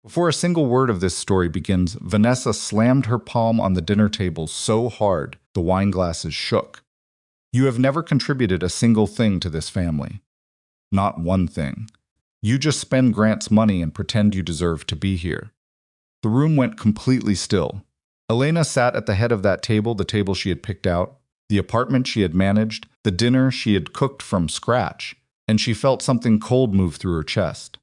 Before a single word of this story begins, Vanessa slammed her palm on the dinner table so hard the wine glasses shook. You have never contributed a single thing to this family. Not one thing. You just spend Grant's money and pretend you deserve to be here. The room went completely still. Elena sat at the head of that table, the table she had picked out, the apartment she had managed, the dinner she had cooked from scratch, and she felt something cold move through her chest.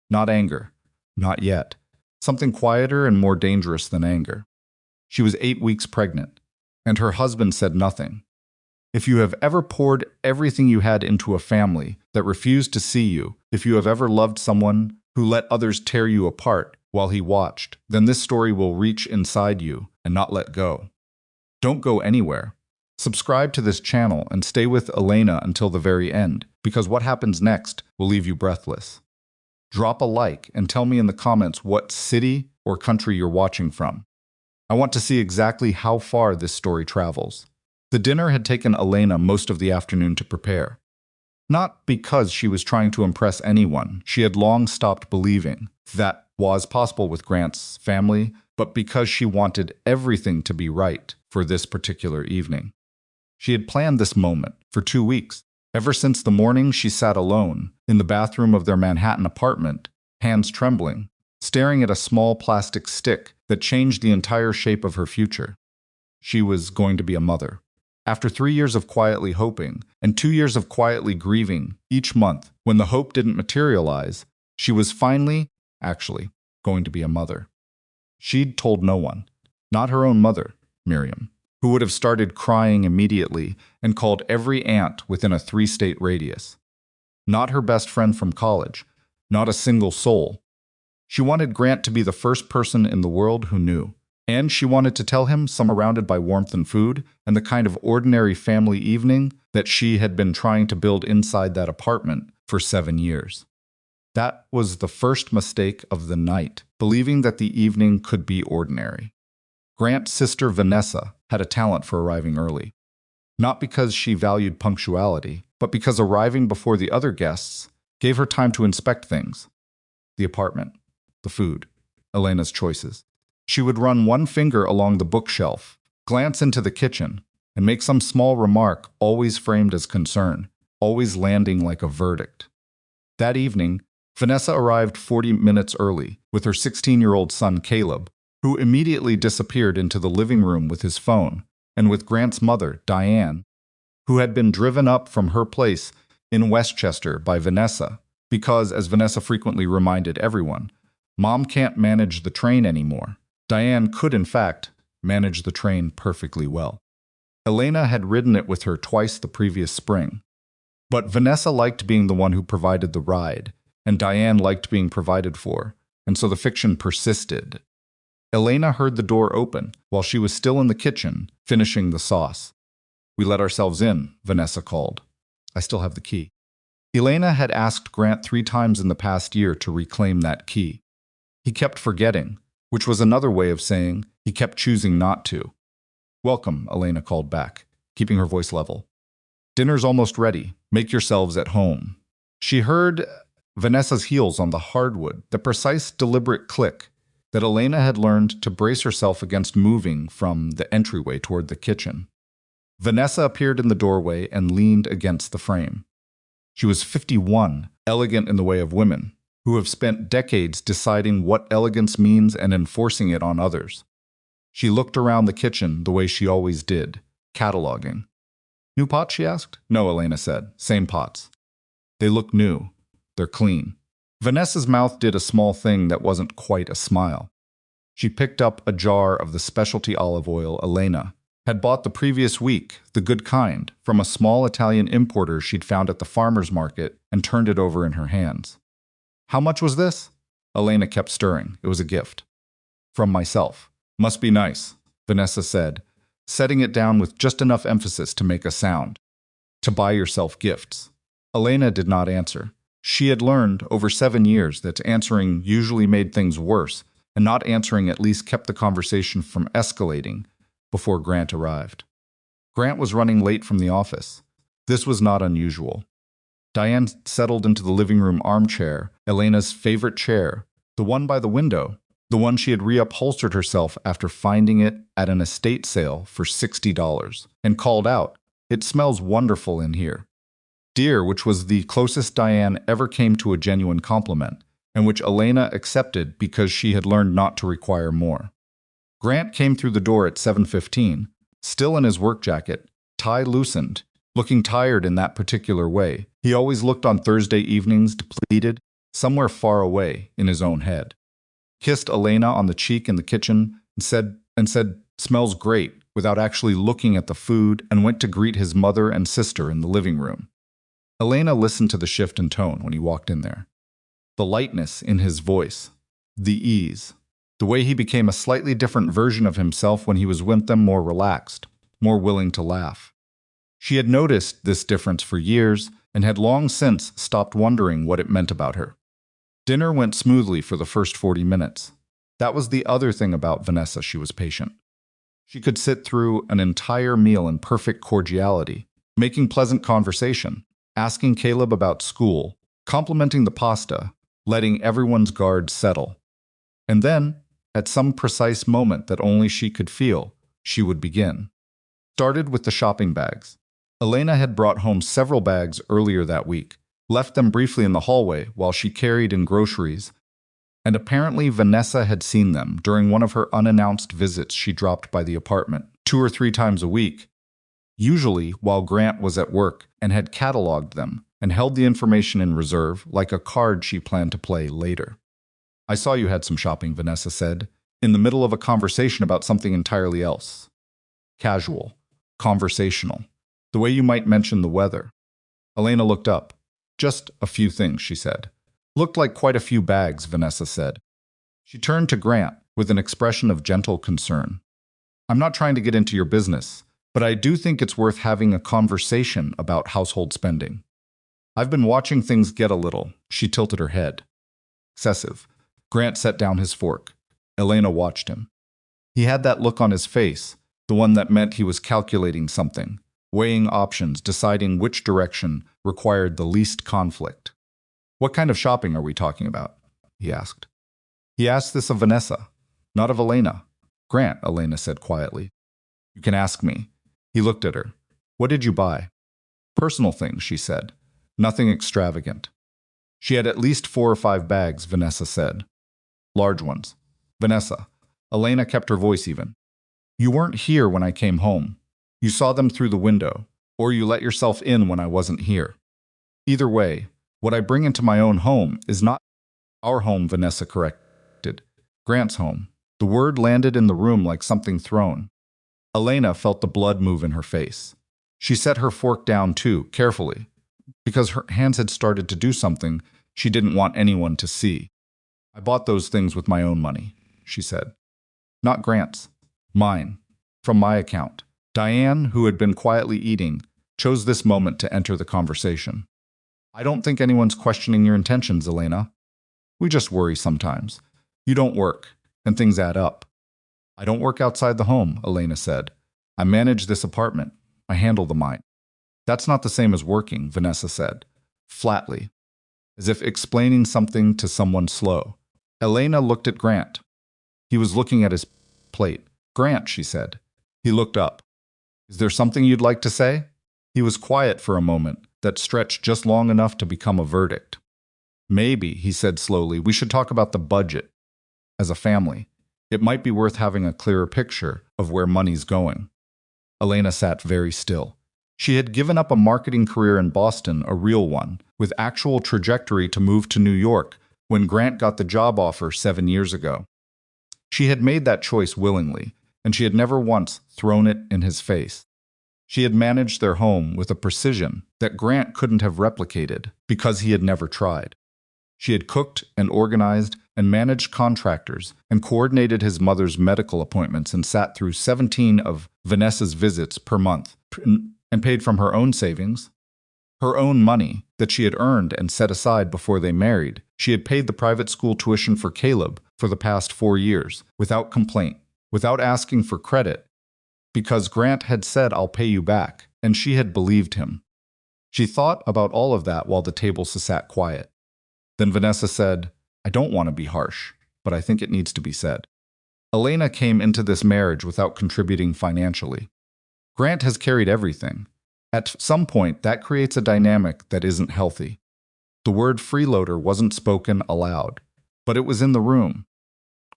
Not anger. Not yet. Something quieter and more dangerous than anger. She was 8 weeks pregnant, and her husband said nothing. If you have ever poured everything you had into a family that refused to see you, if you have ever loved someone who let others tear you apart while he watched, then this story will reach inside you and not let go. Don't go anywhere. Subscribe to this channel and stay with Elena until the very end, because what happens next will leave you breathless. Drop a like and tell me in the comments what city or country you're watching from. I want to see exactly how far this story travels. The dinner had taken Elena most of the afternoon to prepare. Not because she was trying to impress anyone, she had long stopped believing that was possible with Grant's family, but because she wanted everything to be right for this particular evening. She had planned this moment for 2 weeks. Ever since the morning she sat alone in the bathroom of their Manhattan apartment, hands trembling, staring at a small plastic stick that changed the entire shape of her future. She was going to be a mother. After 3 years of quietly hoping and 2 years of quietly grieving each month when the hope didn't materialize, she was finally, actually, going to be a mother. She'd told no one, not her own mother, Miriam, who would have started crying immediately and called every aunt within a 3-state radius. Not her best friend from college, not a single soul. She wanted Grant to be the first person in the world who knew, and she wanted to tell him, surrounded by warmth and food, and the kind of ordinary family evening that she had been trying to build inside that apartment for 7 years. That was the first mistake of the night, believing that the evening could be ordinary. Grant's sister Vanessa had a talent for arriving early. Not because she valued punctuality, but because arriving before the other guests gave her time to inspect things. The apartment, the food, Elena's choices. She would run one finger along the bookshelf, glance into the kitchen, and make some small remark always framed as concern, always landing like a verdict. That evening, Vanessa arrived 40 minutes early with her 16-year-old son Caleb, who immediately disappeared into the living room with his phone, and with Grant's mother, Diane, who had been driven up from her place in Westchester by Vanessa, because, as Vanessa frequently reminded everyone, Mom can't manage the train anymore. Diane could, in fact, manage the train perfectly well. Elena had ridden it with her twice the previous spring. But Vanessa liked being the one who provided the ride, and Diane liked being provided for, and so the fiction persisted. Elena heard the door open while she was still in the kitchen, finishing the sauce. "We let ourselves in," Vanessa called. "I still have the key." Elena had asked Grant 3 times in the past year to reclaim that key. He kept forgetting, which was another way of saying he kept choosing not to. "Welcome," Elena called back, keeping her voice level. "Dinner's almost ready. Make yourselves at home." She heard Vanessa's heels on the hardwood, the precise, deliberate click that Elena had learned to brace herself against moving from the entryway toward the kitchen. Vanessa appeared in the doorway and leaned against the frame. She was 51, elegant in the way of women, who have spent decades deciding what elegance means and enforcing it on others. She looked around the kitchen the way she always did, cataloging. "New pots?" she asked. "No," Elena said. "Same pots." "They look new. They're clean." Vanessa's mouth did a small thing that wasn't quite a smile. She picked up a jar of the specialty olive oil Elena had bought the previous week, the good kind, from a small Italian importer she'd found at the farmer's market, and turned it over in her hands. "How much was this?" Elena kept stirring. "It was a gift." "From myself." "Must be nice," Vanessa said, setting it down with just enough emphasis to make a sound. "To buy yourself gifts." Elena did not answer. She had learned over 7 years that answering usually made things worse, and not answering at least kept the conversation from escalating before Grant arrived. Grant was running late from the office. This was not unusual. Diane settled into the living room armchair, Elena's favorite chair, The one by the window, the one she had reupholstered herself after finding it at an estate sale for $60, and called out, "It smells wonderful in here." Dear, which was the closest Diane ever came to a genuine compliment, and which Elena accepted because she had learned not to require more. Grant came through the door at 7:15, still in his work jacket, tie loosened, looking tired in that particular way. He always looked on Thursday evenings depleted, somewhere far away in his own head. Kissed Elena on the cheek in the kitchen and said, "Smells great," without actually looking at the food, and went to greet his mother and sister in the living room. Elena listened to the shift in tone when he walked in there. The lightness in his voice, the ease, the way he became a slightly different version of himself when he was with them, more relaxed, more willing to laugh. She had noticed this difference for years and had long since stopped wondering what it meant about her. Dinner went smoothly for the first 40 minutes. That was the other thing about Vanessa, she was patient. She could sit through an entire meal in perfect cordiality, making pleasant conversation, asking Caleb about school, complimenting the pasta, letting everyone's guards settle. And then, at some precise moment that only she could feel, she would begin. Started with the shopping bags. Elena had brought home several bags earlier that week, left them briefly in the hallway while she carried in groceries, and apparently Vanessa had seen them during one of her unannounced visits she dropped by the apartment 2 or 3 times a week, usually while Grant was at work, and had cataloged them and held the information in reserve like a card she planned to play later. "I saw you had some shopping," Vanessa said, in the middle of a conversation about something entirely else. Casual, conversational, the way you might mention the weather. Elena looked up. "Just a few things," she said. "Looked like quite a few bags," Vanessa said. She turned to Grant with an expression of gentle concern. "I'm not trying to get into your business, but I do think it's worth having a conversation about household spending. I've been watching things get a little," she tilted her head, "excessive." Grant set down his fork. Elena watched him. He had that look on his face, the one that meant he was calculating something, weighing options, deciding which direction required the least conflict. "What kind of shopping are we talking about?" he asked. He asked this of Vanessa, not of Elena. "Grant," Elena said quietly. "You can ask me." He looked at her. "What did you buy?" "Personal things," she said. "Nothing extravagant." She had at least 4 or 5 bags, Vanessa said. "Large ones." "Vanessa." Elena kept her voice even. "You weren't here when I came home. You saw them through the window, or you let yourself in when I wasn't here. Either way, what I bring into my own home is not our home," Vanessa corrected. "Grant's home." The word landed in the room like something thrown. Elena felt the blood move in her face. She set her fork down too, carefully, because her hands had started to do something she didn't want anyone to see. "I bought those things with my own money," she said. "Not Grant's. Mine. From my account." Diane, who had been quietly eating, chose this moment to enter the conversation. "I don't think anyone's questioning your intentions, Elena. We just worry sometimes. You don't work, and things add up." "I don't work outside the home," Elena said. "I manage this apartment. I handle the mine." "That's not the same as working," Vanessa said, flatly, as if explaining something to someone slow. Elena looked at Grant. He was looking at his plate. "Grant," she said. He looked up. "Is there something you'd like to say?" He was quiet for a moment that stretched just long enough to become a verdict. "Maybe," he said slowly, "we should talk about the budget. As a family, it might be worth having a clearer picture of where money's going." Elena sat very still. She had given up a marketing career in Boston, a real one, with actual trajectory to move to New York when Grant got the job offer 7 years ago. She had made that choice willingly, and she had never once thrown it in his face. She had managed their home with a precision that Grant couldn't have replicated because he had never tried. She had cooked and organized and managed contractors and coordinated his mother's medical appointments and sat through 17 of Vanessa's visits per month and paid from her own savings. Her own money that she had earned and set aside before they married. She had paid the private school tuition for Caleb for the past 4 years, without complaint, without asking for credit, because Grant had said, "I'll pay you back," and she had believed him. She thought about all of that while the table sat quiet. Then Vanessa said, I don't want to be harsh, but I think it needs to be said. Elena came into this marriage without contributing financially. Grant has carried everything. At some point, that creates a dynamic that isn't healthy. The word freeloader wasn't spoken aloud, but it was in the room.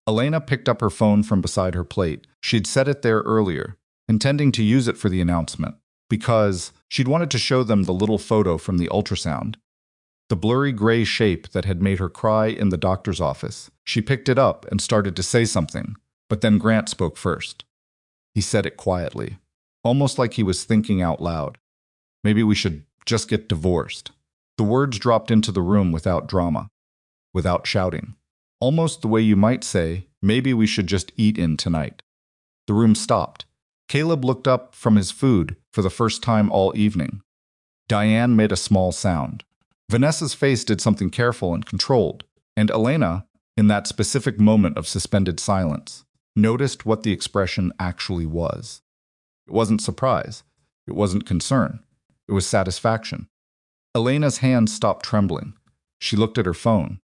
Elena picked up her phone from beside her plate. She'd set it there earlier, intending to use it for the announcement, because she'd wanted to show them the little photo from the ultrasound. The blurry gray shape that had made her cry in the doctor's office. She picked it up and started to say something, but then Grant spoke first. He said it quietly, almost like he was thinking out loud. Maybe we should just get divorced. The words dropped into the room without drama, without shouting. Almost the way you might say, maybe we should just eat in tonight. The room stopped. Caleb looked up from his food for the first time all evening. Diane made a small sound. Vanessa's face did something careful and controlled, and Elena, in that specific moment of suspended silence, noticed what the expression actually was. It wasn't surprise. It wasn't concern. It was satisfaction. Elena's hands stopped trembling. She looked at her phone.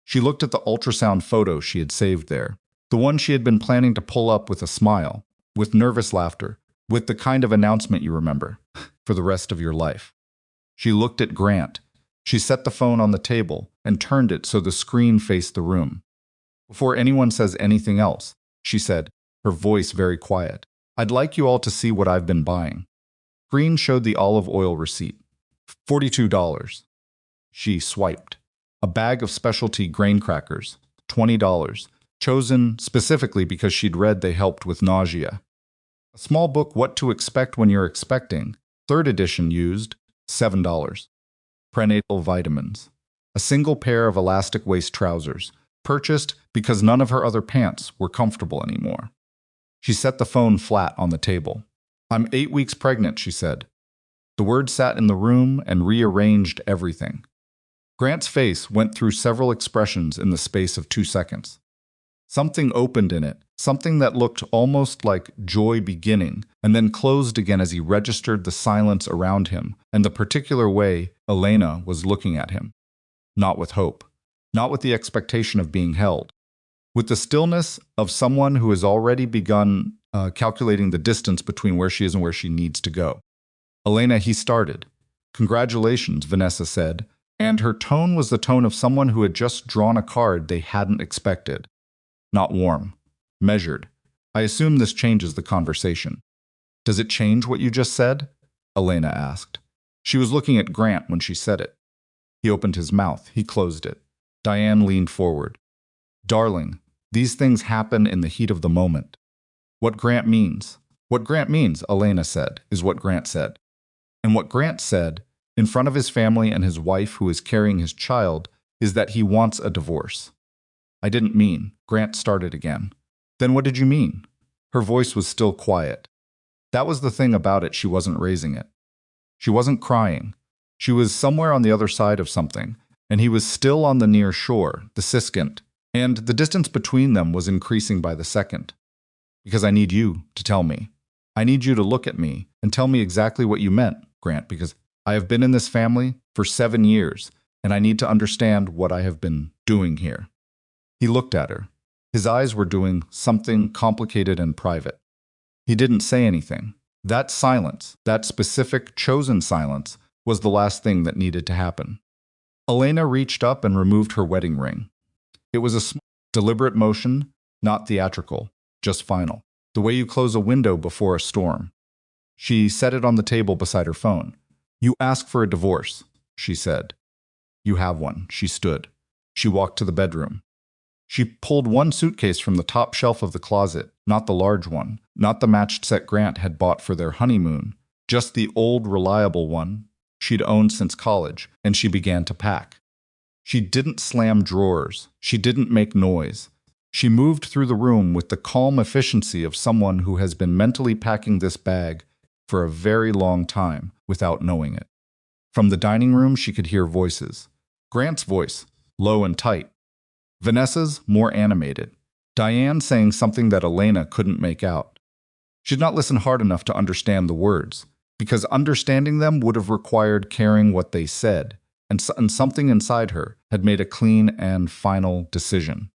She looked at the ultrasound photo she had saved there, the one she had been planning to pull up with a smile, with nervous laughter, with the kind of announcement you remember for the rest of your life. She looked at Grant. She set the phone on the table and turned it so the screen faced the room. Before anyone says anything else, she said, her voice very quiet, I'd like you all to see what I've been buying. Screen showed the olive oil receipt. $42. She swiped. A bag of specialty grain crackers. $20. Chosen specifically because she'd read they helped with nausea. A small book, What to Expect When You're Expecting. 3rd edition used. $7. Prenatal vitamins. A single pair of elastic waist trousers, purchased because none of her other pants were comfortable anymore. She set the phone flat on the table. I'm 8 weeks pregnant, she said. The word sat in the room and rearranged everything. Grant's face went through several expressions in the space of 2 seconds. Something opened in it, something that looked almost like joy beginning, and then closed again as he registered the silence around him and the particular way Elena was looking at him. Not with hope, not with the expectation of being held, with the stillness of someone who has already begun calculating the distance between where she is and where she needs to go. Elena, he started. Congratulations, Vanessa said, and her tone was the tone of someone who had just drawn a card they hadn't expected. Not warm. Measured. I assume this changes the conversation. Does it change what you just said? Elena asked. She was looking at Grant when she said it. He opened his mouth. He closed it. Diane leaned forward. Darling, these things happen in the heat of the moment. What Grant means, Elena said, is what Grant said. And what Grant said, in front of his family and his wife who is carrying his child, is that he wants a divorce. I didn't mean, Grant started again. Then what did you mean? Her voice was still quiet. That was the thing about it, she wasn't raising it. She wasn't crying. She was somewhere on the other side of something, and he was still on the near shore, the Siskent, and the distance between them was increasing by the second. Because I need you to tell me. I need you to look at me and tell me exactly what you meant, Grant, because I have been in this family for 7 years, and I need to understand what I have been doing here. He looked at her. His eyes were doing something complicated and private. He didn't say anything. That silence, that specific chosen silence, was the last thing that needed to happen. Elena reached up and removed her wedding ring. It was a small, deliberate motion, not theatrical, just final. The way you close a window before a storm. She set it on the table beside her phone. You ask for a divorce, she said. You have one, she stood. She walked to the bedroom. She pulled one suitcase from the top shelf of the closet, not the large one, not the matched set Grant had bought for their honeymoon, just the old, reliable one she'd owned since college, and she began to pack. She didn't slam drawers. She didn't make noise. She moved through the room with the calm efficiency of someone who has been mentally packing this bag for a very long time without knowing it. From the dining room, she could hear voices. Grant's voice, low and tight. Vanessa's, more animated. Diane saying something that Elena couldn't make out. She'd not listened hard enough to understand the words, because understanding them would have required caring what they said, and something inside her had made a clean and final decision.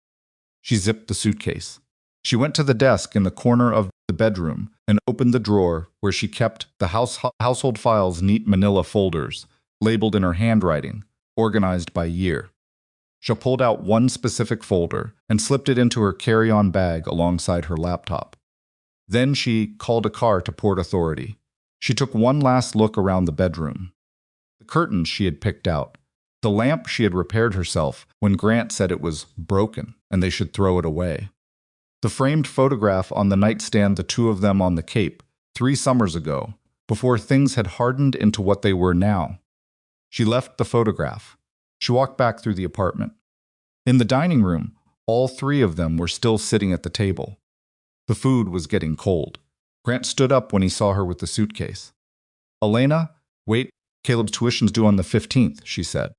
She zipped the suitcase. She went to the desk in the corner of the bedroom and opened the drawer where she kept the household files' neat manila folders, labeled in her handwriting, organized by year. She pulled out one specific folder and slipped it into her carry-on bag alongside her laptop. Then she called a car to Port Authority. She took one last look around the bedroom. The curtains she had picked out. The lamp she had repaired herself when Grant said it was broken and they should throw it away. The framed photograph on the nightstand, the two of them on the Cape, 3 summers ago, before things had hardened into what they were now. She left the photograph. She walked back through the apartment. In the dining room, all 3 of them were still sitting at the table. The food was getting cold. Grant stood up when he saw her with the suitcase. "Elena, wait, Caleb's tuition's due on the 15th, she said.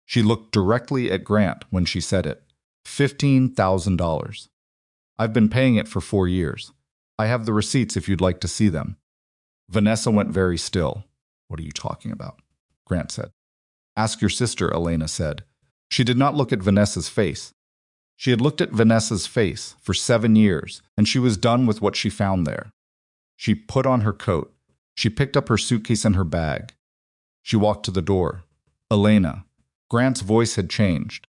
She looked directly at Grant when she said it. $15,000. I've been paying it for 4 years. I have the receipts if you'd like to see them. Vanessa went very still. What are you talking about? Grant said. Ask your sister, Elena said. She did not look at Vanessa's face. She had looked at Vanessa's face for 7 years, and she was done with what she found there. She put on her coat. She picked up her suitcase and her bag. She walked to the door. Elena. Grant's voice had changed.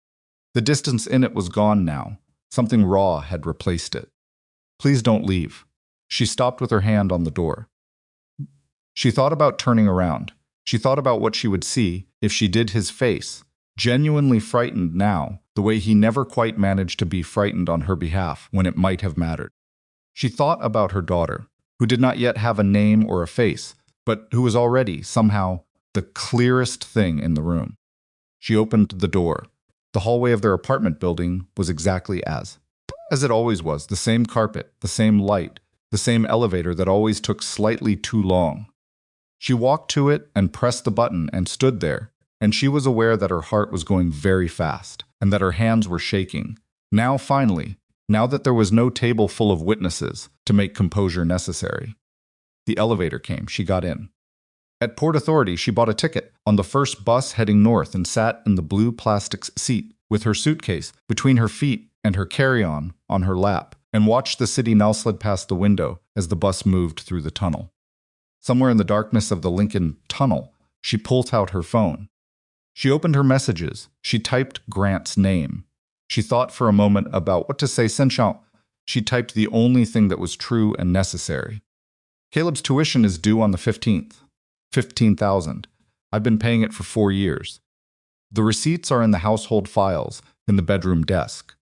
The distance in it was gone now. Something raw had replaced it. Please don't leave. She stopped with her hand on the door. She thought about turning around. She thought about what she would see if she did his face, genuinely frightened now, the way he never quite managed to be frightened on her behalf when it might have mattered. She thought about her daughter, who did not yet have a name or a face, but who was already, somehow, the clearest thing in the room. She opened the door. The hallway of their apartment building was exactly as it always was, the same carpet, the same light, the same elevator that always took slightly too long. She walked to it and pressed the button and stood there, and she was aware that her heart was going very fast and that her hands were shaking. Now, finally, now that there was no table full of witnesses to make composure necessary. The elevator came. She got in. At Port Authority, she bought a ticket on the first bus heading north and sat in the blue plastic seat with her suitcase between her feet and her carry-on on her lap and watched the city now slid past the window as the bus moved through the tunnel. Somewhere in the darkness of the Lincoln Tunnel, she pulled out her phone. She opened her messages. She typed Grant's name. She thought for a moment about what to say. She typed the only thing that was true and necessary. Caleb's tuition is due on the 15th. $15,000. I've been paying it for 4 years. The receipts are in the household files in the bedroom desk.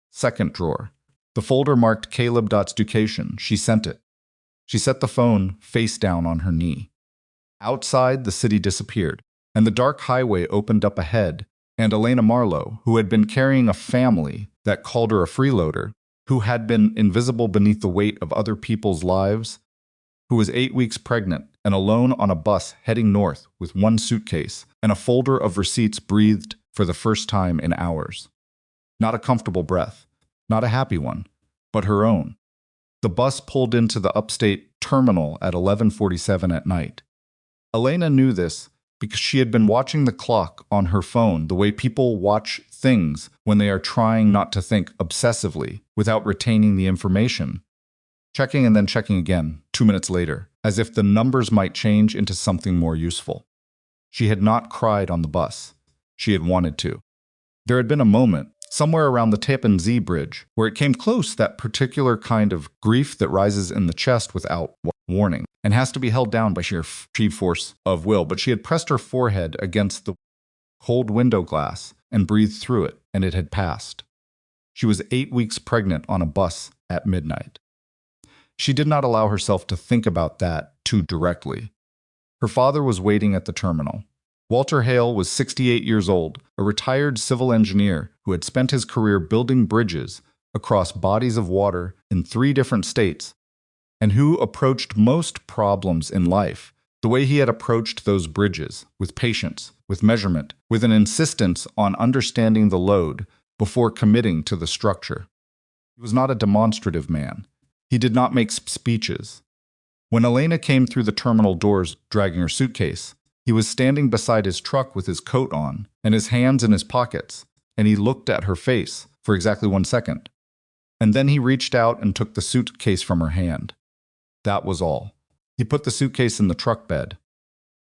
Second drawer. The folder marked Caleb's education. She sent it. She set the phone face down on her knee. Outside, the city disappeared, and the dark highway opened up ahead, and Elena Marlowe, who had been carrying a family that called her a freeloader, who had been invisible beneath the weight of other people's lives, who was 8 weeks pregnant and alone on a bus heading north with one suitcase and a folder of receipts, breathed for the first time in hours. Not a comfortable breath, not a happy one, but her own. The bus pulled into the upstate terminal at 11:47 at night. Elena knew this because she had been watching the clock on her phone the way people watch things when they are trying not to think obsessively without retaining the information. Checking and then checking again, 2 minutes later, as if the numbers might change into something more useful. She had not cried on the bus. She had wanted to. There had been a moment, somewhere around the Tappan Zee Bridge, where it came close, that particular kind of grief that rises in the chest without warning and has to be held down by sheer force of will. But she had pressed her forehead against the cold window glass and breathed through it, and it had passed. She was 8 weeks pregnant on a bus at midnight. She did not allow herself to think about that too directly. Her father was waiting at the terminal. Walter Hale was 68 years old, a retired civil engineer who had spent his career building bridges across bodies of water in 3 different states, and who approached most problems in life the way he had approached those bridges, with patience, with measurement, with an insistence on understanding the load before committing to the structure. He was not a demonstrative man. He did not make speeches. When Elena came through the terminal doors dragging her suitcase, He was standing beside his truck with his coat on and his hands in his pockets, and he looked at her face for exactly 1 second. And then he reached out and took the suitcase from her hand. That was all. He put the suitcase in the truck bed.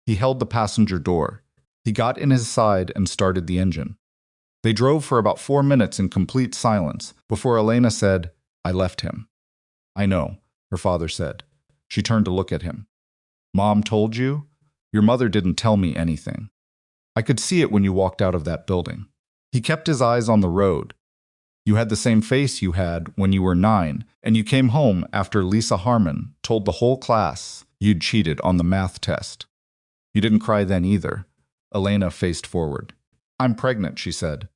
He held the passenger door. He got in his side and started the engine. They drove for about 4 minutes in complete silence before Elena said, "I left him." "I know," her father said. She turned to look at him. "Mom told you? Your mother didn't tell me anything. I could see it when you walked out of that building." He kept his eyes on the road. "You had the same face you had when you were 9, and you came home after Lisa Harmon told the whole class you'd cheated on the math test. You didn't cry then either." Elena faced forward. "I'm pregnant," she said.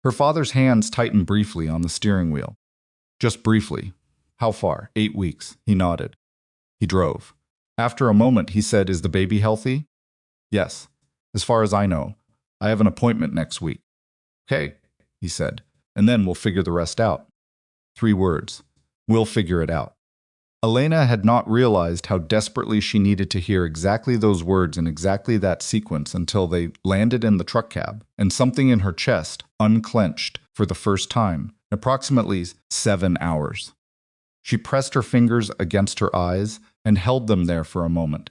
Her father's hands tightened briefly on the steering wheel. "Just briefly. How far?" 8 weeks. He nodded. He drove. After a moment, he said, "Is the baby healthy?" "Yes. As far as I know. I have an appointment next week." "Okay," he said, "and then we'll figure the rest out." 3 words. We'll figure it out. Elena had not realized how desperately she needed to hear exactly those words in exactly that sequence until they landed in the truck cab, and something in her chest unclenched for the first time in approximately 7 hours. She pressed her fingers against her eyes and held them there for a moment.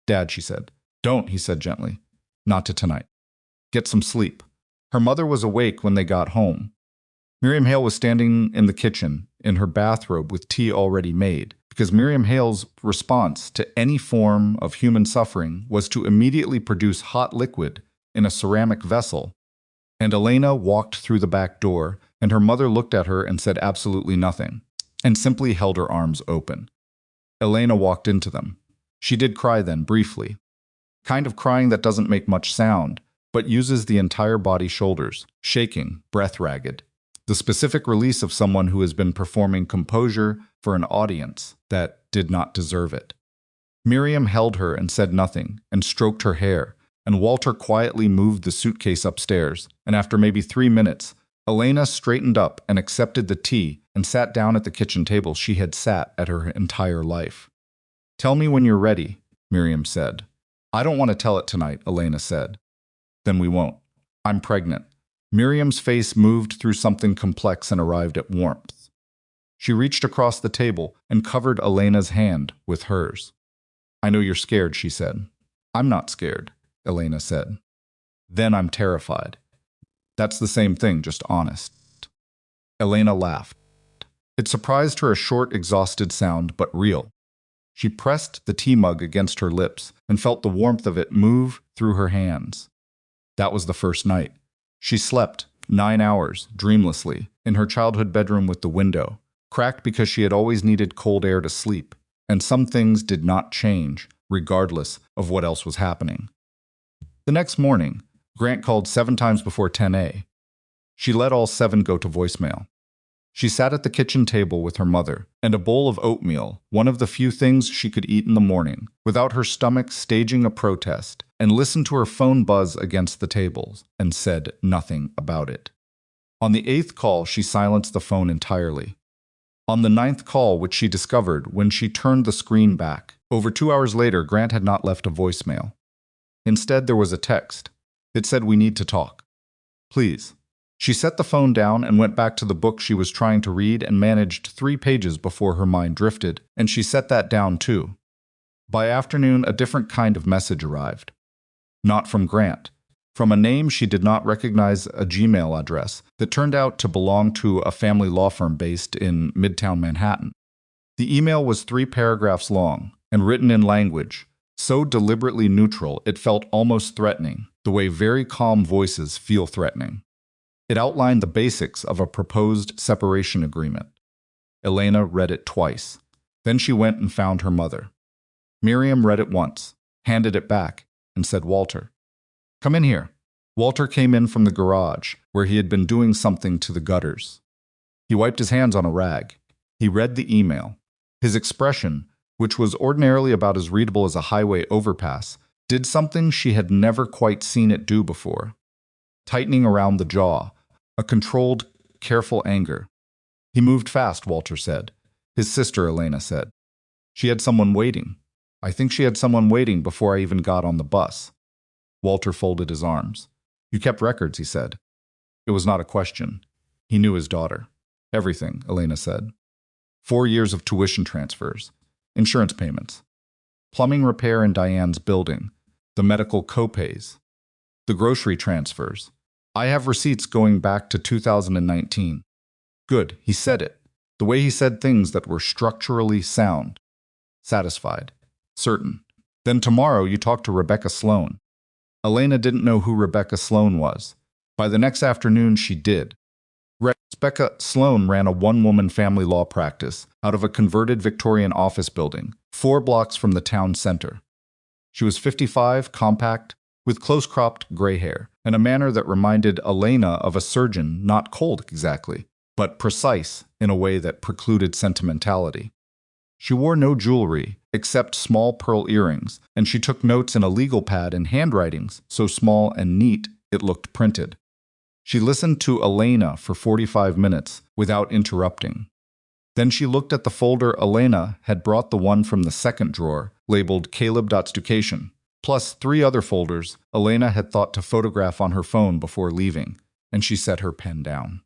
"Dad," she said. "Don't," he said gently. "Not to tonight. Get some sleep." Her mother was awake when they got home. Miriam Hale was standing in the kitchen in her bathrobe with tea already made, because Miriam Hale's response to any form of human suffering was to immediately produce hot liquid in a ceramic vessel. And Elena walked through the back door, and her mother looked at her and said absolutely nothing, and simply held her arms open. Elena walked into them. She did cry then, briefly. Kind of crying that doesn't make much sound, but uses the entire body shoulders, shaking, breath ragged. The specific release of someone who has been performing composure for an audience that did not deserve it. Miriam held her and said nothing, and stroked her hair, and Walter quietly moved the suitcase upstairs, and after maybe 3 minutes, Elena straightened up and accepted the tea and sat down at the kitchen table she had sat at her entire life. "Tell me when you're ready," Miriam said. "I don't want to tell it tonight," Elena said. "Then we won't. I'm pregnant." Miriam's face moved through something complex and arrived at warmth. She reached across the table and covered Elena's hand with hers. "I know you're scared," she said. "I'm not scared," Elena said. "Then I'm terrified." "That's the same thing, just honest." Elena laughed. It surprised her, a short, exhausted sound, but real. She pressed the tea mug against her lips and felt the warmth of it move through her hands. That was the first night. She slept 9 hours, dreamlessly, in her childhood bedroom with the window, cracked because she had always needed cold air to sleep, and some things did not change, regardless of what else was happening. The next morning, Grant called 7 times before 10 a.m. She let all 7 go to voicemail. She sat at the kitchen table with her mother, and a bowl of oatmeal, one of the few things she could eat in the morning, without her stomach staging a protest, and listened to her phone buzz against the tables, and said nothing about it. On the 8th call, she silenced the phone entirely. On the 9th call, which she discovered when she turned the screen back, over 2 hours later, Grant had not left a voicemail. Instead, there was a text. It said, "We need to talk. Please." She set the phone down and went back to the book she was trying to read and managed 3 pages before her mind drifted, and she set that down too. By afternoon, a different kind of message arrived. Not from Grant. From a name she did not recognize, a Gmail address that turned out to belong to a family law firm based in Midtown Manhattan. The email was 3 paragraphs long and written in language so deliberately neutral it felt almost threatening, the way very calm voices feel threatening. It outlined the basics of a proposed separation agreement. Elena read it twice. Then she went and found her mother. Miriam read it once, handed it back, and said, "Walter, come in here." Walter came in from the garage, where he had been doing something to the gutters. He wiped his hands on a rag. He read the email. His expression, which was ordinarily about as readable as a highway overpass, did something she had never quite seen it do before. Tightening around the jaw, a controlled, careful anger. "He moved fast," Walter said. His sister, Elena, said. "She had someone waiting. I think she had someone waiting before I even got on the bus." Walter folded his arms. You kept records, he said. It was not a question. He knew his daughter. Everything, Elena said. 4 years of tuition transfers, insurance payments, plumbing repair in Diane's building, the medical copays, the grocery transfers. I have receipts going back to 2019. Good, he said it. The way he said things that were structurally sound. Satisfied. Certain. Then tomorrow you talk to Rebecca Sloan. Elena didn't know who Rebecca Sloan was. By the next afternoon, she did. Rebecca Sloan ran a one-woman family law practice out of a converted Victorian office building, 4 blocks from the town center. She was 55, compact, with close-cropped gray hair, and a manner that reminded Elena of a surgeon, not cold exactly, but precise in a way that precluded sentimentality. She wore no jewelry except small pearl earrings, and she took notes in a legal pad in handwritings so small and neat it looked printed. She listened to Elena for 45 minutes without interrupting. Then she looked at the folder Elena had brought, the one from the second drawer, labeled Caleb.Stucation, plus 3 other folders Elena had thought to photograph on her phone before leaving, and she set her pen down.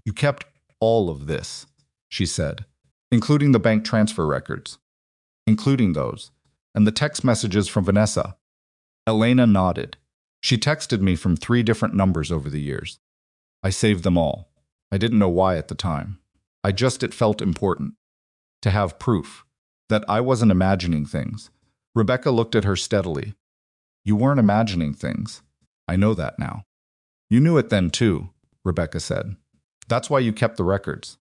You kept all of this, she said, including the bank transfer records. Including those, and the text messages from Vanessa. Elena nodded. She texted me from 3 different numbers over the years. I saved them all. I didn't know why at the time. It felt important. To have proof. That I wasn't imagining things. Rebecca looked at her steadily. You weren't imagining things. I know that now. You knew it then too, Rebecca said. That's why you kept the records.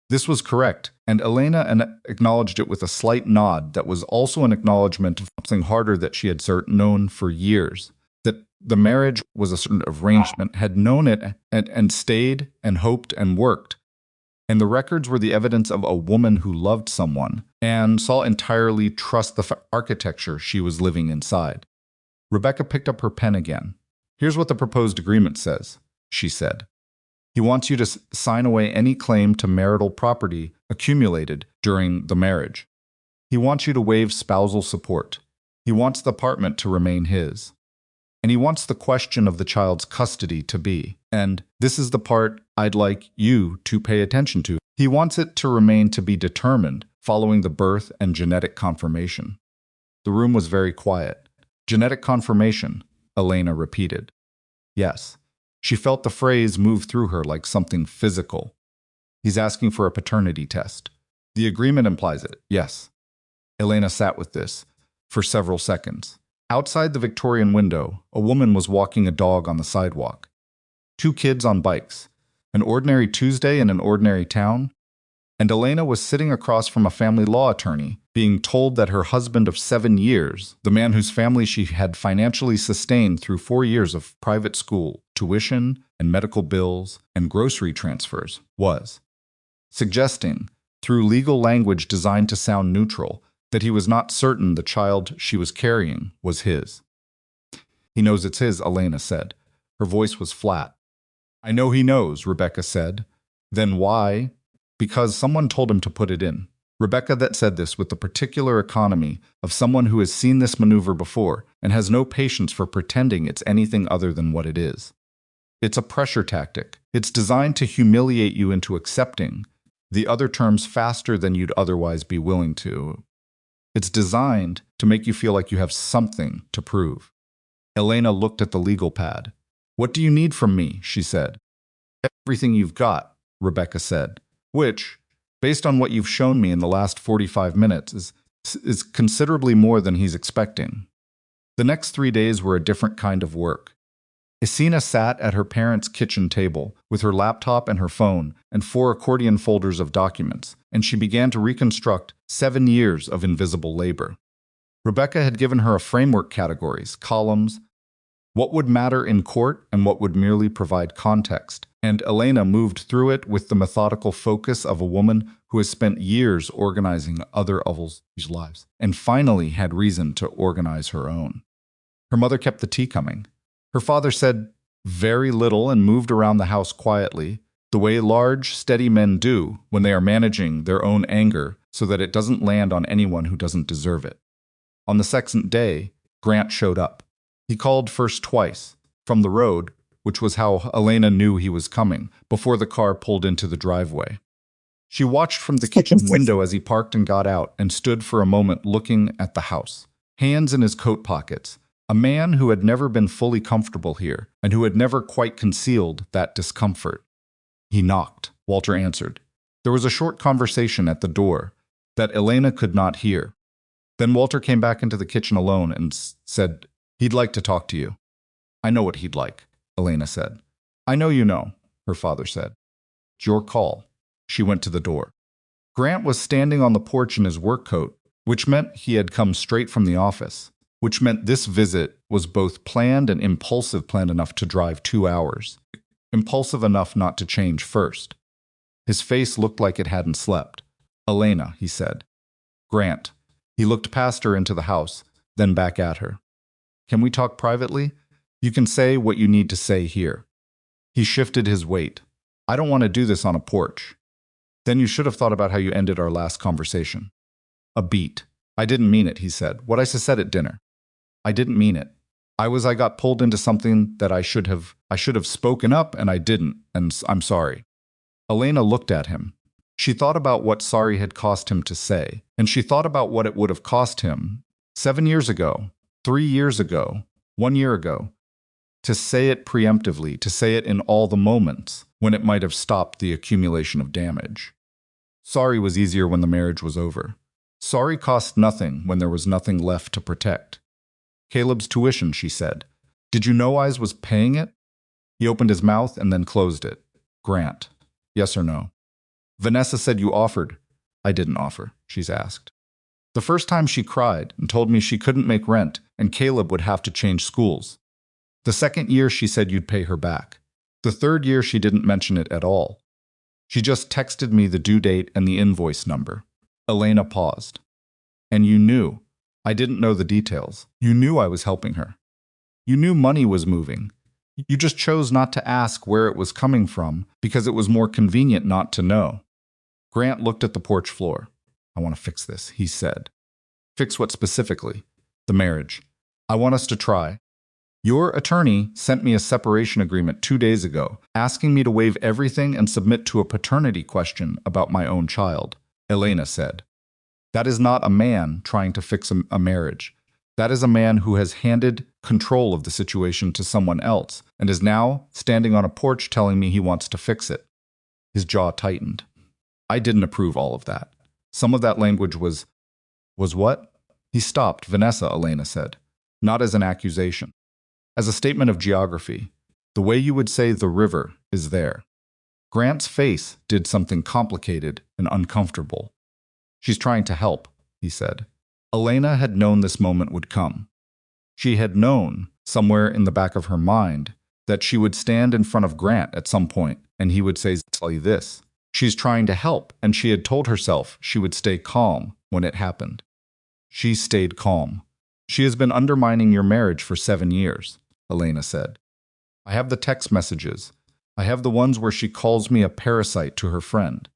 This was correct, and Elena acknowledged it with a slight nod that was also an acknowledgement of something harder that she had known for years. That the marriage was a certain arrangement, had known it and stayed and hoped and worked. And the records were the evidence of a woman who loved someone and saw entirely trust the architecture she was living inside. Rebecca picked up her pen again. Here's what the proposed agreement says, she said. He wants you to sign away any claim to marital property accumulated during the marriage. He wants you to waive spousal support. He wants the apartment to remain his. And he wants the question of the child's custody to be, and this is the part I'd like you to pay attention to, he wants it to remain to be determined following the birth and genetic confirmation. The room was very quiet. Genetic confirmation, Elena repeated. Yes. She felt the phrase move through her like something physical. He's asking for a paternity test. The agreement implies it, yes. Elena sat with this for several seconds. Outside the Victorian window, a woman was walking a dog on the sidewalk. 2 kids on bikes. An ordinary Tuesday in an ordinary town. And Elena was sitting across from a family law attorney, being told that her husband of 7 years, the man whose family she had financially sustained through 4 years of private school, tuition and medical bills and grocery transfers, was suggesting, through legal language designed to sound neutral, that he was not certain the child she was carrying was his. He knows it's his, Elena said. Her voice was flat. I know he knows, Rebecca said. Then why? Because someone told him to put it in. Rebecca that said this with the particular economy of someone who has seen this maneuver before and has no patience for pretending it's anything other than what it is. It's a pressure tactic. It's designed to humiliate you into accepting the other terms faster than you'd otherwise be willing to. It's designed to make you feel like you have something to prove. Elena looked at the legal pad. What do you need from me? She said. Everything you've got, Rebecca said, which, based on what you've shown me in the last 45 minutes, is considerably more than he's expecting. The next 3 days were a different kind of work. Esina sat at her parents' kitchen table with her laptop and her phone and 4 accordion folders of documents, and she began to reconstruct 7 years of invisible labor. Rebecca had given her a framework categories, columns, what would matter in court and what would merely provide context, and Elena moved through it with the methodical focus of a woman who has spent years organizing other others' lives and finally had reason to organize her own. Her mother kept the tea coming. Her father said very little and moved around the house quietly, the way large, steady men do when they are managing their own anger so that it doesn't land on anyone who doesn't deserve it. On the second day, Grant showed up. He called first twice, from the road, which was how Elena knew he was coming, before the car pulled into the driveway. She watched from the kitchen window as he parked and got out and stood for a moment looking at the house, hands in his coat pockets, a man who had never been fully comfortable here and who had never quite concealed that discomfort. He knocked. Walter answered. There was a short conversation at the door that Elena could not hear. Then Walter came back into the kitchen alone and said, "He'd like to talk to you." "I know what he'd like," Elena said. "I know you know," her father said. "It's your call." She went to the door. Grant was standing on the porch in his work coat, which meant he had come straight from the office, which meant this visit was both planned and impulsive, planned enough to drive 2 hours, impulsive enough not to change first. His face looked like it hadn't slept. "Elena," he said. "Grant." He looked past her into the house, then back at her. "Can we talk privately? You can say what you need to say here." He shifted his weight. "I don't want to do this on a porch." "Then you should have thought about how you ended our last conversation." "A beat. I didn't mean it," he said. "What I said at dinner. I didn't mean it. I got pulled into something that I should have spoken up and I didn't, and I'm sorry." Elena looked at him. She thought about what sorry had cost him to say, and she thought about what it would have cost him 7 years ago, 3 years ago, 1 year ago, to say it preemptively, to say it in all the moments when it might have stopped the accumulation of damage. Sorry was easier when the marriage was over. Sorry cost nothing when there was nothing left to protect. "Caleb's tuition," she said. "Did you know I was paying it?" He opened his mouth and then closed it. "Grant, yes or no?" "Vanessa said you offered." "I didn't offer," she's asked. "The first time she cried and told me she couldn't make rent and Caleb would have to change schools. The second year she said you'd pay her back. The third year she didn't mention it at all. She just texted me the due date and the invoice number." Elena paused. "And you knew. I didn't know the details. You knew I was helping her. You knew money was moving. You just chose not to ask where it was coming from because it was more convenient not to know." Grant looked at the porch floor. "I want to fix this," he said. "Fix what specifically?" "The marriage. I want us to try. Your attorney sent me a separation agreement 2 days ago, asking me to waive everything and submit to a paternity question about my own child," Elena said. "That is not a man trying to fix a marriage. That is a man who has handed control of the situation to someone else and is now standing on a porch telling me he wants to fix it." His jaw tightened. "I didn't approve all of that. Some of that language was what?" He stopped. "Vanessa," Elena said. "Not as an accusation. As a statement of geography. The way you would say the river is there." Grant's face did something complicated and uncomfortable. "She's trying to help," he said. Elena had known this moment would come. She had known, somewhere in the back of her mind, that she would stand in front of Grant at some point and he would say, "Tell you this. She's trying to help," and she had told herself she would stay calm when it happened. She stayed calm. "She has been undermining your marriage for 7 years, Elena said. "I have the text messages. I have the ones where she calls me a parasite to her friend.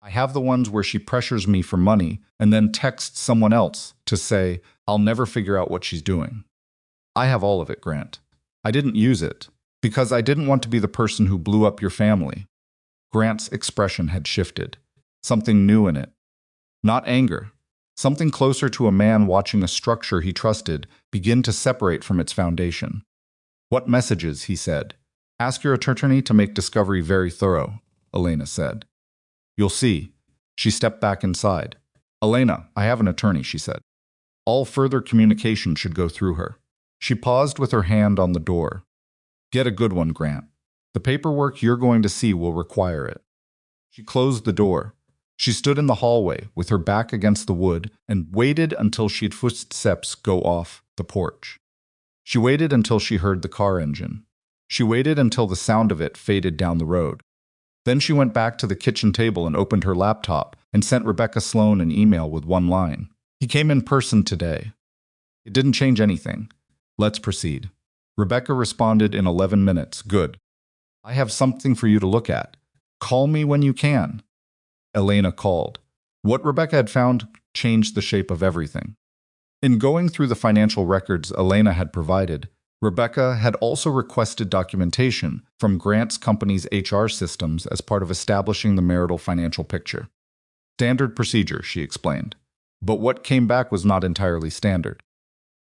I have the ones where she pressures me for money and then texts someone else to say, 'I'll never figure out what she's doing.' I have all of it, Grant. I didn't use it because I didn't want to be the person who blew up your family." Grant's expression had shifted. Something new in it. Not anger. Something closer to a man watching a structure he trusted begin to separate from its foundation. "What messages?" he said. "Ask your attorney to make discovery very thorough," Elena said. "You'll see." She stepped back inside. "Elena, I have an attorney," she said. "All further communication should go through her." She paused with her hand on the door. "Get a good one, Grant. The paperwork you're going to see will require it." She closed the door. She stood in the hallway with her back against the wood and waited until she'd footsteps go off the porch. She waited until she heard the car engine. She waited until the sound of it faded down the road. Then she went back to the kitchen table and opened her laptop and sent Rebecca Sloan an email with one line. "He came in person today. It didn't change anything. Let's proceed." Rebecca responded in 11 minutes. "Good. I have something for you to look at. Call me when you can." Elena called. What Rebecca had found changed the shape of everything. In going through the financial records Elena had provided, Rebecca had also requested documentation from Grant's company's HR systems as part of establishing the marital financial picture. Standard procedure, she explained. But what came back was not entirely standard.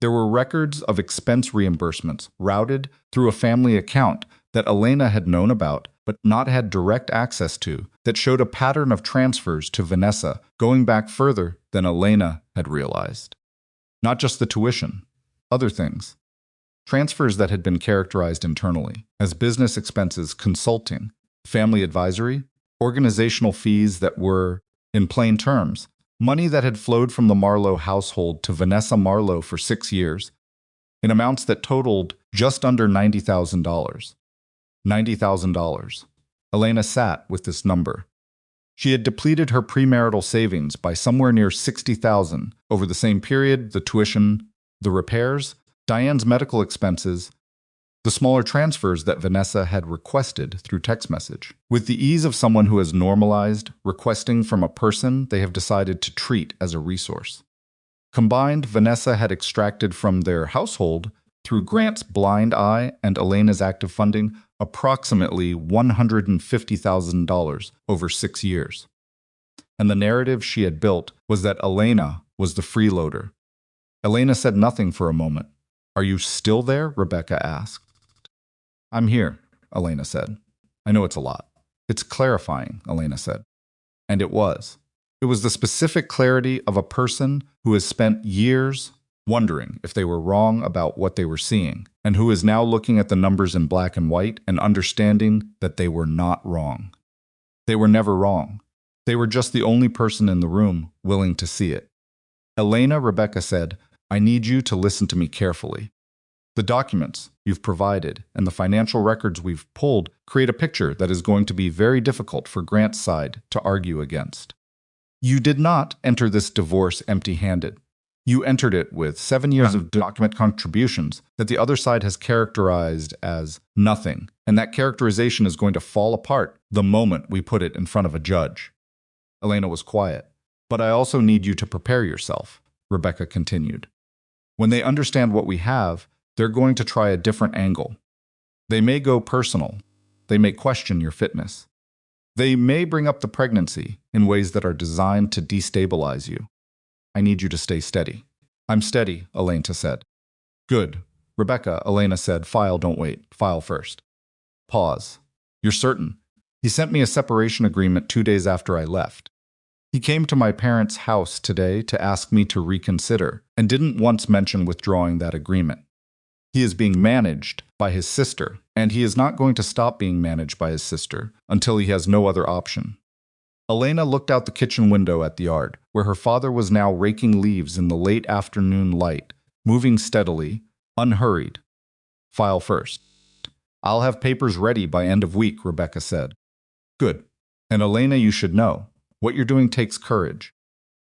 There were records of expense reimbursements routed through a family account that Elena had known about but not had direct access to that showed a pattern of transfers to Vanessa going back further than Elena had realized. Not just the tuition, other things. Transfers that had been characterized internally as business expenses, consulting, family advisory, organizational fees that were, in plain terms, money that had flowed from the Marlowe household to Vanessa Marlowe for 6 years, in amounts that totaled just under $90,000. $90,000. Elena sat with this number. She had depleted her premarital savings by somewhere near $60,000 over the same period, the tuition, the repairs, Diane's medical expenses, the smaller transfers that Vanessa had requested through text message. With the ease of someone who has normalized requesting from a person they have decided to treat as a resource. Combined, Vanessa had extracted from their household, through Grant's blind eye and Elena's active funding, approximately $150,000 over 6 years. And the narrative she had built was that Elena was the freeloader. Elena said nothing for a moment. "Are you still there?" Rebecca asked. "I'm here," Elena said. "I know it's a lot." "It's clarifying," Elena said. And it was. It was the specific clarity of a person who has spent years wondering if they were wrong about what they were seeing, and who is now looking at the numbers in black and white and understanding that they were not wrong. They were never wrong. They were just the only person in the room willing to see it. "Elena," Rebecca said, "I need you to listen to me carefully. The documents you've provided and the financial records we've pulled create a picture that is going to be very difficult for Grant's side to argue against. You did not enter this divorce empty-handed. You entered it with 7 years of document contributions that the other side has characterized as nothing, and that characterization is going to fall apart the moment we put it in front of a judge." Elena was quiet. "But I also need you to prepare yourself," Rebecca continued. "When they understand what we have, they're going to try a different angle. They may go personal. They may question your fitness. They may bring up the pregnancy in ways that are designed to destabilize you. I need you to stay steady." "I'm steady," Elena said. "Good." "Rebecca," Elena said, "file, don't wait. File first." Pause. "You're certain?" "He sent me a separation agreement 2 days after I left. He came to my parents' house today to ask me to reconsider, and didn't once mention withdrawing that agreement. He is being managed by his sister, and he is not going to stop being managed by his sister until he has no other option." Elena looked out the kitchen window at the yard, where her father was now raking leaves in the late afternoon light, moving steadily, unhurried. "File first." "I'll have papers ready by end of week," Rebecca said. "Good. And Elena, you should know, what you're doing takes courage."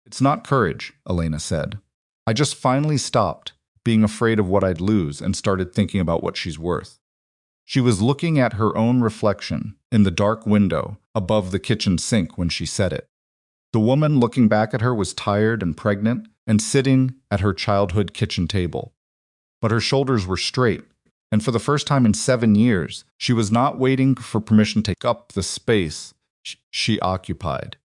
"It's not courage," Elena said. "I just finally stopped being afraid of what I'd lose and started thinking about what she's worth." She was looking at her own reflection in the dark window above the kitchen sink when she said it. The woman looking back at her was tired and pregnant and sitting at her childhood kitchen table. But her shoulders were straight, and for the first time in 7 years, she was not waiting for permission to take up the space she occupied.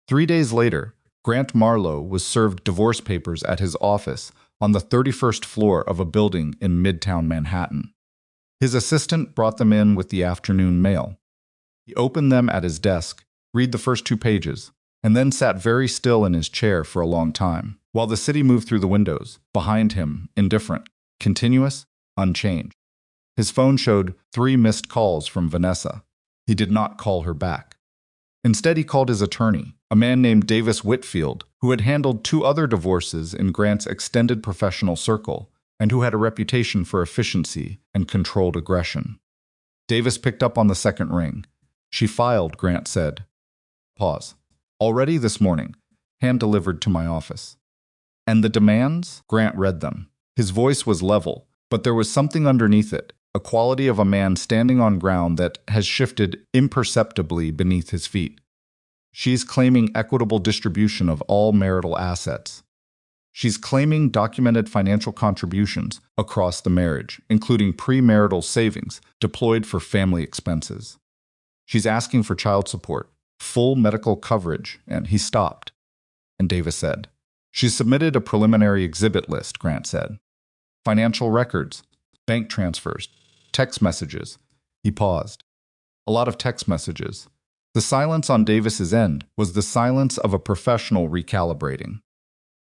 3 days later, Grant Marlowe was served divorce papers at his office on the 31st floor of a building in Midtown Manhattan. His assistant brought them in with the afternoon mail. He opened them at his desk, read the first 2 pages, and then sat very still in his chair for a long time, while the city moved through the windows, behind him, indifferent, continuous, unchanged. His phone showed 3 missed calls from Vanessa. He did not call her back. Instead, he called his attorney, a man named Davis Whitfield, who had handled 2 other divorces in Grant's extended professional circle, and who had a reputation for efficiency and controlled aggression. Davis picked up on the second ring. "She filed," Grant said. Pause. "Already this morning, hand-delivered to my office." "And the demands?" Grant read them. His voice was level, but there was something underneath it, a quality of a man standing on ground that has shifted imperceptibly beneath his feet. "She's claiming equitable distribution of all marital assets." She's claiming documented financial contributions across the marriage, including premarital savings deployed for family expenses. She's asking for child support, full medical coverage, and he stopped. And Davis said, "She submitted a preliminary exhibit list," Grant said. "Financial records, bank transfers, text messages." He paused. A lot of text messages. The silence on Davis's end was the silence of a professional recalibrating.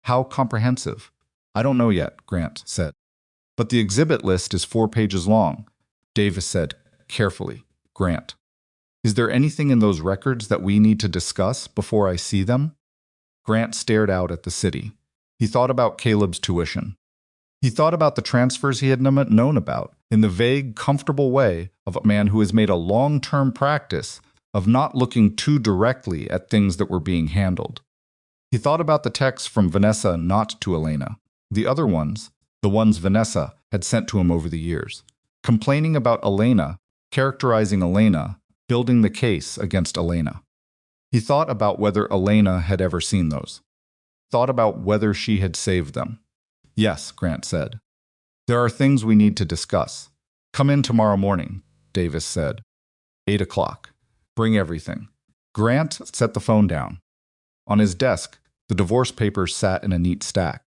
"How comprehensive?" "I don't know yet," Grant said. "But the exhibit list is 4 pages long," Davis said carefully. "Grant, is there anything in those records that we need to discuss before I see them?" Grant stared out at the city. He thought about Caleb's tuition. He thought about the transfers he had known about, in the vague, comfortable way of a man who has made a long-term practice of not looking too directly at things that were being handled. He thought about the texts from Vanessa not to Elena, the other ones, the ones Vanessa had sent to him over the years, complaining about Elena, characterizing Elena, building the case against Elena. He thought about whether Elena had ever seen those. Thought about whether she had saved them. "Yes," Grant said. "There are things we need to discuss. Come in tomorrow morning," Davis said. 8 o'clock. "Bring everything." Grant set the phone down. On his desk, the divorce papers sat in a neat stack.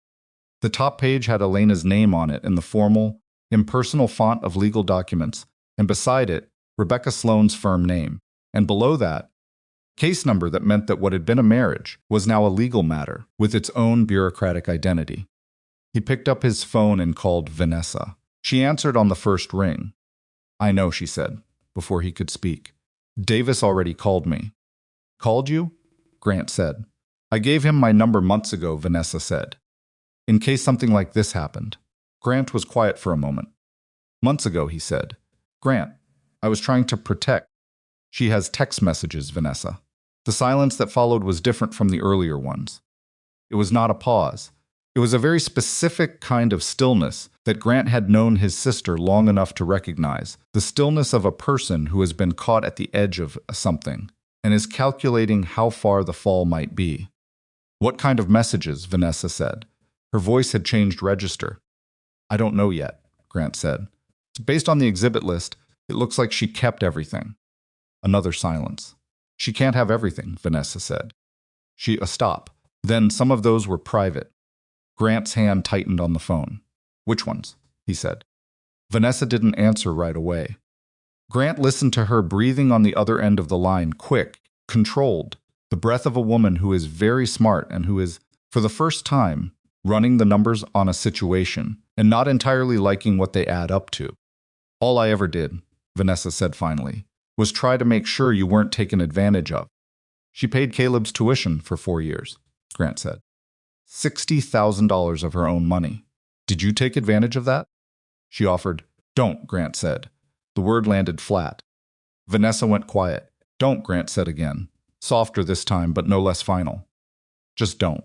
The top page had Elena's name on it in the formal, impersonal font of legal documents, and beside it, Rebecca Sloane's firm name, and below that, case number that meant that what had been a marriage was now a legal matter with its own bureaucratic identity. He picked up his phone and called Vanessa. She answered on the first ring. "I know," she said, before he could speak. "Davis already called me." "Called you?" Grant said. "I gave him my number months ago," Vanessa said. "In case something like this happened." Grant was quiet for a moment. "Months ago," he said. "Grant, I was trying to protect." "She has text messages, Vanessa." The silence that followed was different from the earlier ones. It was not a pause. It was a very specific kind of stillness that Grant had known his sister long enough to recognize, the stillness of a person who has been caught at the edge of something and is calculating how far the fall might be. "What kind of messages?" Vanessa said. Her voice had changed register. "I don't know yet," Grant said. "Based on the exhibit list, it looks like she kept everything." Another silence. "She can't have everything," Vanessa said. A stop. "Then some of those were private." Grant's hand tightened on the phone. "Which ones?" he said. Vanessa didn't answer right away. Grant listened to her breathing on the other end of the line, quick, controlled, the breath of a woman who is very smart and who is, for the first time, running the numbers on a situation and not entirely liking what they add up to. "All I ever did," Vanessa said finally, "was try to make sure you weren't taken advantage of." "She paid Caleb's tuition for 4 years," Grant said. $60,000 of her own money. "Did you take advantage of that?" She offered. "Don't," Grant said. The word landed flat. Vanessa went quiet. "Don't," Grant said again. Softer this time, but no less final. "Just don't.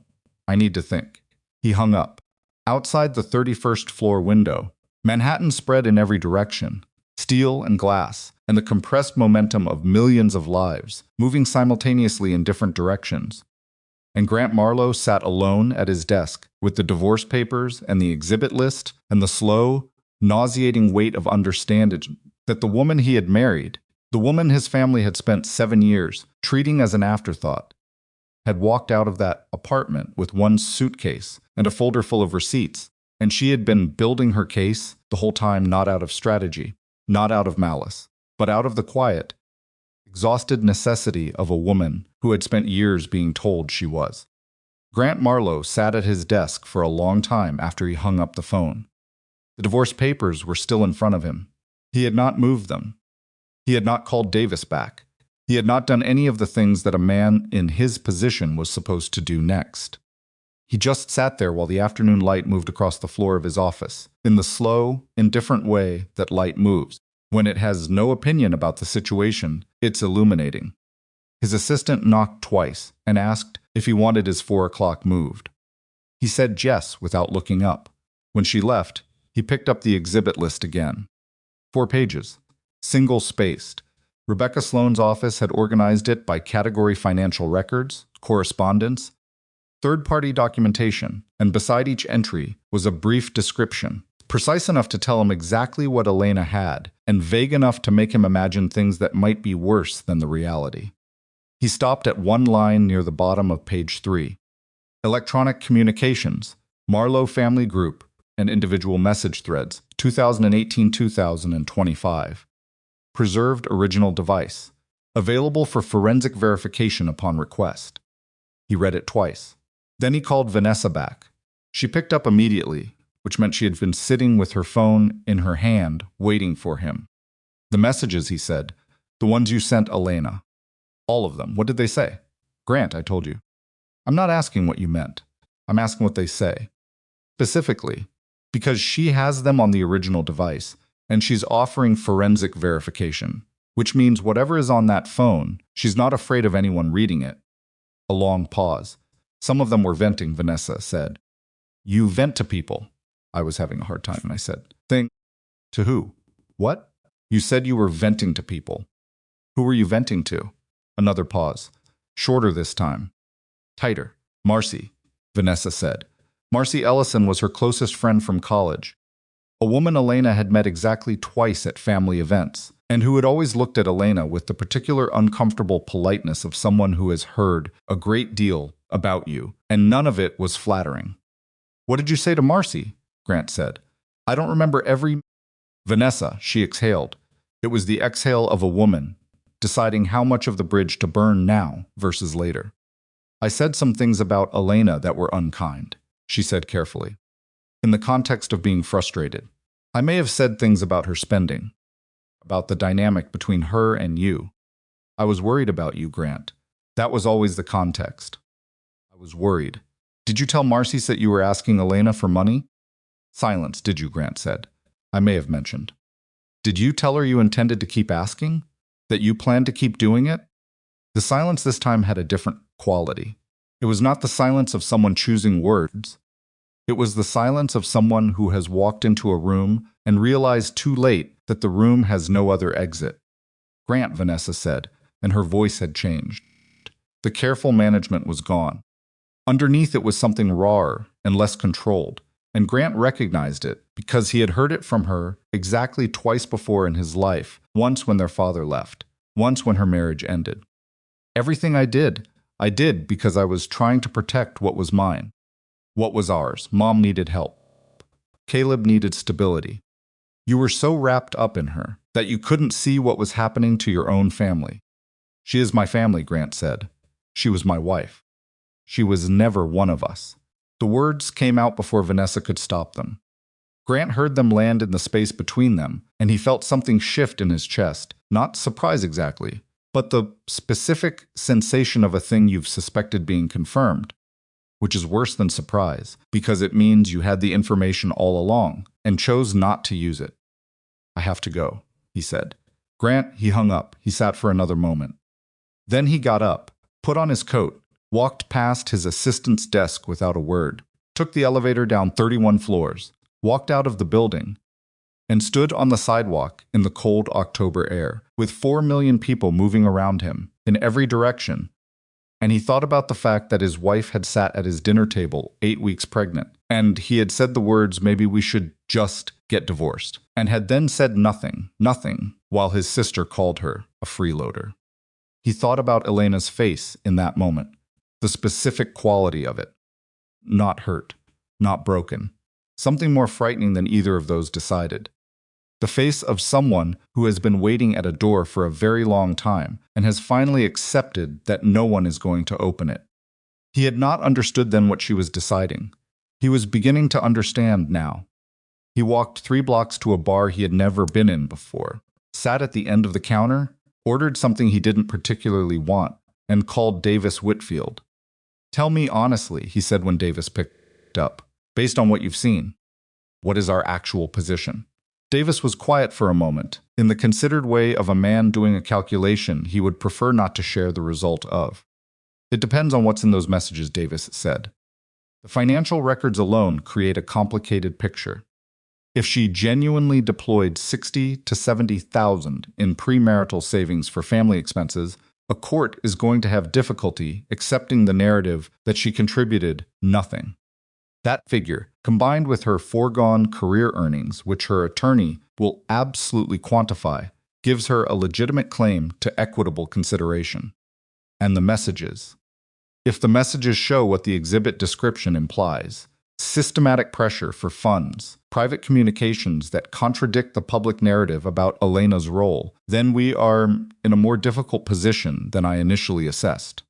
I need to think." He hung up. Outside the 31st floor window, Manhattan spread in every direction, steel and glass, and the compressed momentum of millions of lives, moving simultaneously in different directions. And Grant Marlowe sat alone at his desk with the divorce papers and the exhibit list and the slow, nauseating weight of understanding that the woman he had married, the woman his family had spent 7 years treating as an afterthought, had walked out of that apartment with one suitcase and a folder full of receipts, and she had been building her case the whole time, not out of strategy, not out of malice, but out of the quiet, exhausted necessity of a woman who had spent years being told she was. Grant Marlowe sat at his desk for a long time after he hung up the phone. The divorce papers were still in front of him. He had not moved them. He had not called Davis back. He had not done any of the things that a man in his position was supposed to do next. He just sat there while the afternoon light moved across the floor of his office, in the slow, indifferent way that light moves. When it has no opinion about the situation, it's illuminating. His assistant knocked twice and asked if he wanted his 4 o'clock moved. He said yes without looking up. When she left, he picked up the exhibit list again. 4 pages, single-spaced. Rebecca Sloane's office had organized it by category: financial records, correspondence, third-party documentation, and beside each entry was a brief description, precise enough to tell him exactly what Elena had, and vague enough to make him imagine things that might be worse than the reality. He stopped at one line near the bottom of page 3. Electronic communications, Marlowe family group, and individual message threads, 2018-2025. Preserved original device, available for forensic verification upon request. He read it twice. Then he called Vanessa back. She picked up immediately, which meant she had been sitting with her phone in her hand, waiting for him. The messages, he said, the ones you sent Elena. All of them. What did they say? Grant, I told you. I'm not asking what you meant. I'm asking what they say. Specifically, because she has them on the original device, and she's offering forensic verification, which means whatever is on that phone, she's not afraid of anyone reading it. A long pause. Some of them were venting, Vanessa said. You vent to people. I was having a hard time, and I said, Thing. To who? What? You said you were venting to people. Who were you venting to? Another pause. Shorter this time. Tighter. Marcy, Vanessa said. Marcy Ellison was her closest friend from college. A woman Elena had met exactly twice at family events, and who had always looked at Elena with the particular uncomfortable politeness of someone who has heard a great deal about you, and none of it was flattering. What did you say to Marcy? Grant said. I don't remember every... Vanessa, she exhaled. It was the exhale of a woman, deciding how much of the bridge to burn now versus later. I said some things about Elena that were unkind, she said carefully. In the context of being frustrated, I may have said things about her spending, about the dynamic between her and you. I was worried about you, Grant. That was always the context. I was worried. Did you tell Marcy that you were asking Elena for money? Silence, did you? Grant said. I may have mentioned. Did you tell her you intended to keep asking? That you planned to keep doing it? The silence this time had a different quality. It was not the silence of someone choosing words. It was the silence of someone who has walked into a room and realized too late that the room has no other exit. Grant, Vanessa said, and her voice had changed. The careful management was gone. Underneath it was something rawer and less controlled, and Grant recognized it because he had heard it from her exactly twice before in his life, once when their father left, once when her marriage ended. Everything I did because I was trying to protect what was mine. What was ours? Mom needed help. Caleb needed stability. You were so wrapped up in her that you couldn't see what was happening to your own family. She is my family, Grant said. She was my wife. She was never one of us. The words came out before Vanessa could stop them. Grant heard them land in the space between them, and he felt something shift in his chest, not surprise exactly, but the specific sensation of a thing you've suspected being confirmed, which is worse than surprise, because it means you had the information all along and chose not to use it. I have to go, he said. Grant, he hung up. He sat for another moment. Then he got up, put on his coat, walked past his assistant's desk without a word, took the elevator down 31 floors, walked out of the building, and stood on the sidewalk in the cold October air, with 4 million people moving around him in every direction. And he thought about the fact that his wife had sat at his dinner table 8 weeks pregnant, and he had said the words, maybe we should just get divorced, and had then said nothing, while his sister called her a freeloader. He thought about Elena's face in that moment, the specific quality of it. Not hurt, not broken. Something more frightening than either of those decided. The face of someone who has been waiting at a door for a very long time and has finally accepted that no one is going to open it. He had not understood then what she was deciding. He was beginning to understand now. He walked 3 blocks to a bar he had never been in before, sat at the end of the counter, ordered something he didn't particularly want, and called Davis Whitfield. Tell me honestly, he said when Davis picked up, based on what you've seen, what is our actual position? Davis was quiet for a moment, in the considered way of a man doing a calculation he would prefer not to share the result of. It depends on what's in those messages, Davis said. The financial records alone create a complicated picture. If she genuinely deployed $60,000 to $70,000 in premarital savings for family expenses, a court is going to have difficulty accepting the narrative that she contributed nothing. That figure, combined with her foregone career earnings, which her attorney will absolutely quantify, gives her a legitimate claim to equitable consideration. And the messages. If the messages show what the exhibit description implies, systematic pressure for funds, private communications that contradict the public narrative about Elena's role, then we are in a more difficult position than I initially assessed.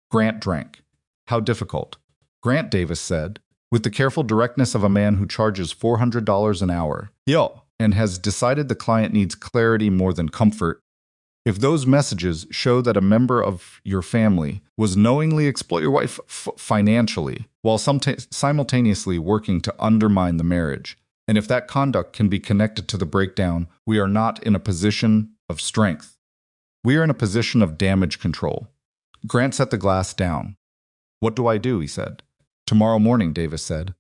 Grant drank. How difficult? Grant, Davis said, with the careful directness of a man who charges $400 an hour. Yo, and has decided the client needs clarity more than comfort. If those messages show that a member of your family was knowingly exploit your wife financially while simultaneously working to undermine the marriage, and if that conduct can be connected to the breakdown, we are not in a position of strength. We are in a position of damage control. Grant set the glass down. What do I do? He said. Tomorrow morning, Davis said.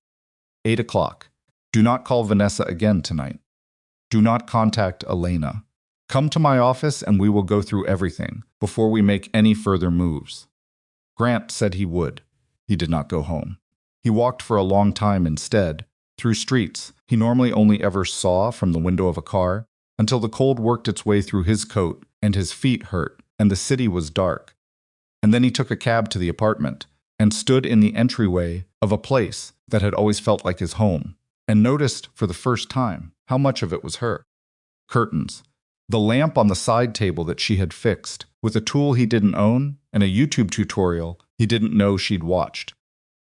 8 o'clock. Do not call Vanessa again tonight. Do not contact Elena. Come to my office and we will go through everything before we make any further moves. Grant said he would. He did not go home. He walked for a long time instead, through streets he normally only ever saw from the window of a car, until the cold worked its way through his coat and his feet hurt and the city was dark. And then he took a cab to the apartment and stood in the entryway of a place that had always felt like his home, and noticed for the first time how much of it was her. Curtains. The lamp on the side table that she had fixed, with a tool he didn't own and a YouTube tutorial he didn't know she'd watched.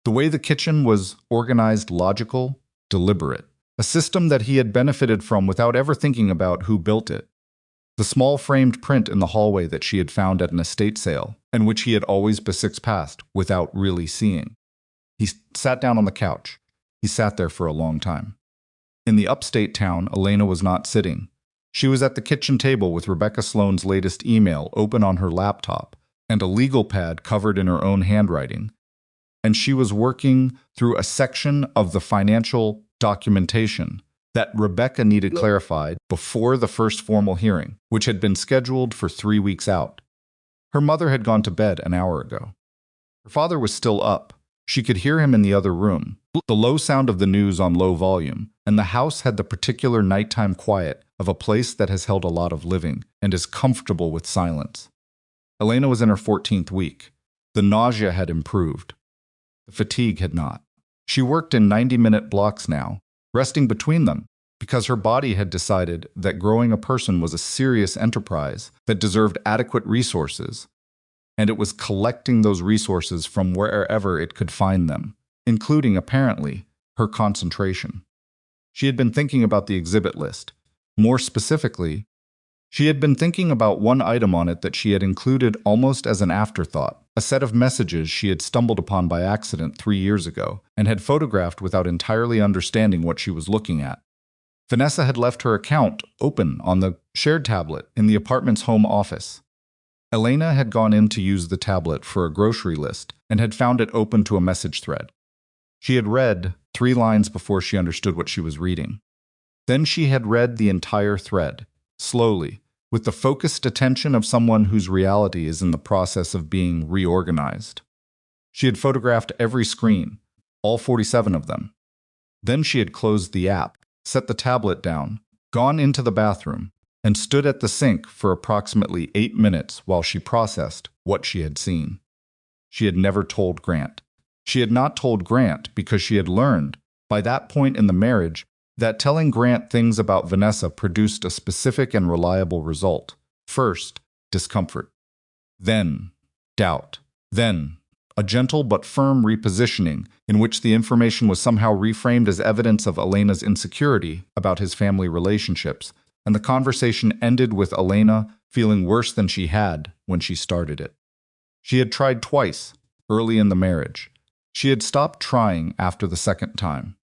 The way the kitchen was organized, logical, deliberate. A system that he had benefited from without ever thinking about who built it. The small framed print in the hallway that she had found at an estate sale, and which he had always besixed past without really seeing. He sat down on the couch. He sat there for a long time. In the upstate town, Elena was not sitting. She was at the kitchen table with Rebecca Sloane's latest email open on her laptop and a legal pad covered in her own handwriting. And she was working through a section of the financial documentation that Rebecca needed clarified before the first formal hearing, which had been scheduled for 3 weeks out. Her mother had gone to bed an hour ago. Her father was still up. She could hear him in the other room, the low sound of the news on low volume, and the house had the particular nighttime quiet of a place that has held a lot of living and is comfortable with silence. Elena was in her 14th week. The nausea had improved. The fatigue had not. She worked in 90-minute blocks now, resting between them, because her body had decided that growing a person was a serious enterprise that deserved adequate resources, and it was collecting those resources from wherever it could find them, including, apparently, her concentration. She had been thinking about the exhibit list. More specifically, she had been thinking about one item on it that she had included almost as an afterthought, a set of messages she had stumbled upon by accident 3 years ago and had photographed without entirely understanding what she was looking at. Vanessa had left her account open on the shared tablet in the apartment's home office. Elena had gone in to use the tablet for a grocery list and had found it open to a message thread. She had read 3 lines before she understood what she was reading. Then she had read the entire thread, slowly, with the focused attention of someone whose reality is in the process of being reorganized. She had photographed every screen, all 47 of them. Then she had closed the app, set the tablet down, gone into the bathroom, and stood at the sink for approximately 8 minutes while she processed what she had seen. She had never told Grant. She had not told Grant because she had learned, by that point in the marriage, that telling Grant things about Vanessa produced a specific and reliable result. First, discomfort. Then, doubt. Then, a gentle but firm repositioning in which the information was somehow reframed as evidence of Elena's insecurity about his family relationships, and the conversation ended with Elena feeling worse than she had when she started it. She had tried twice, early in the marriage. She had stopped trying after the second time.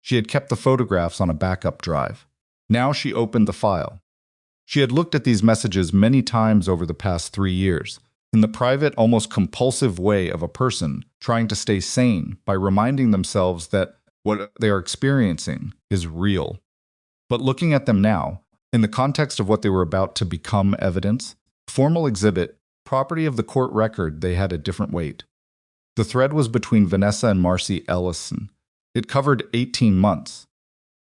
She had kept the photographs on a backup drive. Now she opened the file. She had looked at these messages many times over the past 3 years, in the private, almost compulsive way of a person trying to stay sane by reminding themselves that what they are experiencing is real. But looking at them now, in the context of what they were about to become evidence, formal exhibit Property of the court record, they had a different weight. The thread was between Vanessa and Marcy Ellison. It covered 18 months.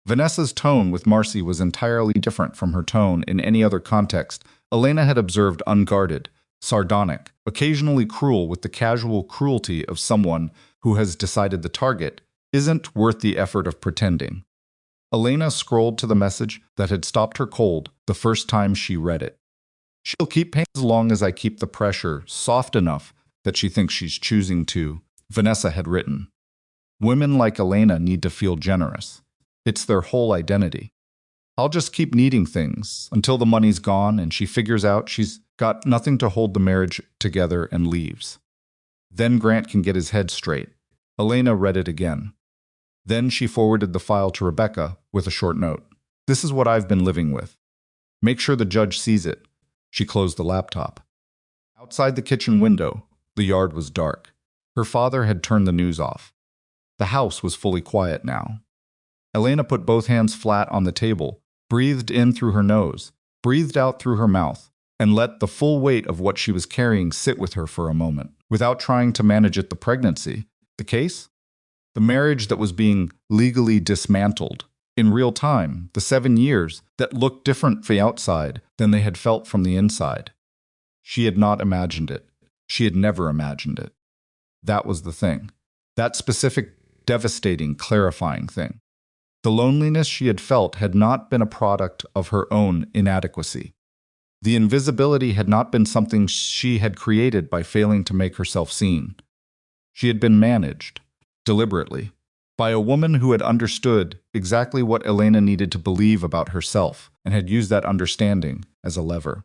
Vanessa's tone with Marcy was entirely different from her tone in any other context. Elena had observed unguarded, sardonic, occasionally cruel with the casual cruelty of someone who has decided the target isn't worth the effort of pretending. Elena scrolled to the message that had stopped her cold the first time she read it. She'll keep paying as long as I keep the pressure soft enough that she thinks she's choosing to, Vanessa had written. Women like Elena need to feel generous. It's their whole identity. I'll just keep needing things until the money's gone and she figures out she's got nothing to hold the marriage together and leaves. Then Grant can get his head straight. Elena read it again. Then she forwarded the file to Rebecca with a short note. This is what I've been living with. Make sure the judge sees it. She closed the laptop. Outside the kitchen window, the yard was dark. Her father had turned the news off. The house was fully quiet now. Elena put both hands flat on the table, breathed in through her nose, breathed out through her mouth, and let the full weight of what she was carrying sit with her for a moment, without trying to manage it. The pregnancy, the case, the marriage that was being legally dismantled, in real time, the 7 years that looked different from the outside than they had felt from the inside. She had not imagined it. She had never imagined it. That was the thing. That specific, devastating, clarifying thing. The loneliness she had felt had not been a product of her own inadequacy. The invisibility had not been something she had created by failing to make herself seen. She had been managed, deliberately, by a woman who had understood exactly what Elena needed to believe about herself and had used that understanding as a lever.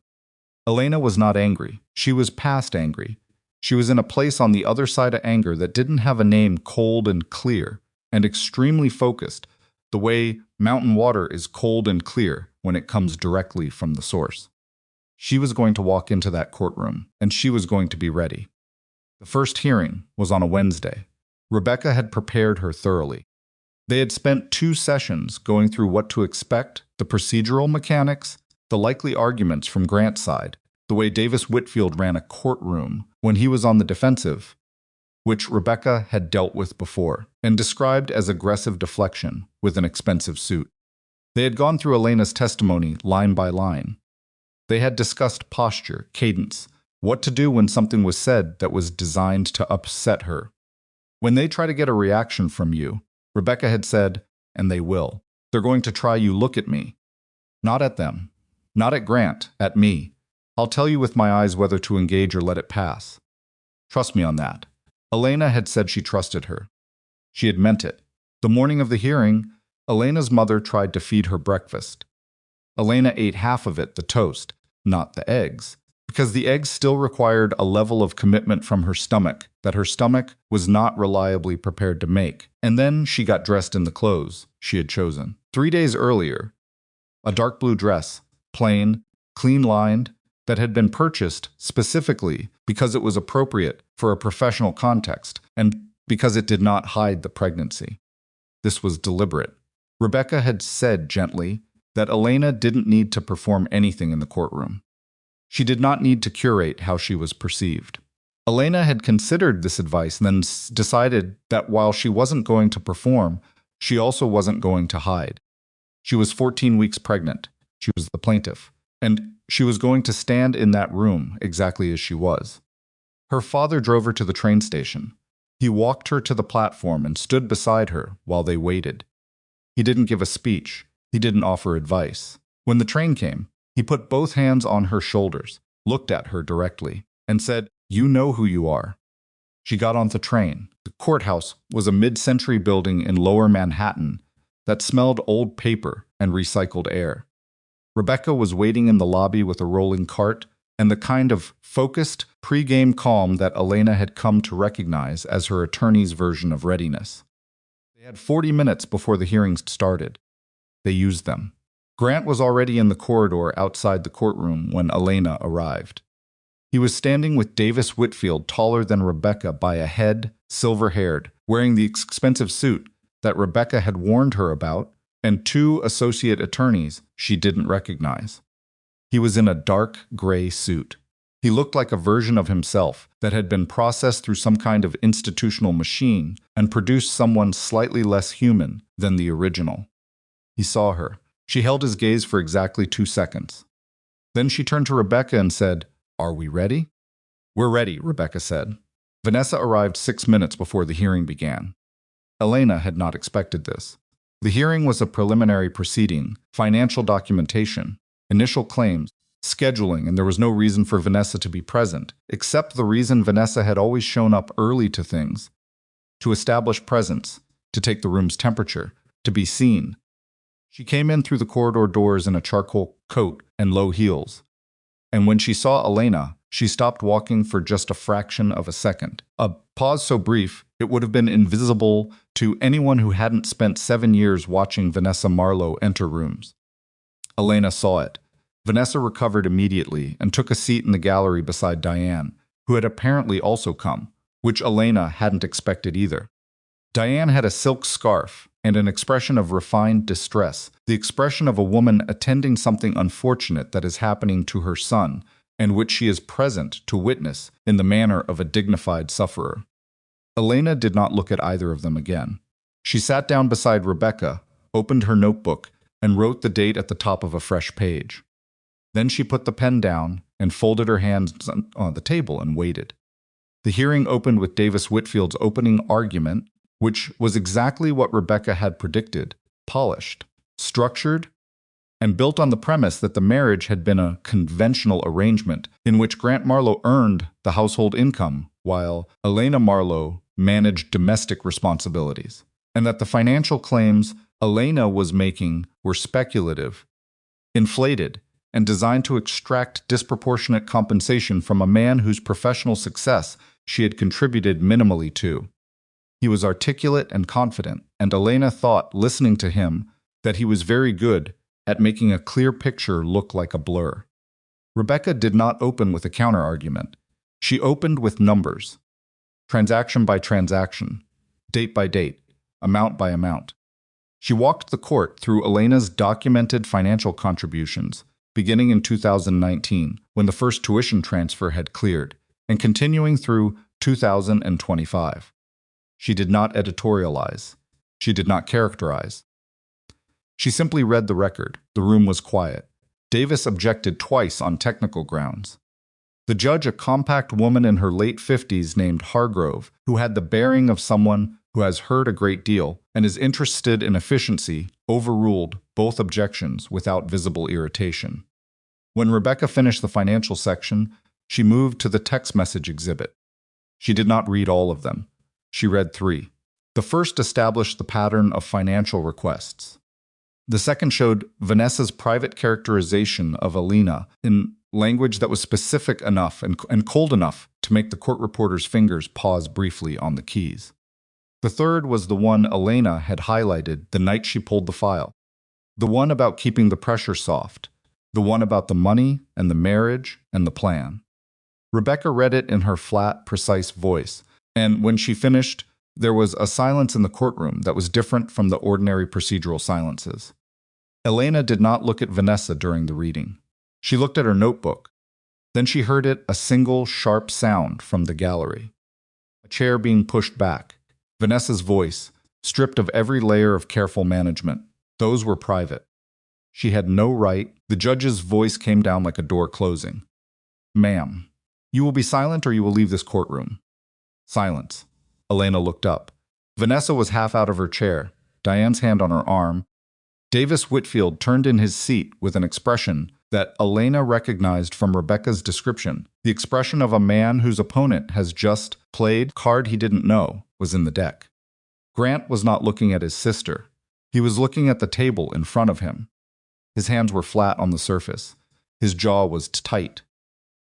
Elena was not angry. She was past angry. She was in a place on the other side of anger that didn't have a name, cold and clear, and extremely focused, the way mountain water is cold and clear when it comes directly from the source. She was going to walk into that courtroom, and she was going to be ready. The first hearing was on a Wednesday. Rebecca had prepared her thoroughly. They had spent 2 sessions going through what to expect, the procedural mechanics, the likely arguments from Grant's side, the way Davis Whitfield ran a courtroom when he was on the defensive, which Rebecca had dealt with before, and described as aggressive deflection with an expensive suit. They had gone through Elena's testimony line by line. They had discussed posture, cadence, what to do when something was said that was designed to upset her. When they try to get a reaction from you, Rebecca had said, and they will, they're going to try you look at me. Not at them. Not at Grant, at me. I'll tell you with my eyes whether to engage or let it pass. Trust me on that. Elena had said she trusted her. She had meant it. The morning of the hearing, Elena's mother tried to feed her breakfast. Elena ate half of it, the toast, not the eggs, because the eggs still required a level of commitment from her stomach that her stomach was not reliably prepared to make. And then she got dressed in the clothes she had chosen. 3 days earlier, a dark blue dress, plain, clean-lined, that had been purchased specifically because it was appropriate for a professional context and because it did not hide the pregnancy. This was deliberate. Rebecca had said gently that Elena didn't need to perform anything in the courtroom. She did not need to curate how she was perceived. Elena had considered this advice and then decided that while she wasn't going to perform, she also wasn't going to hide. She was 14 weeks pregnant. She was the plaintiff. And she was going to stand in that room exactly as she was. Her father drove her to the train station. He walked her to the platform and stood beside her while they waited. He didn't give a speech. He didn't offer advice. When the train came, he put both hands on her shoulders, looked at her directly, and said, "You know who you are." She got on the train. The courthouse was a mid-century building in lower Manhattan that smelled old paper and recycled air. Rebecca was waiting in the lobby with a rolling cart and the kind of focused, pre-game calm that Elena had come to recognize as her attorney's version of readiness. They had 40 minutes before the hearings started. They used them. Grant was already in the corridor outside the courtroom when Elena arrived. He was standing with Davis Whitfield, taller than Rebecca by a head, silver-haired, wearing the expensive suit that Rebecca had warned her about, and 2 associate attorneys she didn't recognize. He was in a dark gray suit. He looked like a version of himself that had been processed through some kind of institutional machine and produced someone slightly less human than the original. He saw her. She held his gaze for exactly 2 seconds. Then she turned to Rebecca and said, "Are we ready?" "We're ready," Rebecca said. Vanessa arrived 6 minutes before the hearing began. Elena had not expected this. The hearing was a preliminary proceeding, financial documentation, initial claims, scheduling, and there was no reason for Vanessa to be present, except the reason Vanessa had always shown up early to things: to establish presence, to take the room's temperature, to be seen. She came in through the corridor doors in a charcoal coat and low heels. And when she saw Elena, she stopped walking for just a fraction of a second. A pause so brief, it would have been invisible to anyone who hadn't spent 7 years watching Vanessa Marlowe enter rooms. Elena saw it. Vanessa recovered immediately and took a seat in the gallery beside Diane, who had apparently also come, which Elena hadn't expected either. Diane had a silk scarf and an expression of refined distress, the expression of a woman attending something unfortunate that is happening to her son, and which she is present to witness in the manner of a dignified sufferer. Elena did not look at either of them again. She sat down beside Rebecca, opened her notebook, and wrote the date at the top of a fresh page. Then she put the pen down and folded her hands on the table and waited. The hearing opened with Davis Whitfield's opening argument, which was exactly what Rebecca had predicted: polished, structured, and built on the premise that the marriage had been a conventional arrangement in which Grant Marlowe earned the household income while Elena Marlowe managed domestic responsibilities, and that the financial claims Elena was making were speculative, inflated, and designed to extract disproportionate compensation from a man whose professional success she had contributed minimally to. He was articulate and confident, and Elena thought, listening to him, that he was very good at making a clear picture look like a blur. Rebecca did not open with a counter-argument. She opened with numbers, transaction by transaction, date by date, amount by amount. She walked the court through Elena's documented financial contributions, beginning in 2019, when the first tuition transfer had cleared, and continuing through 2025. She did not editorialize. She did not characterize. She simply read the record. The room was quiet. Davis objected twice on technical grounds. The judge, a compact woman in her late 50s named Hargrove, who had the bearing of someone who has heard a great deal and is interested in efficiency, overruled both objections without visible irritation. When Rebecca finished the financial section, she moved to the text message exhibit. She did not read all of them. She read 3. The first established the pattern of financial requests. The second showed Vanessa's private characterization of Elena in language that was specific enough and cold enough to make the court reporter's fingers pause briefly on the keys. The third was the one Elena had highlighted the night she pulled the file. The one about keeping the pressure soft. The one about the money and the marriage and the plan. Rebecca read it in her flat, precise voice, and when she finished, there was a silence in the courtroom that was different from the ordinary procedural silences. Elena did not look at Vanessa during the reading. She looked at her notebook. Then she heard a single sharp sound from the gallery. A chair being pushed back. Vanessa's voice, stripped of every layer of careful management. Those were private. She had no right. The judge's voice came down like a door closing. "Ma'am, you will be silent or you will leave this courtroom." Silence. Elena looked up. Vanessa was half out of her chair, Diane's hand on her arm. Davis Whitfield turned in his seat with an expression that Elena recognized from Rebecca's description. The expression of a man whose opponent has just played card he didn't know was in the deck. Grant was not looking at his sister. He was looking at the table in front of him. His hands were flat on the surface. His jaw was tight.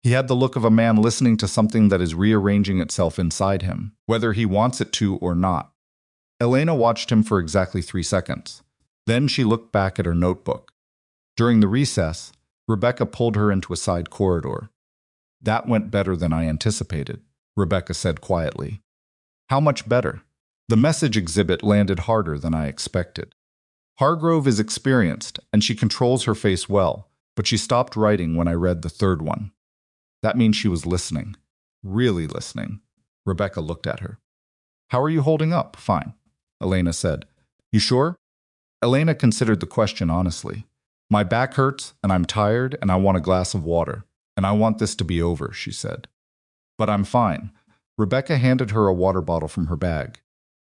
He had the look of a man listening to something that is rearranging itself inside him, whether he wants it to or not. Elena watched him for exactly 3 seconds. Then she looked back at her notebook. During the recess, Rebecca pulled her into a side corridor. "That went better than I anticipated," Rebecca said quietly. "How much better?" "The message exhibit landed harder than I expected. Hargrove is experienced, and she controls her face well, but she stopped writing when I read the third one." That means she was listening. Really listening. Rebecca looked at her. How are you holding up? Fine, Elena said. You sure? Elena considered the question honestly. My back hurts, and I'm tired, and I want a glass of water. And I want this to be over, she said. But I'm fine. Rebecca handed her a water bottle from her bag.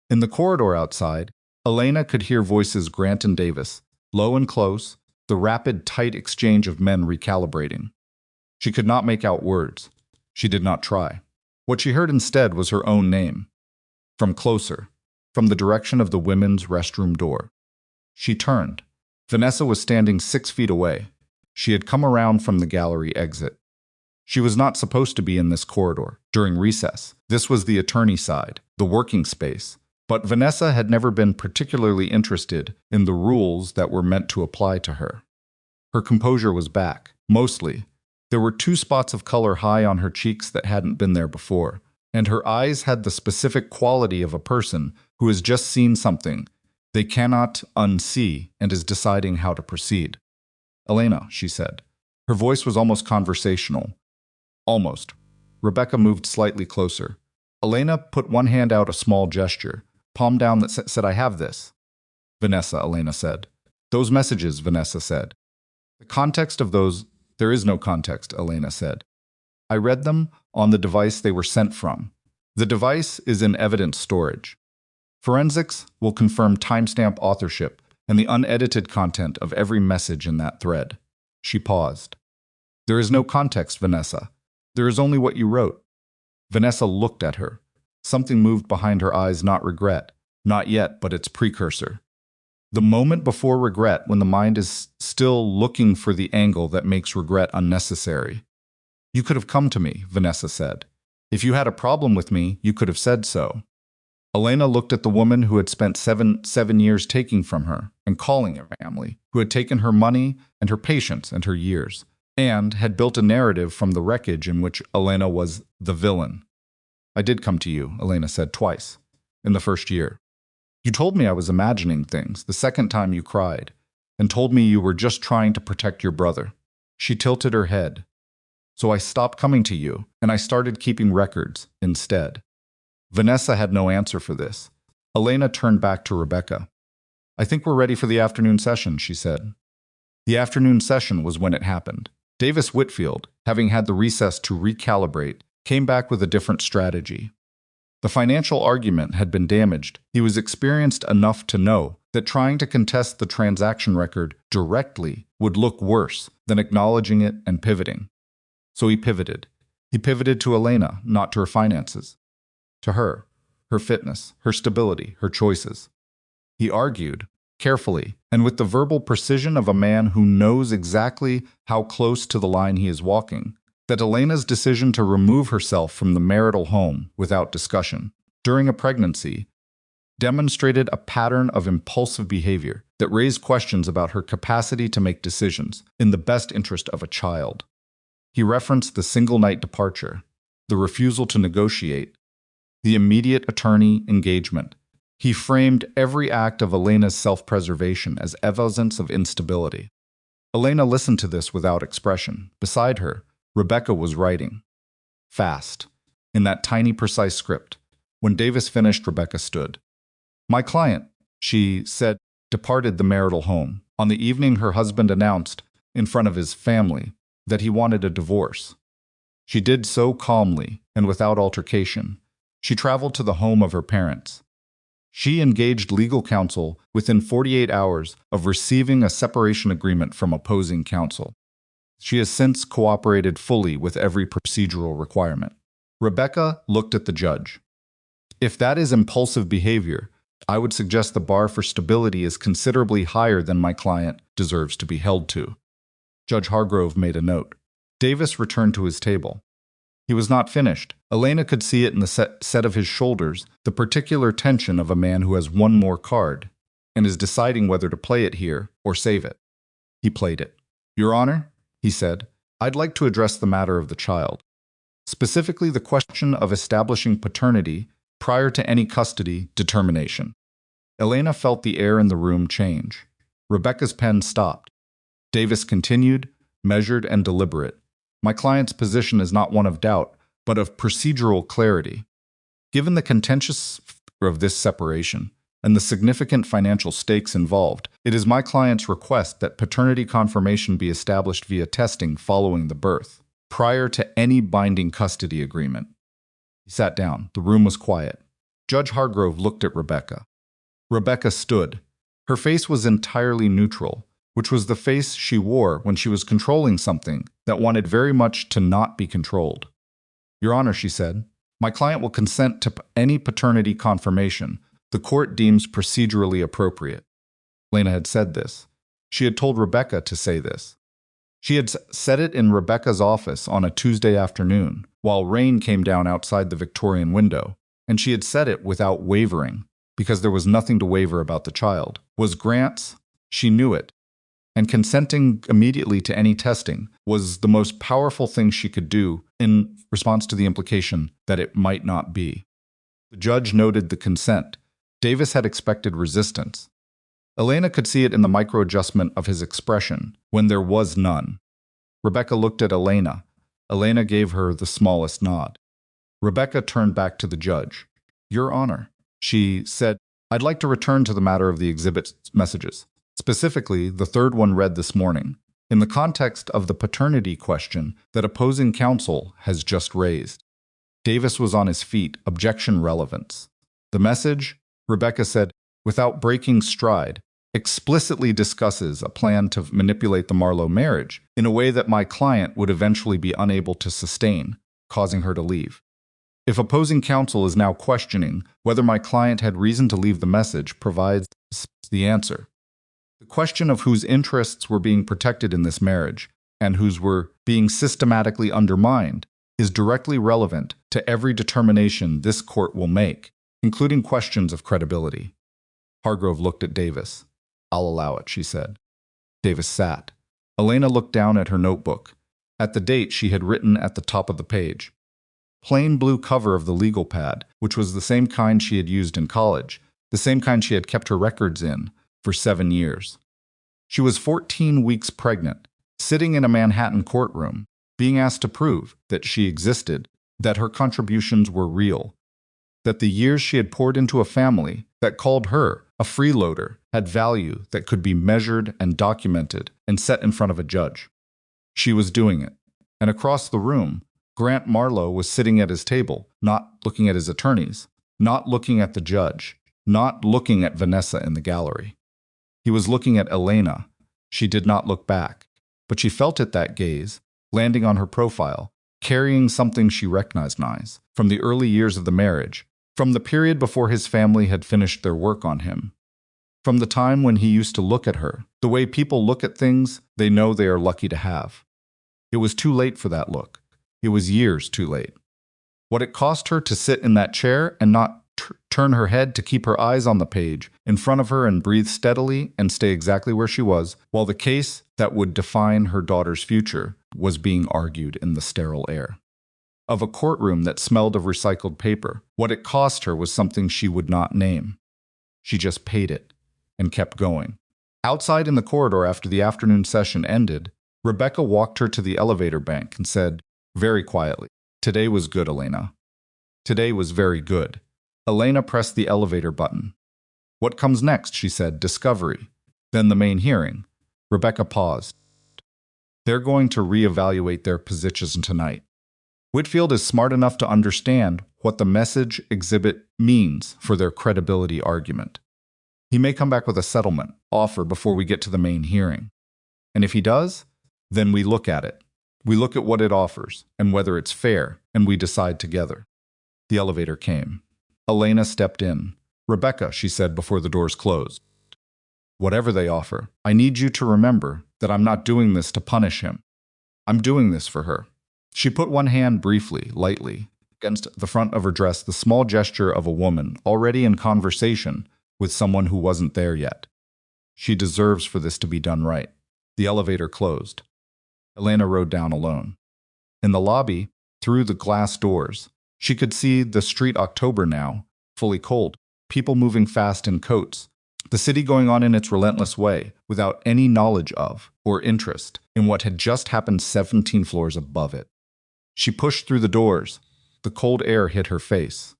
In the corridor outside, Elena could hear voices Grant and Davis, low and close, the rapid, tight exchange of men recalibrating. She could not make out words. She did not try. What she heard instead was her own name. From closer, from the direction of the women's restroom door. She turned. Vanessa was standing 6 feet away. She had come around from the gallery exit. She was not supposed to be in this corridor during recess. This was the attorney side, the working space. But Vanessa had never been particularly interested in the rules that were meant to apply to her. Her composure was back, mostly. There were 2 spots of color high on her cheeks that hadn't been there before, and her eyes had the specific quality of a person who has just seen something they cannot unsee and is deciding how to proceed. Elena, she said. Her voice was almost conversational. Almost. Rebecca moved slightly closer. Elena put one hand out, a small gesture, palm down, that said, I have this. Vanessa, Elena said. Those messages, Vanessa said. The context of those, there is no context, Elena said. I read them on the device they were sent from. The device is in evidence storage. Forensics will confirm timestamp authorship and the unedited content of every message in that thread. She paused. There is no context, Vanessa. There is only what you wrote. Vanessa looked at her. Something moved behind her eyes, not regret. Not yet, but its precursor. The moment before regret, when the mind is still looking for the angle that makes regret unnecessary. You could have come to me, Vanessa said. If you had a problem with me, you could have said so. Elena looked at the woman who had spent seven years taking from her and calling her family, who had taken her money and her patience and her years, and had built a narrative from the wreckage in which Elena was the villain. I did come to you, Elena said, twice, in the first year. You told me I was imagining things the second time you cried, and told me you were just trying to protect your brother. She tilted her head. So I stopped coming to you, and I started keeping records instead. Vanessa had no answer for this. Elena turned back to Rebecca. I think we're ready for the afternoon session, she said. The afternoon session was when it happened. Davis Whitfield, having had the recess to recalibrate, came back with a different strategy. The financial argument had been damaged. He was experienced enough to know that trying to contest the transaction record directly would look worse than acknowledging it and pivoting. So he pivoted. He pivoted to Elena, not to her finances. To her fitness, her stability, her choices. He argued, carefully, and with the verbal precision of a man who knows exactly how close to the line he is walking, that Elena's decision to remove herself from the marital home without discussion during a pregnancy demonstrated a pattern of impulsive behavior that raised questions about her capacity to make decisions in the best interest of a child. He referenced the single-night departure, the refusal to negotiate, the immediate attorney engagement. He framed every act of Elena's self-preservation as evidence of instability. Elena listened to this without expression. Beside her, Rebecca was writing. Fast. In that tiny, precise script. When Davis finished, Rebecca stood. My client, she said, departed the marital home on the evening her husband announced, in front of his family, that he wanted a divorce. She did so calmly and without altercation. She traveled to the home of her parents. She engaged legal counsel within 48 hours of receiving a separation agreement from opposing counsel. She has since cooperated fully with every procedural requirement. Rebecca looked at the judge. If that is impulsive behavior, I would suggest the bar for stability is considerably higher than my client deserves to be held to. Judge Hargrove made a note. Davis returned to his table. He was not finished. Elena could see it in the set of his shoulders, the particular tension of a man who has one more card and is deciding whether to play it here or save it. He played it. Your Honor, he said, I'd like to address the matter of the child, specifically the question of establishing paternity prior to any custody determination. Elena felt the air in the room change. Rebecca's pen stopped. Davis continued, measured and deliberate. My client's position is not one of doubt, but of procedural clarity. Given the contentious of this separation and the significant financial stakes involved, it is my client's request that paternity confirmation be established via testing following the birth, prior to any binding custody agreement. He sat down. The room was quiet. Judge Hargrove looked at Rebecca. Rebecca stood. Her face was entirely neutral, which was the face she wore when she was controlling something that wanted very much to not be controlled. Your Honor, she said, my client will consent to any paternity confirmation the court deems procedurally appropriate. Elena had said this. She had told Rebecca to say this. She had said it in Rebecca's office on a Tuesday afternoon, while rain came down outside the Victorian window, and she had said it without wavering, because there was nothing to waver about the child. Was Grant's? She knew it. And consenting immediately to any testing was the most powerful thing she could do in response to the implication that it might not be. The judge noted the consent. Davis had expected resistance. Elena could see it in the micro-adjustment of his expression when there was none. Rebecca looked at Elena. Elena gave her the smallest nod. Rebecca turned back to the judge. Your Honor, she said, I'd like to return to the matter of the exhibit's messages. Specifically, the third one read this morning, in the context of the paternity question that opposing counsel has just raised. Davis was on his feet, objection relevance. The message, Rebecca said, without breaking stride, explicitly discusses a plan to manipulate the Marlowe marriage in a way that my client would eventually be unable to sustain, causing her to leave. If opposing counsel is now questioning whether my client had reason to leave, the message provides the answer. The question of whose interests were being protected in this marriage and whose were being systematically undermined is directly relevant to every determination this court will make, including questions of credibility. Hargrove looked at Davis. I'll allow it, she said. Davis sat. Elena looked down at her notebook, at the date she had written at the top of the page. Plain blue cover of the legal pad, which was the same kind she had used in college, the same kind she had kept her records in for 7 years. She was 14 weeks pregnant, sitting in a Manhattan courtroom, being asked to prove that she existed, that her contributions were real, that the years she had poured into a family that called her a freeloader had value that could be measured and documented and set in front of a judge. She was doing it. And across the room, Grant Marlowe was sitting at his table, not looking at his attorneys, not looking at the judge, not looking at Vanessa in the gallery. He was looking at Elena. She did not look back, but she felt it, that gaze, landing on her profile, carrying something she recognized from the early years of the marriage, from the period before his family had finished their work on him, from the time when he used to look at her, the way people look at things they know they are lucky to have. It was too late for that look. It was years too late. What it cost her to sit in that chair and not turn her head to keep her eyes on the page in front of her and breathe steadily and stay exactly where she was, while the case that would define her daughter's future was being argued in the sterile air of a courtroom that smelled of recycled paper. What it cost her was something she would not name. She just paid it and kept going. Outside in the corridor after the afternoon session ended, Rebecca walked her to the elevator bank and said, very quietly, "Today was good, Elena. Today was very good." Elena pressed the elevator button. "What comes next?" she said. "Discovery. Then the main hearing." Rebecca paused. "They're going to reevaluate their position tonight. Whitfield is smart enough to understand what the message exhibit means for their credibility argument. He may come back with a settlement offer before we get to the main hearing. And if he does, then we look at it. We look at what it offers and whether it's fair, and we decide together." The elevator came. Elena stepped in. "Rebecca," she said before the doors closed, "whatever they offer, I need you to remember that I'm not doing this to punish him. I'm doing this for her." She put one hand briefly, lightly, against the front of her dress, the small gesture of a woman already in conversation with someone who wasn't there yet. She deserves for this to be done right. The elevator closed. Elena rode down alone. In the lobby, through the glass doors, she could see the street October now, fully cold, people moving fast in coats, the city going on in its relentless way without any knowledge of or interest in what had just happened 17 floors above it. She pushed through the doors. The cold air hit her face.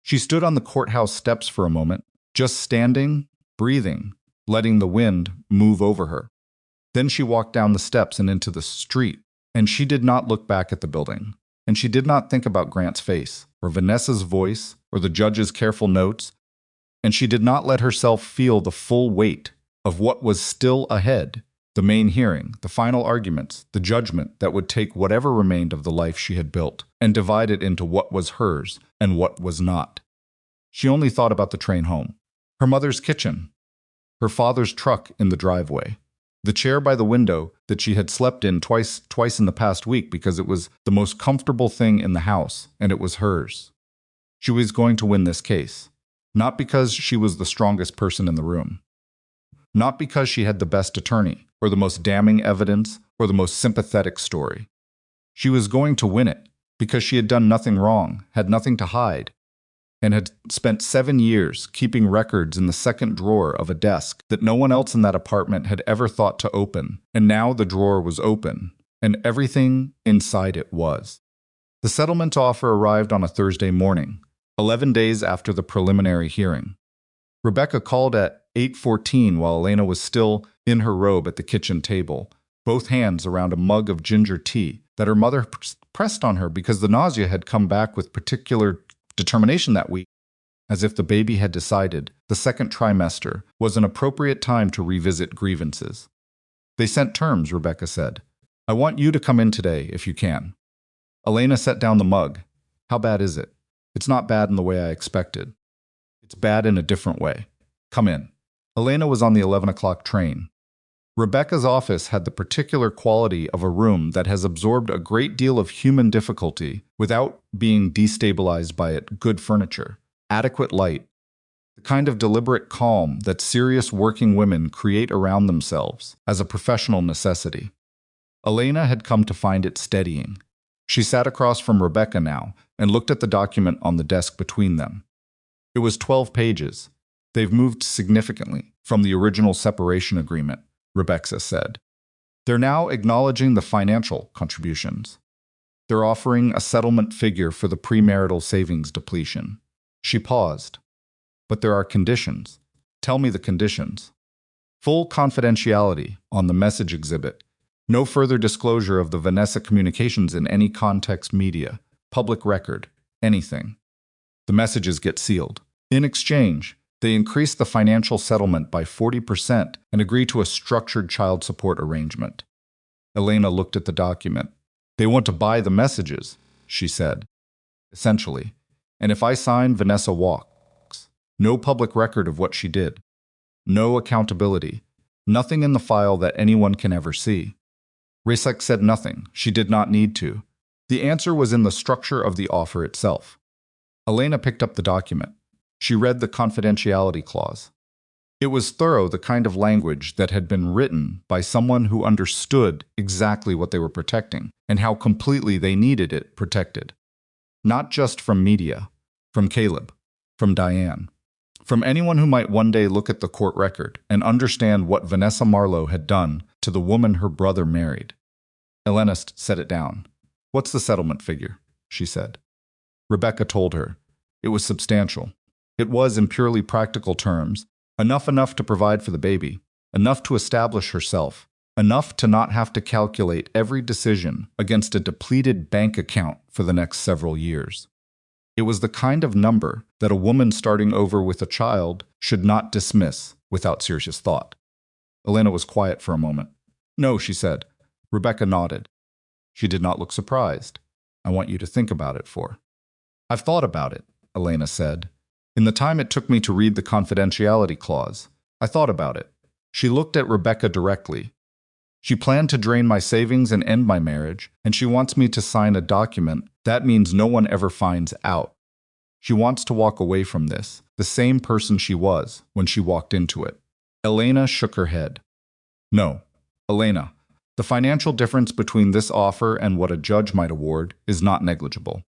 She stood on the courthouse steps for a moment, just standing, breathing, letting the wind move over her. Then she walked down the steps and into the street, and she did not look back at the building. And she did not think about Grant's face, or Vanessa's voice, or the judge's careful notes, and she did not let herself feel the full weight of what was still ahead, the main hearing, the final arguments, the judgment that would take whatever remained of the life she had built and divide it into what was hers and what was not. She only thought about the train home, her mother's kitchen, her father's truck in the driveway, the chair by the window that she had slept in twice in the past week because it was the most comfortable thing in the house, and it was hers. She was going to win this case, not because she was the strongest person in the room, not because she had the best attorney, or the most damning evidence, or the most sympathetic story. She was going to win it because she had done nothing wrong, had nothing to hide, and had spent 7 years keeping records in the second drawer of a desk that no one else in that apartment had ever thought to open, and now the drawer was open, and everything inside it was. The settlement offer arrived on a Thursday morning, 11 days after the preliminary hearing. Rebecca called at 8:14 while Elena was still in her robe at the kitchen table, both hands around a mug of ginger tea that her mother pressed on her because the nausea had come back with particular determination that week, as if the baby had decided the second trimester was an appropriate time to revisit grievances. They sent terms, Rebecca said. I want you to come in today, if you can. Elena set down the mug. How bad is it? It's not bad in the way I expected. It's bad in a different way. Come in. Elena was on the 11 o'clock train. Rebecca's office had the particular quality of a room that has absorbed a great deal of human difficulty without being destabilized by it. Good furniture, adequate light, the kind of deliberate calm that serious working women create around themselves as a professional necessity. Elena had come to find it steadying. She sat across from Rebecca now and looked at the document on the desk between them. It was 12 pages. They've moved significantly from the original separation agreement, Rebecca said. They're now acknowledging the financial contributions. They're offering a settlement figure for the premarital savings depletion. She paused. But there are conditions. Tell me the conditions. Full confidentiality on the message exhibit. No further disclosure of the Vanessa communications in any context media, public record, anything. The messages get sealed. In exchange, they increase the financial settlement by 40% and agree to a structured child support arrangement. Elena looked at the document. They want to buy the messages, she said. Essentially. And if I sign, Vanessa walks. No public record of what she did. No accountability. Nothing in the file that anyone can ever see. Resek said nothing. She did not need to. The answer was in the structure of the offer itself. Elena picked up the document. She read the confidentiality clause. It was thorough, the kind of language that had been written by someone who understood exactly what they were protecting and how completely they needed it protected. Not just from media, from Caleb, from Diane, from anyone who might one day look at the court record and understand what Vanessa Marlowe had done to the woman her brother married. Elena set it down. What's the settlement figure? She said. Rebecca told her. It was substantial. It was, in purely practical terms, enough to provide for the baby, enough to establish herself, enough to not have to calculate every decision against a depleted bank account for the next several years. It was the kind of number that a woman starting over with a child should not dismiss without serious thought. Elena was quiet for a moment. No, she said. Rebecca nodded. She did not look surprised. I want you to think about it for. I've thought about it, Elena said. In the time it took me to read the confidentiality clause, I thought about it. She looked at Rebecca directly. She planned to drain my savings and end my marriage, and she wants me to sign a document that means no one ever finds out. She wants to walk away from this, the same person she was when she walked into it. Elena shook her head. No, Elena, the financial difference between this offer and what a judge might award is not negligible.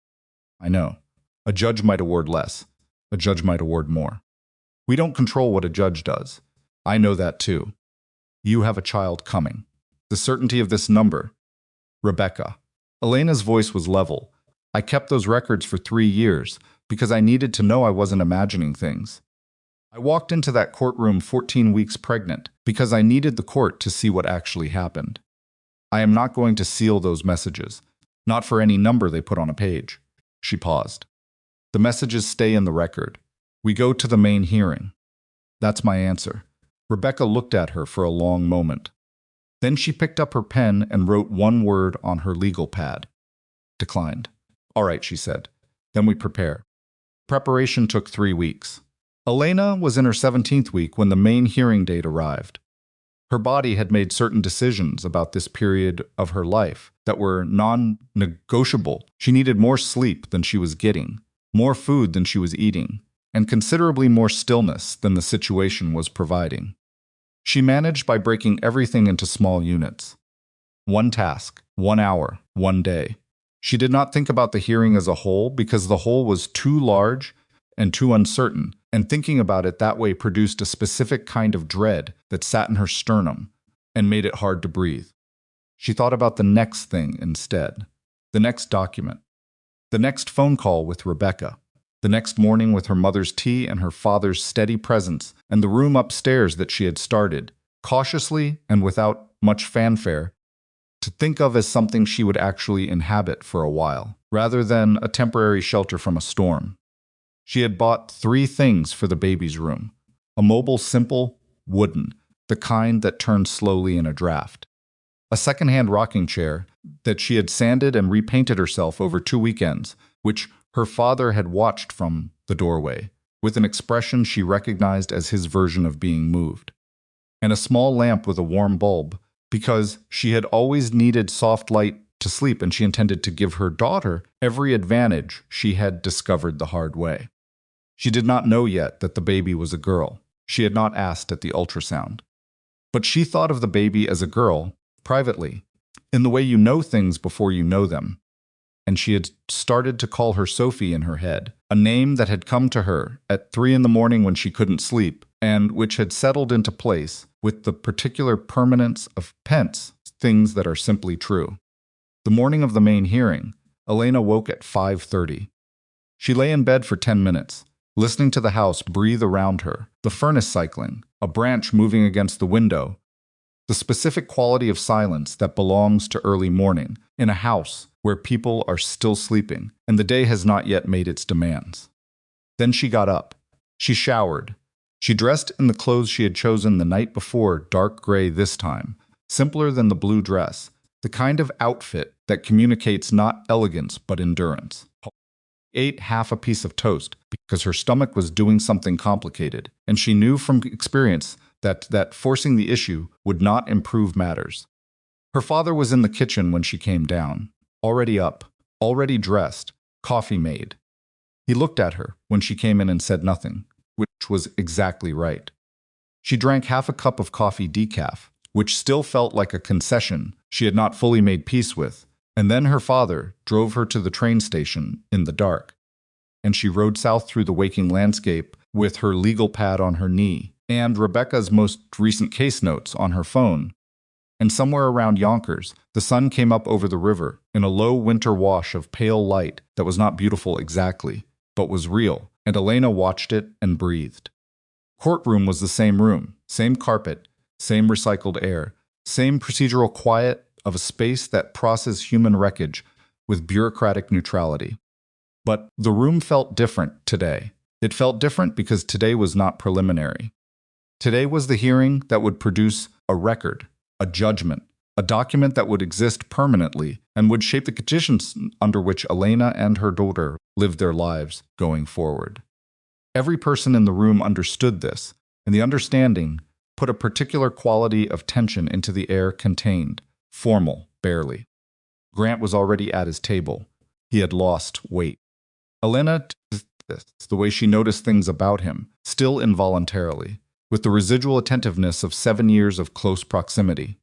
I know. A judge might award less. A judge might award more. We don't control what a judge does. I know that too. You have a child coming. The certainty of this number. Rebecca. Elena's voice was level. I kept those records for 3 years because I needed to know I wasn't imagining things. I walked into that courtroom 14 weeks pregnant because I needed the court to see what actually happened. I am not going to seal those messages, not for any number they put on a page. She paused. The messages stay in the record. We go to the main hearing. That's my answer. Rebecca looked at her for a long moment. Then she picked up her pen and wrote one word on her legal pad. Declined. All right, she said. Then we prepare. Preparation took 3 weeks. Elena was in her 17th week when the main hearing date arrived. Her body had made certain decisions about this period of her life that were non-negotiable. She needed more sleep than she was getting, more food than she was eating, and considerably more stillness than the situation was providing. She managed by breaking everything into small units. 1 task, 1 hour, 1 day. She did not think about the hearing as a whole because the whole was too large and too uncertain, and thinking about it that way produced a specific kind of dread that sat in her sternum and made it hard to breathe. She thought about the next thing instead, the next document, the next phone call with Rebecca, the next morning with her mother's tea and her father's steady presence, and the room upstairs that she had started, cautiously and without much fanfare, to think of as something she would actually inhabit for a while, rather than a temporary shelter from a storm. She had bought 3 things for the baby's room. A mobile, simple, wooden, the kind that turned slowly in a draft. A second-hand rocking chair that she had sanded and repainted herself over 2 weekends, which her father had watched from the doorway, with an expression she recognized as his version of being moved. And a small lamp with a warm bulb, because she had always needed soft light to sleep and she intended to give her daughter every advantage she had discovered the hard way. She did not know yet that the baby was a girl. She had not asked at the ultrasound. But she thought of the baby as a girl, privately, in the way you know things before you know them. And she had started to call her Sophie in her head, a name that had come to her at 3 in the morning when she couldn't sleep, and which had settled into place with the particular permanence of Pence, things that are simply true. The morning of the main hearing, Elena woke at 5:30. She lay in bed for 10 minutes, listening to the house breathe around her, the furnace cycling, a branch moving against the window, the specific quality of silence that belongs to early morning in a house where people are still sleeping and the day has not yet made its demands. Then she got up. She showered. She dressed in the clothes she had chosen the night before, dark gray this time, simpler than the blue dress, the kind of outfit that communicates not elegance but endurance. Ate half a piece of toast because her stomach was doing something complicated, and she knew from experience that forcing the issue would not improve matters. Her father was in the kitchen when she came down, already up, already dressed, coffee made. He looked at her when she came in and said nothing, which was exactly right. She drank half a cup of coffee decaf, which still felt like a concession she had not fully made peace with, and then her father drove her to the train station in the dark, and she rode south through the waking landscape with her legal pad on her knee and Rebecca's most recent case notes on her phone. And somewhere around Yonkers, the sun came up over the river in a low winter wash of pale light that was not beautiful exactly, but was real, and Elena watched it and breathed. Courtroom was the same room, same carpet, same recycled air, same procedural quiet of a space that processes human wreckage with bureaucratic neutrality. But the room felt different today. It felt different because today was not preliminary. Today was the hearing that would produce a record, a judgment, a document that would exist permanently and would shape the conditions under which Elena and her daughter lived their lives going forward. Every person in the room understood this, and the understanding put a particular quality of tension into the air contained, formal, barely. Grant was already at his table. He had lost weight. Elena, the way she noticed things about him, still involuntarily, with the residual attentiveness of 7 years of close proximity.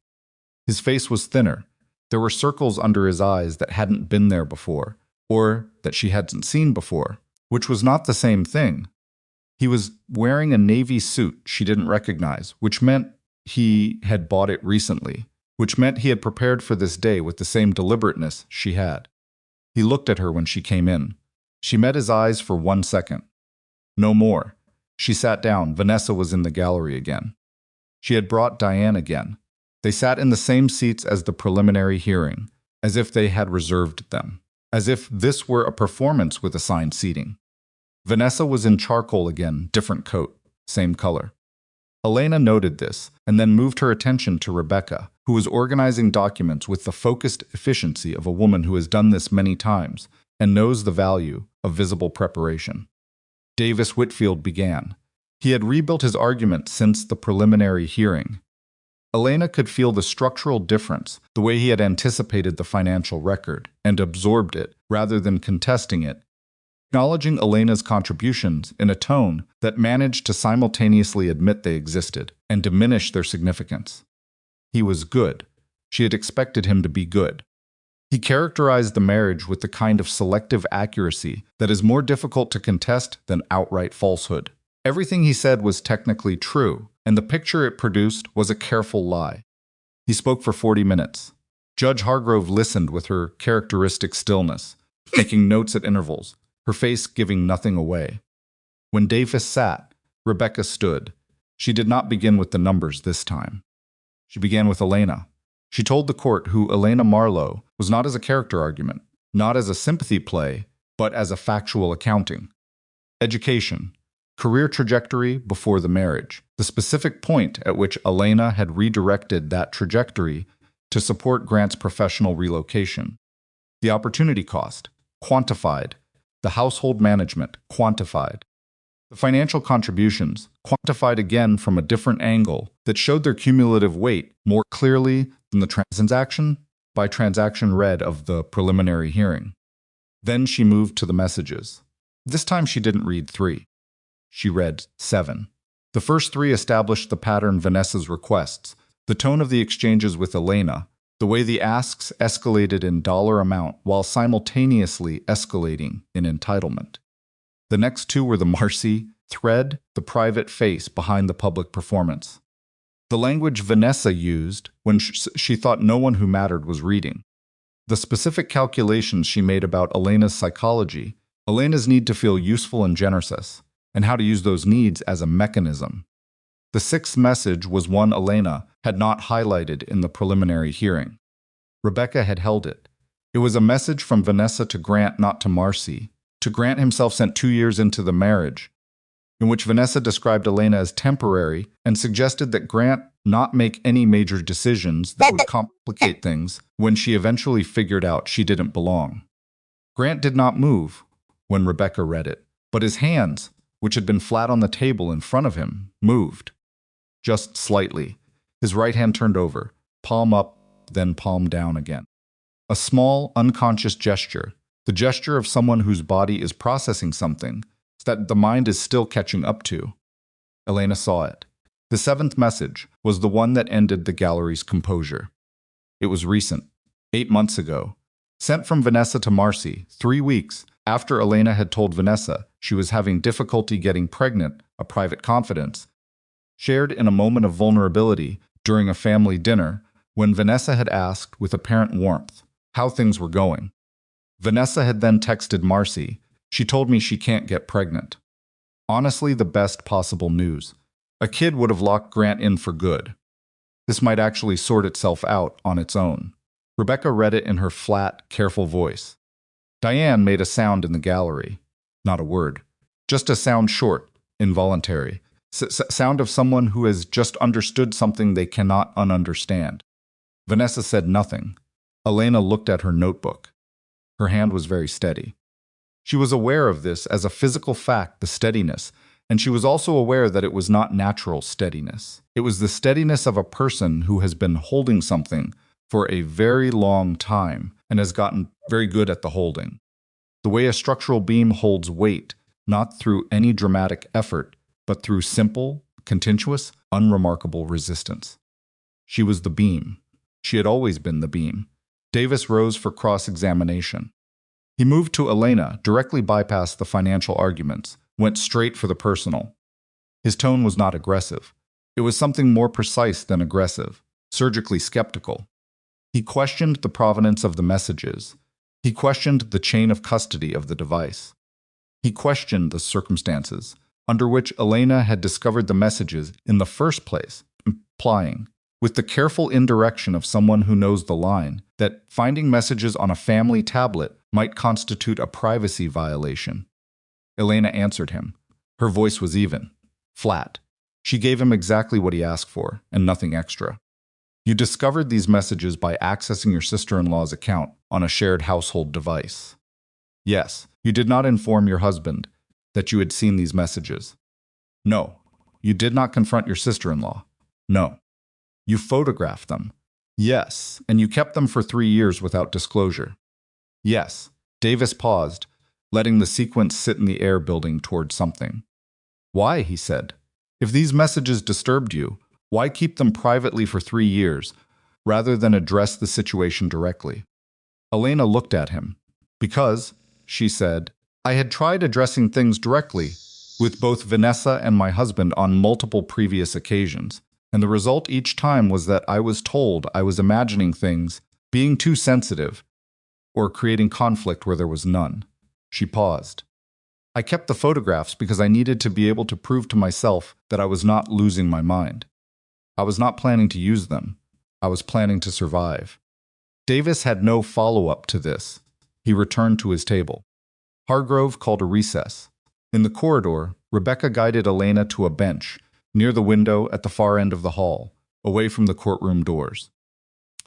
His face was thinner. There were circles under his eyes that hadn't been there before, or that she hadn't seen before, which was not the same thing. He was wearing a navy suit she didn't recognize, which meant he had bought it recently, which meant he had prepared for this day with the same deliberateness she had. He looked at her when she came in. She met his eyes for 1 second. No more. She sat down. Vanessa was in the gallery again. She had brought Diane again. They sat in the same seats as the preliminary hearing, as if they had reserved them, as if this were a performance with assigned seating. Vanessa was in charcoal again, different coat, same color. Elena noted this and then moved her attention to Rebecca, who was organizing documents with the focused efficiency of a woman who has done this many times and knows the value of visible preparation. Davis Whitfield began. He had rebuilt his argument since the preliminary hearing. Elena could feel the structural difference, the way he had anticipated the financial record and absorbed it rather than contesting it, acknowledging Elena's contributions in a tone that managed to simultaneously admit they existed and diminish their significance. He was good. She had expected him to be good. He characterized the marriage with the kind of selective accuracy that is more difficult to contest than outright falsehood. Everything he said was technically true, and the picture it produced was a careful lie. He spoke for 40 minutes. Judge Hargrove listened with her characteristic stillness, taking notes at intervals, her face giving nothing away. When Davis sat, Rebecca stood. She did not begin with the numbers this time. She began with Elena. She told the court who Elena Marlowe was not as a character argument, not as a sympathy play, but as a factual accounting. Education, career trajectory before the marriage, the specific point at which Elena had redirected that trajectory to support Grant's professional relocation. The opportunity cost, quantified. The household management, quantified. The financial contributions, quantified again from a different angle that showed their cumulative weight more clearly than the transaction by transaction read of the preliminary hearing. Then she moved to the messages. This time she didn't read 3. She read 7. The first 3 established the pattern Vanessa's requests, the tone of the exchanges with Elena, the way the asks escalated in dollar amount while simultaneously escalating in entitlement. The next 2 were the Marcy thread, the private face behind the public performance. The language Vanessa used when she thought no one who mattered was reading. The specific calculations she made about Elena's psychology, Elena's need to feel useful and generous, and how to use those needs as a mechanism. The 6th message was one Elena had not highlighted in the preliminary hearing. Rebecca had held it. It was a message from Vanessa to Grant, not to Marcy, to Grant himself sent 2 years into the marriage, in which Vanessa described Elena as temporary and suggested that Grant not make any major decisions that would complicate things when she eventually figured out she didn't belong. Grant did not move when Rebecca read it, but his hands, which had been flat on the table in front of him, moved. Just slightly. His right hand turned over, palm up, then palm down again. A small, unconscious gesture, the gesture of someone whose body is processing something that the mind is still catching up to. Elena saw it. The 7th message was the one that ended the gallery's composure. It was recent, 8 months ago, sent from Vanessa to Marcy, 3 weeks after Elena had told Vanessa she was having difficulty getting pregnant, a private confidence, shared in a moment of vulnerability during a family dinner when Vanessa had asked with apparent warmth how things were going. Vanessa had then texted Marcy, "She told me she can't get pregnant." Honestly, the best possible news. A kid would have locked Grant in for good. This might actually sort itself out on its own. Rebecca read it in her flat, careful voice. Diane made a sound in the gallery. Not a word. Just a sound short, involuntary. Sound of someone who has just understood something they cannot ununderstand. Vanessa said nothing. Elena looked at her notebook. Her hand was very steady. She was aware of this as a physical fact, the steadiness, and she was also aware that it was not natural steadiness. It was the steadiness of a person who has been holding something for a very long time and has gotten very good at the holding. The way a structural beam holds weight, not through any dramatic effort, but through simple, continuous, unremarkable resistance. She was the beam. She had always been the beam. Davis rose for cross-examination. He moved to Elena, directly bypassed the financial arguments, went straight for the personal. His tone was not aggressive. It was something more precise than aggressive, surgically skeptical. He questioned the provenance of the messages. He questioned the chain of custody of the device. He questioned the circumstances under which Elena had discovered the messages in the first place, implying, with the careful indirection of someone who knows the line, that finding messages on a family tablet might constitute a privacy violation. Elena answered him. Her voice was even, flat. She gave him exactly what he asked for, and nothing extra. You discovered these messages by accessing your sister-in-law's account on a shared household device. Yes, you did not inform your husband that you had seen these messages. No, you did not confront your sister-in-law. No. You photographed them. Yes, and you kept them for 3 years without disclosure. Yes. Davis paused, letting the sequence sit in the air, building toward something. Why, he said. If these messages disturbed you, why keep them privately for 3 years, rather than address the situation directly? Elena looked at him. Because, she said, I had tried addressing things directly with both Vanessa and my husband on multiple previous occasions, and the result each time was that I was told I was imagining things, being too sensitive, or creating conflict where there was none. She paused. I kept the photographs because I needed to be able to prove to myself that I was not losing my mind. I was not planning to use them. I was planning to survive. Davis had no follow-up to this. He returned to his table. Hargrove called a recess. In the corridor, Rebecca guided Elena to a bench near the window at the far end of the hall, away from the courtroom doors.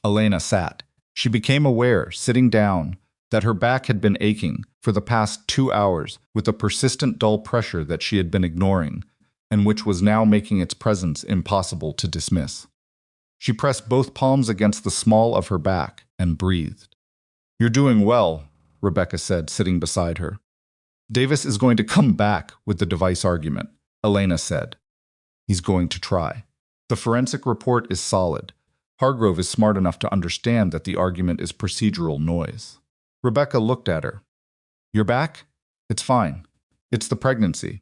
Elena sat. She became aware, sitting down, that her back had been aching for the past 2 hours with a persistent dull pressure that she had been ignoring, and which was now making its presence impossible to dismiss. She pressed both palms against the small of her back and breathed. You're doing well, Rebecca said, sitting beside her. Davis is going to come back with the device argument, Elena said. He's going to try. The forensic report is solid. Hargrove is smart enough to understand that the argument is procedural noise. Rebecca looked at her. You're back? It's fine. It's the pregnancy.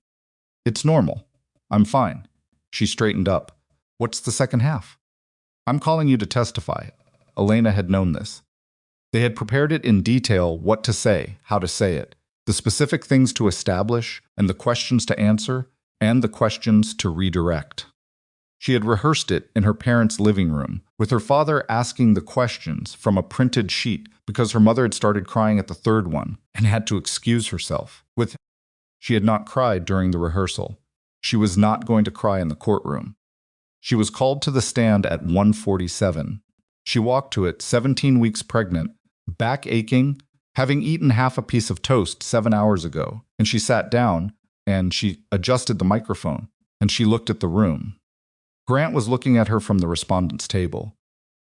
It's normal. I'm fine. She straightened up. What's the second half? I'm calling you to testify. Elena had known this. They had prepared it in detail, what to say, how to say it, the specific things to establish, and the questions to answer, and the questions to redirect. She had rehearsed it in her parents' living room, with her father asking the questions from a printed sheet because her mother had started crying at the third one and had to excuse herself. She had not cried during the rehearsal. She was not going to cry in the courtroom. She was called to the stand at 1:47. She walked to it 17 weeks pregnant, back aching, having eaten half a piece of toast 7 hours ago, and she sat down, and she adjusted the microphone, and she looked at the room. Grant was looking at her from the respondent's table,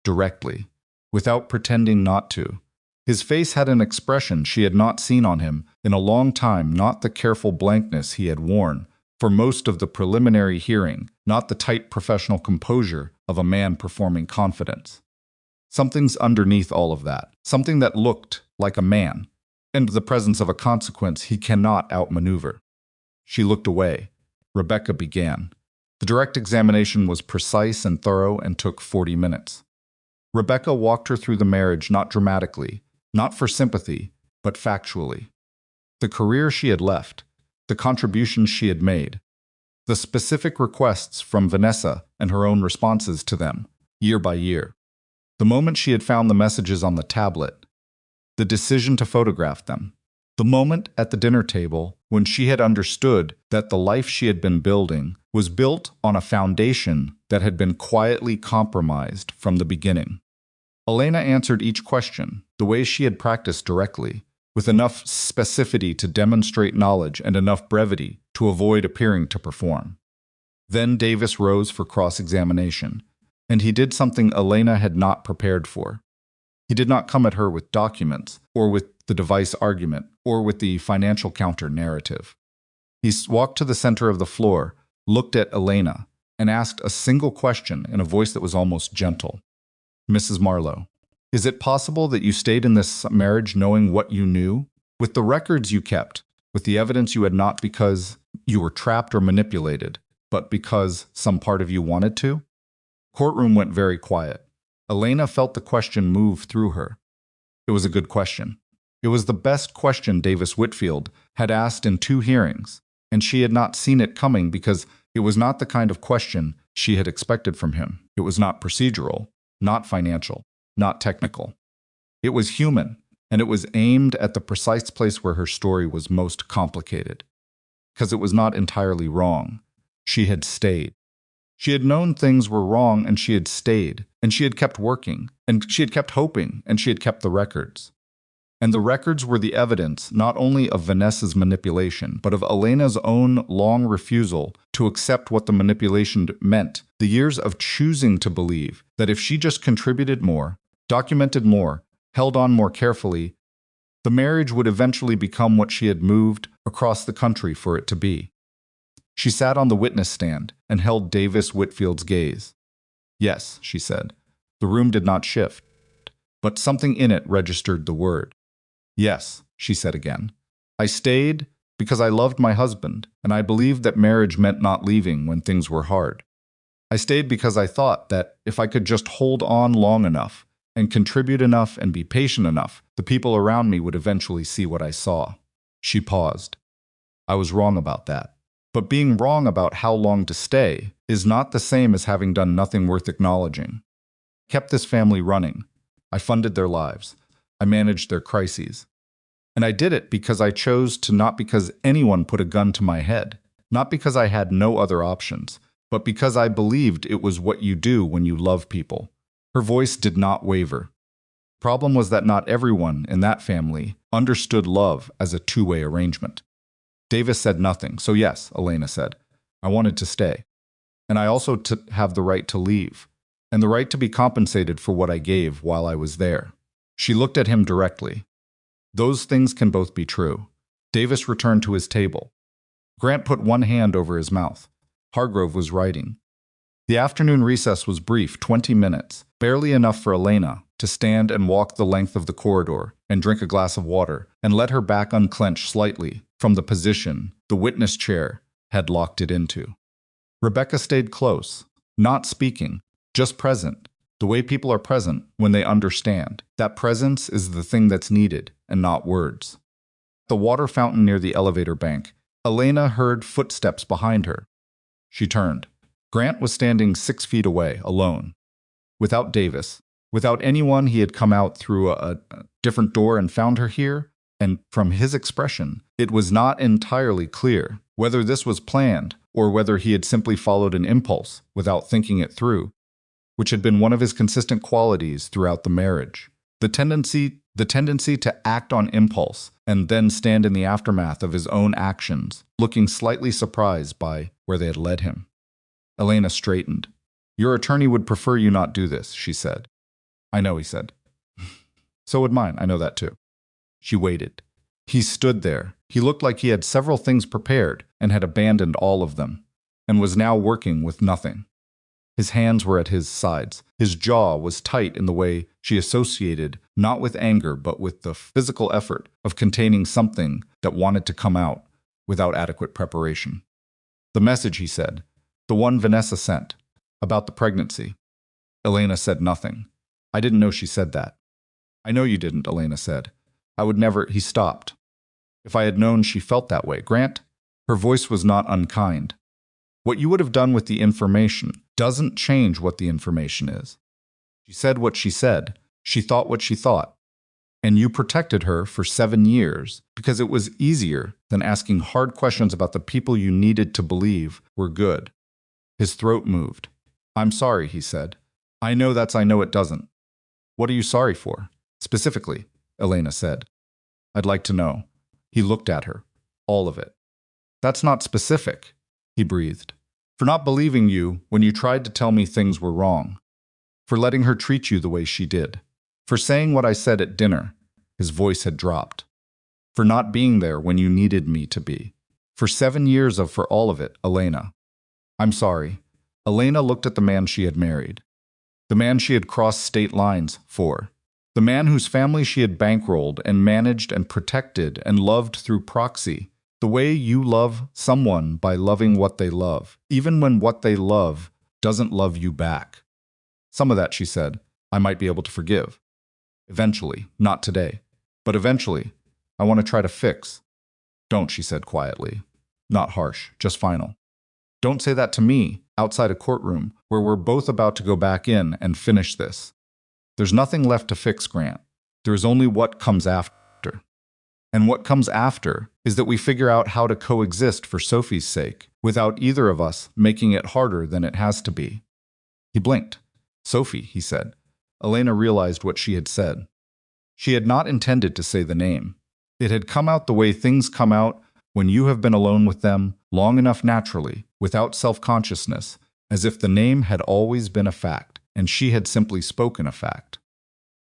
directly, without pretending not to. His face had an expression she had not seen on him in a long time, not the careful blankness he had worn for most of the preliminary hearing, not the tight professional composure of a man performing confidence. Something's underneath all of that, something that looked like a man, and the presence of a consequence he cannot outmaneuver. She looked away. Rebecca began. The direct examination was precise and thorough and took 40 minutes. Rebecca walked her through the marriage not dramatically, not for sympathy, but factually. The career she had left, the contributions she had made, the specific requests from Vanessa and her own responses to them, year by year. The moment she had found the messages on the tablet, the decision to photograph them, the moment at the dinner table when she had understood that the life she had been building was built on a foundation that had been quietly compromised from the beginning. Elena answered each question the way she had practiced directly, with enough specificity to demonstrate knowledge and enough brevity to avoid appearing to perform. Then Davis rose for cross-examination, and he did something Elena had not prepared for. He did not come at her with documents, or with the device argument, or with the financial counter-narrative. He walked to the center of the floor, looked at Elena, and asked a single question in a voice that was almost gentle. Mrs. Marlowe, is it possible that you stayed in this marriage knowing what you knew? With the records you kept, with the evidence you had, not because you were trapped or manipulated, but because some part of you wanted to? Courtroom went very quiet. Elena felt the question move through her. It was a good question. It was the best question Davis Whitfield had asked in 2 hearings, and she had not seen it coming because it was not the kind of question she had expected from him. It was not procedural, not financial, not technical. It was human, and it was aimed at the precise place where her story was most complicated. Because it was not entirely wrong. She had stayed. She had known things were wrong, and she had stayed, and she had kept working, and she had kept hoping, and she had kept the records. And the records were the evidence not only of Vanessa's manipulation, but of Elena's own long refusal to accept what the manipulation meant, the years of choosing to believe that if she just contributed more, documented more, held on more carefully, the marriage would eventually become what she had moved across the country for it to be. She sat on the witness stand and held Davis Whitfield's gaze. Yes, she said. The room did not shift, but something in it registered the word. Yes, she said again. I stayed because I loved my husband, and I believed that marriage meant not leaving when things were hard. I stayed because I thought that if I could just hold on long enough, and contribute enough and be patient enough, the people around me would eventually see what I saw. She paused. I was wrong about that. But being wrong about how long to stay is not the same as having done nothing worth acknowledging. I kept this family running. I funded their lives. I managed their crises. And I did it because I chose to, not because anyone put a gun to my head, not because I had no other options, but because I believed it was what you do when you love people. Her voice did not waver. The problem was that not everyone in that family understood love as a two-way arrangement. Davis said nothing, so yes, Elena said. I wanted to stay. And I also have the right to leave, and the right to be compensated for what I gave while I was there. She looked at him directly. Those things can both be true. Davis returned to his table. Grant put one hand over his mouth. Hargrove was writing. The afternoon recess was brief, 20 minutes, barely enough for Elena to stand and walk the length of the corridor and drink a glass of water and let her back unclench slightly from the position the witness chair had locked it into. Rebecca stayed close, not speaking, just present, the way people are present when they understand. That presence is the thing that's needed and not words. The water fountain near the elevator bank, Elena heard footsteps behind her. She turned. Grant was standing 6 feet away, alone. Without Davis, without anyone, he had come out through a different door and found her here, and from his expression, it was not entirely clear whether this was planned or whether he had simply followed an impulse without thinking it through, which had been one of his consistent qualities throughout the marriage. The tendency to act on impulse and then stand in the aftermath of his own actions, looking slightly surprised by where they had led him. Elena straightened. Your attorney would prefer you not do this, she said. I know, he said. So would mine, I know that too. She waited. He stood there. He looked like he had several things prepared and had abandoned all of them, and was now working with nothing. His hands were at his sides. His jaw was tight in the way she associated not with anger but with the physical effort of containing something that wanted to come out without adequate preparation. The message, he said, the one Vanessa sent, about the pregnancy. Elena said nothing. I didn't know she said that. I know you didn't, Elena said. I would never. He stopped. If I had known she felt that way, Grant, her voice was not unkind. What you would have done with the information doesn't change what the information is. She said what she said. She thought what she thought. And you protected her for 7 years because it was easier than asking hard questions about the people you needed to believe were good. His throat moved. I'm sorry, he said. I know it doesn't. What are you sorry for? Specifically, Elena said. I'd like to know. He looked at her. All of it. That's not specific, he breathed. For not believing you when you tried to tell me things were wrong. For letting her treat you the way she did. For saying what I said at dinner. His voice had dropped. For not being there when you needed me to be. For 7 years for all of it, Elena. I'm sorry. Elena looked at the man she had married. The man she had crossed state lines for. The man whose family she had bankrolled and managed and protected and loved through proxy. The way you love someone by loving what they love, even when what they love doesn't love you back. Some of that, she said, I might be able to forgive. Eventually, not today, but eventually, I want to try to fix. Don't, she said quietly. Not harsh, just final. Don't say that to me, outside a courtroom, where we're both about to go back in and finish this. There's nothing left to fix, Grant. There is only what comes after. And what comes after is that we figure out how to coexist for Sophie's sake, without either of us making it harder than it has to be. He blinked. Sophie, he said. Elena realized what she had said. She had not intended to say the name. It had come out the way things come out when you have been alone with them long enough naturally, without self-consciousness, as if the name had always been a fact, and she had simply spoken a fact.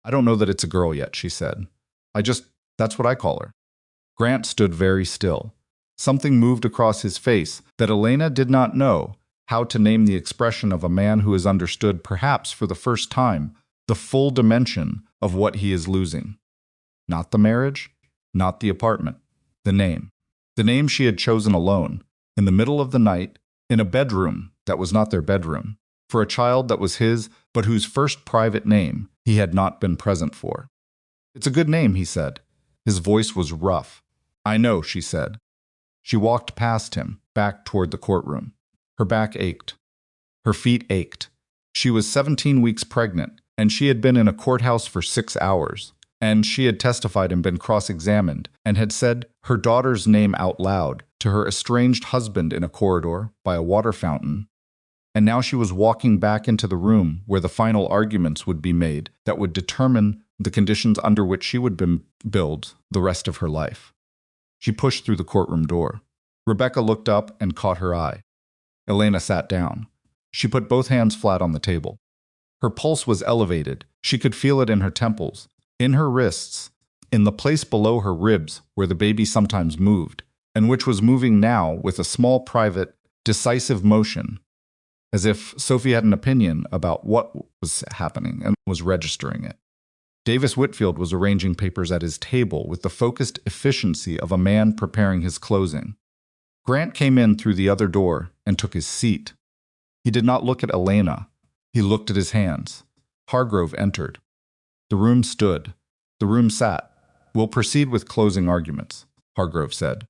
I don't know that it's a girl yet, she said. That's what I call her. Grant stood very still. Something moved across his face that Elena did not know how to name the expression of a man who has understood, perhaps for the first time, the full dimension of what he is losing. Not the marriage, not the apartment, the name. The name she had chosen alone, in the middle of the night, in a bedroom that was not their bedroom, for a child that was his, but whose first private name he had not been present for. It's a good name, he said. His voice was rough. I know, she said. She walked past him, back toward the courtroom. Her back ached. Her feet ached. She was 17 weeks pregnant, and she had been in a courthouse for 6 hours, and she had testified and been cross-examined, and had said her daughter's name out loud to her estranged husband in a corridor by a water fountain. And now she was walking back into the room where the final arguments would be made that would determine the conditions under which she would build the rest of her life. She pushed through the courtroom door. Rebecca looked up and caught her eye. Elena sat down. She put both hands flat on the table. Her pulse was elevated. She could feel it in her temples, in her wrists, in the place below her ribs where the baby sometimes moved, and which was moving now with a small, private, decisive motion, as if Sophie had an opinion about what was happening and was registering it. Davis Whitfield was arranging papers at his table with the focused efficiency of a man preparing his closing. Grant came in through the other door and took his seat. He did not look at Elena. He looked at his hands. Hargrove entered. The room stood. The room sat. We'll proceed with closing arguments, Hargrove said.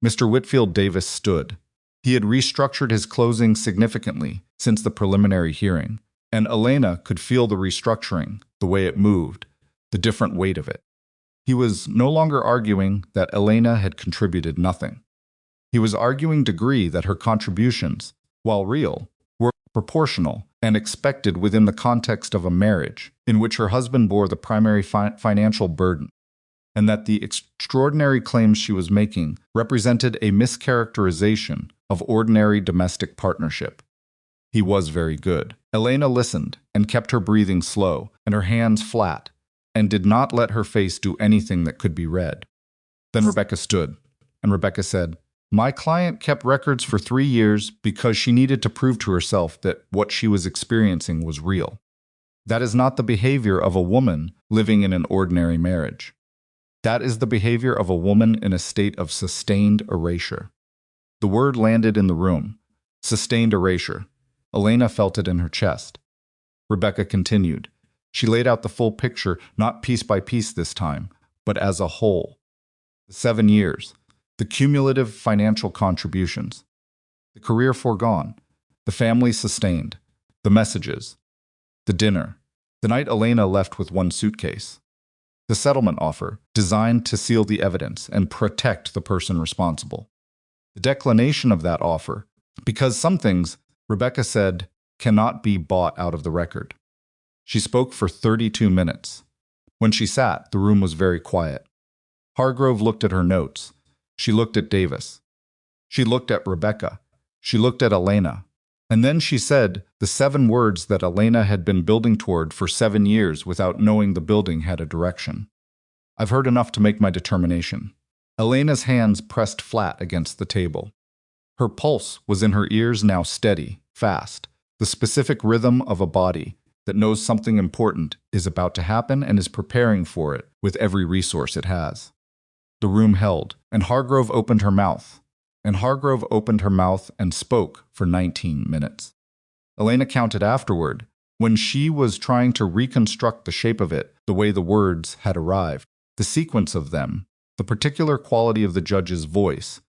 Mr. Whitfield Davis stood. He had restructured his closing significantly since the preliminary hearing, and Elena could feel the restructuring, the way it moved, the different weight of it. He was no longer arguing that Elena had contributed nothing. He was arguing degree that her contributions, while real, were proportional and expected within the context of a marriage in which her husband bore the primary financial burden, and that the extraordinary claims she was making represented a mischaracterization of ordinary domestic partnership. He was very good. Elena listened and kept her breathing slow and her hands flat, and did not let her face do anything that could be read. Then Rebecca stood, and Rebecca said, My client kept records for 3 years because she needed to prove to herself that what she was experiencing was real. That is not the behavior of a woman living in an ordinary marriage. That is the behavior of a woman in a state of sustained erasure. The word landed in the room. Sustained erasure. Elena felt it in her chest. Rebecca continued. She laid out the full picture, not piece by piece this time, but as a whole. The 7 years. The cumulative financial contributions, the career foregone, the family sustained, the messages, the dinner, the night Elena left with 1 suitcase, the settlement offer designed to seal the evidence and protect the person responsible, the declination of that offer, because some things, Rebecca said, cannot be bought out of the record. She spoke for 32 minutes. When she sat, the room was very quiet. Hargrove looked at her notes. She looked at Davis. She looked at Rebecca. She looked at Elena. And then she said the 7 words that Elena had been building toward for 7 years without knowing the building had a direction. I've heard enough to make my determination. Elena's hands pressed flat against the table. Her pulse was in her ears now steady, fast, the specific rhythm of a body that knows something important is about to happen and is preparing for it with every resource it has. The room held, and Hargrove opened her mouth. And spoke for 19 minutes. Elena counted afterward when she was trying to reconstruct the shape of it the way the words had arrived, the sequence of them, the particular quality of the judge's voice,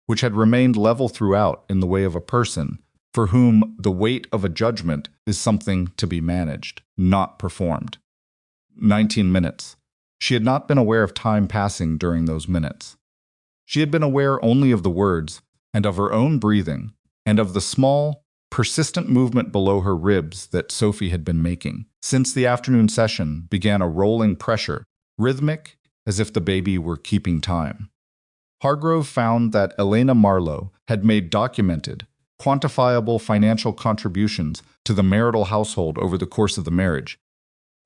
which had remained level throughout in the way of a person for whom the weight of a judgment is something to be managed, not performed. 19 minutes. She had not been aware of time passing during those minutes. She had been aware only of the words and of her own breathing and of the small, persistent movement below her ribs that Sophie had been making. Since the afternoon session began a rolling pressure, rhythmic as if the baby were keeping time. Hargrove found that Elena Marlowe had made documented, quantifiable financial contributions to the marital household over the course of the marriage,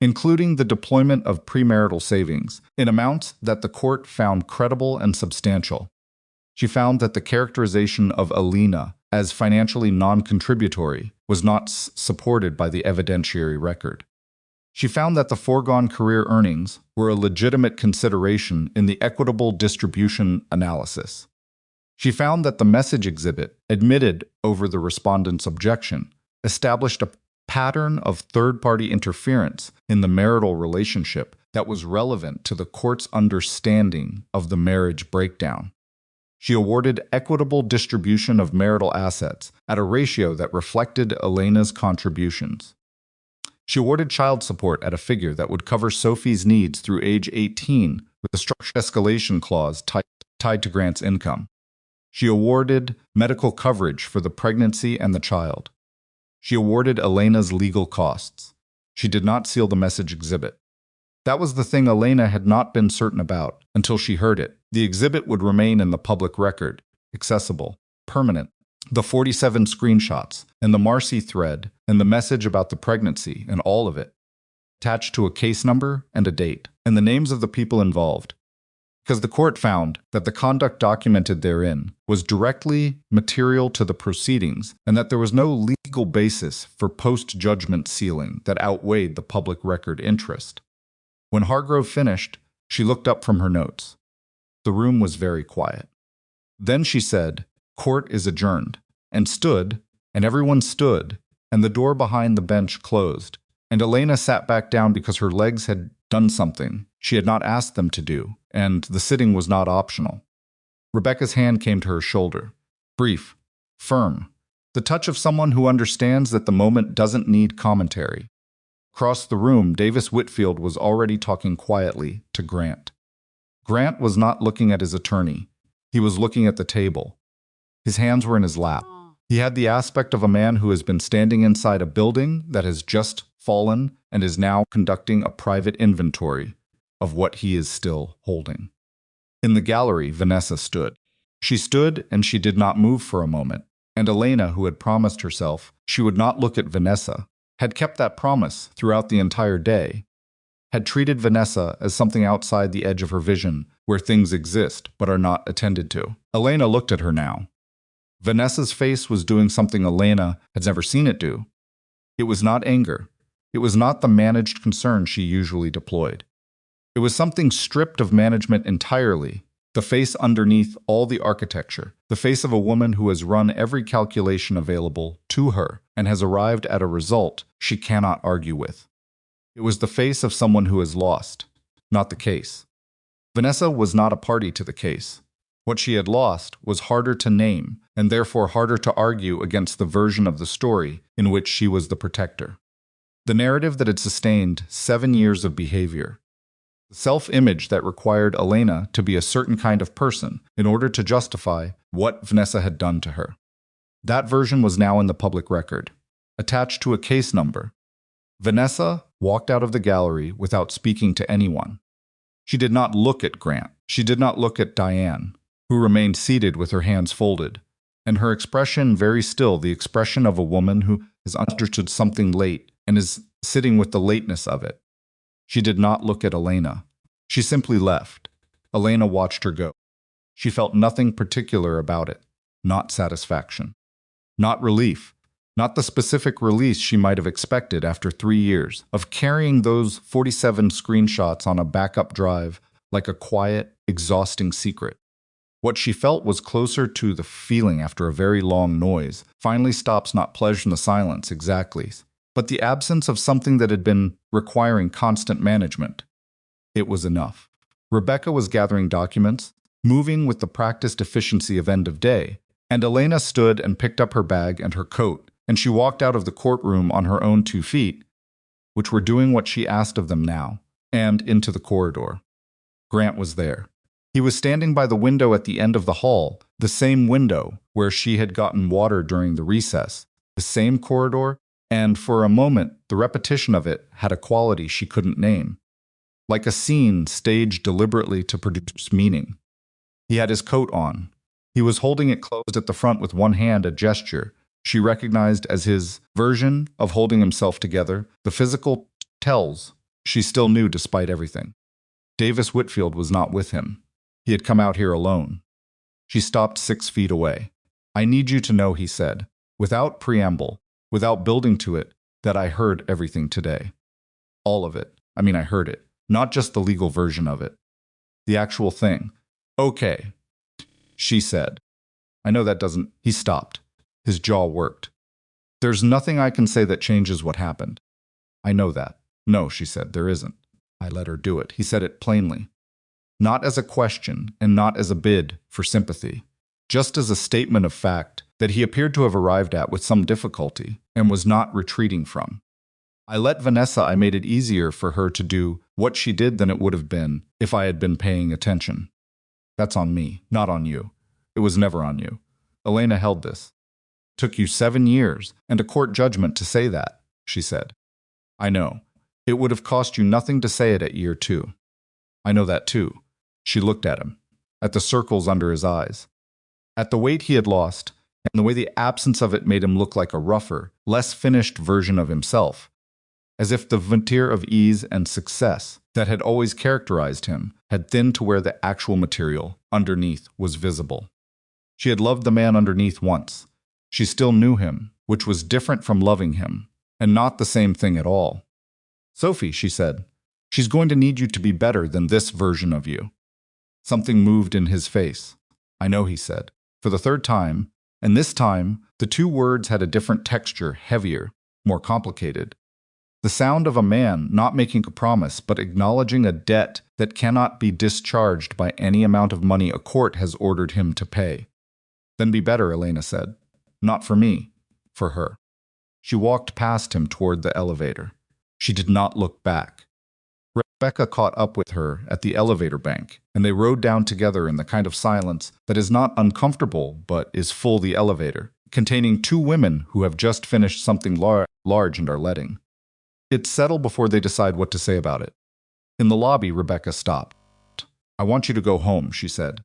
including the deployment of premarital savings in amounts that the court found credible and substantial. She found that the characterization of Elena as financially non-contributory was not supported by the evidentiary record. She found that the foregone career earnings were a legitimate consideration in the equitable distribution analysis. She found that the message exhibit, admitted over the respondent's objection, established a pattern of third-party interference in the marital relationship that was relevant to the court's understanding of the marriage breakdown. She awarded equitable distribution of marital assets at a ratio that reflected Elena's contributions. She awarded child support at a figure that would cover Sophie's needs through age 18 with a structured escalation clause tied to Grant's income. She awarded medical coverage for the pregnancy and the child. She awarded Elena's legal costs. She did not seal the message exhibit. That was the thing Elena had not been certain about until she heard it. The exhibit would remain in the public record, accessible, permanent. The 47 screenshots, and the Marcy thread, and the message about the pregnancy, and all of it, attached to a case number and a date, and the names of the people involved. Because the court found that the conduct documented therein was directly material to the proceedings, and that there was no legal basis for post-judgment sealing that outweighed the public record interest. When Hargrove finished, she looked up from her notes. The room was very quiet. Then she said, "Court is adjourned," and stood, and everyone stood, and the door behind the bench closed, and Elena sat back down because her legs had done something she had not asked them to do, and the sitting was not optional. Rebecca's hand came to her shoulder, brief, firm, the touch of someone who understands that the moment doesn't need commentary. Across the room, Davis Whitfield was already talking quietly to Grant. Grant was not looking at his attorney. He was looking at the table. His hands were in his lap. He had the aspect of a man who has been standing inside a building that has just fallen and is now conducting a private inventory of what he is still holding. In the gallery, Vanessa stood. She stood and she did not move for a moment, and Elena, who had promised herself she would not look at Vanessa, had kept that promise throughout the entire day, had treated Vanessa as something outside the edge of her vision, where things exist but are not attended to. Elena looked at her now. Vanessa's face was doing something Elena had never seen it do. It was not anger. It was not the managed concern she usually deployed. It was something stripped of management entirely, the face underneath all the architecture, the face of a woman who has run every calculation available to her and has arrived at a result she cannot argue with. It was the face of someone who has lost, not the case. Vanessa was not a party to the case. What she had lost was harder to name, and therefore harder to argue against the version of the story in which she was the protector. The narrative that had sustained 7 years of behavior. The self-image that required Elena to be a certain kind of person in order to justify what Vanessa had done to her. That version was now in the public record, attached to a case number. Vanessa walked out of the gallery without speaking to anyone. She did not look at Grant. She did not look at Diane, who remained seated with her hands folded, and her expression very still, the expression of a woman who has understood something late and is sitting with the lateness of it. She did not look at Elena. She simply left. Elena watched her go. She felt nothing particular about it, not satisfaction, not relief, not the specific release she might have expected after 3 years of carrying those 47 screenshots on a backup drive like a quiet, exhausting secret. What she felt was closer to the feeling after a very long noise finally stops, not pleasure in the silence exactly, but the absence of something that had been requiring constant management. It was enough. Rebecca was gathering documents, moving with the practiced efficiency of end of day, and Elena stood and picked up her bag and her coat, and she walked out of the courtroom on her own 2 feet, which were doing what she asked of them now, and into the corridor. Grant was there. He was standing by the window at the end of the hall, the same window where she had gotten water during the recess, the same corridor, and for a moment the repetition of it had a quality she couldn't name, like a scene staged deliberately to produce meaning. He had his coat on. He was holding it closed at the front with one hand, a gesture she recognized as his version of holding himself together, the physical tells she still knew despite everything. Davis Whitfield was not with him. He had come out here alone. She stopped 6 feet away. "I need you to know," he said, without preamble, without building to it, "that I heard everything today. All of it. I heard it. Not just the legal version of it. The actual thing." "Okay," she said. "I know that doesn't—" He stopped. His jaw worked. "There's nothing I can say that changes what happened." "I know that." "No," she said, "there isn't." I let her do it. He said it plainly. Not as a question and not as a bid for sympathy, just as a statement of fact that he appeared to have arrived at with some difficulty and was not retreating from. "I let Vanessa. I made it easier for her to do what she did than it would have been if I had been paying attention. That's on me, not on you. It was never on you." Elena held this. "Took you 7 years and a court judgment to say that," she said. "I know. It would have cost you nothing to say it at year 2. "I know that too." She looked at him, at the circles under his eyes, at the weight he had lost, and the way the absence of it made him look like a rougher, less finished version of himself, as if the veneer of ease and success that had always characterized him had thinned to where the actual material underneath was visible. She had loved the man underneath once. She still knew him, which was different from loving him, and not the same thing at all. "Sophie," she said, "she's going to need you to be better than this version of you." Something moved in his face. "I know," he said, for the 3rd time, and this time the 2 words had a different texture, heavier, more complicated. The sound of a man not making a promise but acknowledging a debt that cannot be discharged by any amount of money a court has ordered him to pay. "Then be better," Elena said. "Not for me, for her." She walked past him toward the elevator. She did not look back. Rebecca caught up with her at the elevator bank, and they rode down together in the kind of silence that is not uncomfortable but is full the elevator, containing 2 women who have just finished something large and are letting it settle before they decide what to say about it. In the lobby, Rebecca stopped. "I want you to go home," she said.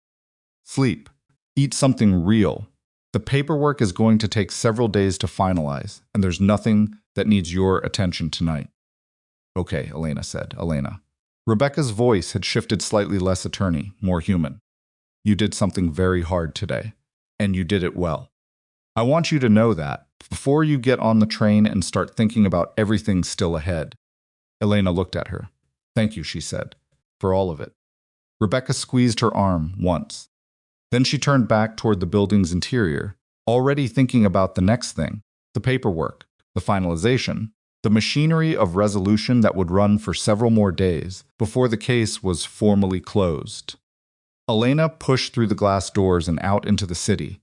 "Sleep. Eat something real. The paperwork is going to take several days to finalize, and there's nothing that needs your attention tonight." "Okay," Elena said. "Elena." Rebecca's voice had shifted slightly less attorney, more human. "You did something very hard today, and you did it well. I want you to know that before you get on the train and start thinking about everything still ahead." Elena looked at her. "Thank you," she said, "for all of it." Rebecca squeezed her arm once. Then she turned back toward the building's interior, already thinking about the next thing, the paperwork, the finalization, the machinery of resolution that would run for several more days before the case was formally closed. Elena pushed through the glass doors and out into the city.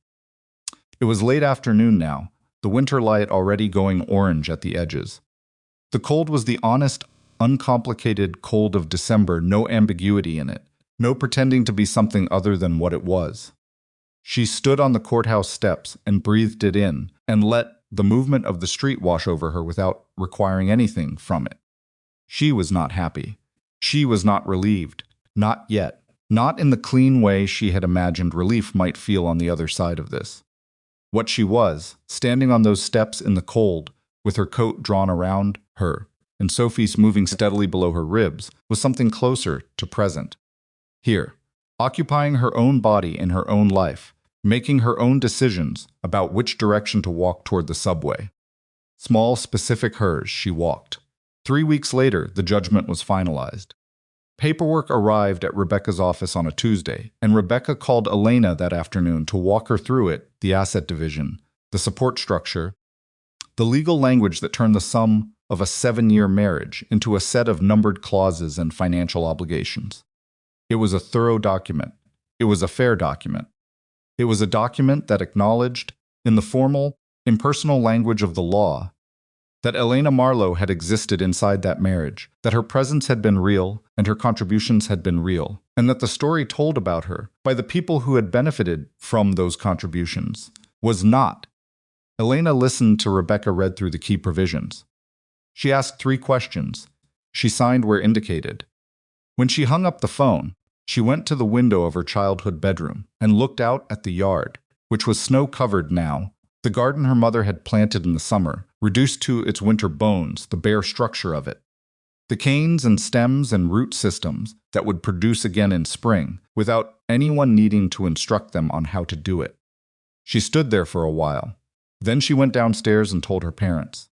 It was late afternoon now, the winter light already going orange at the edges. The cold was the honest, uncomplicated cold of December, no ambiguity in it, no pretending to be something other than what it was. She stood on the courthouse steps and breathed it in and let the movement of the street wash over her without requiring anything from it. She was not happy. She was not relieved. Not yet. Not in the clean way she had imagined relief might feel on the other side of this. What she was, standing on those steps in the cold, with her coat drawn around her, and Sophie's moving steadily below her ribs, was something closer to present. Here, occupying her own body in her own life, making her own decisions about which direction to walk toward the subway. Small, specific hers, she walked. 3 weeks later, the judgment was finalized. Paperwork arrived at Rebecca's office on a Tuesday, and Rebecca called Elena that afternoon to walk her through it, the asset division, the support structure, The legal language that turned the sum of a 7-year marriage into a set of numbered clauses and financial obligations. It was a thorough document. It was a fair document. It was a document that acknowledged, in the formal, impersonal language of the law, that Elena Marlowe had existed inside that marriage, that her presence had been real and her contributions had been real, and that the story told about her by the people who had benefited from those contributions was not. Elena listened to Rebecca read through the key provisions. She asked 3 questions. She signed where indicated. When she hung up the phone, she went to the window of her childhood bedroom and looked out at the yard, which was snow-covered now. The garden her mother had planted in the summer, reduced to its winter bones, the bare structure of it. The canes and stems and root systems that would produce again in spring, without anyone needing to instruct them on how to do it. She stood there for a while. Then she went downstairs and told her parents.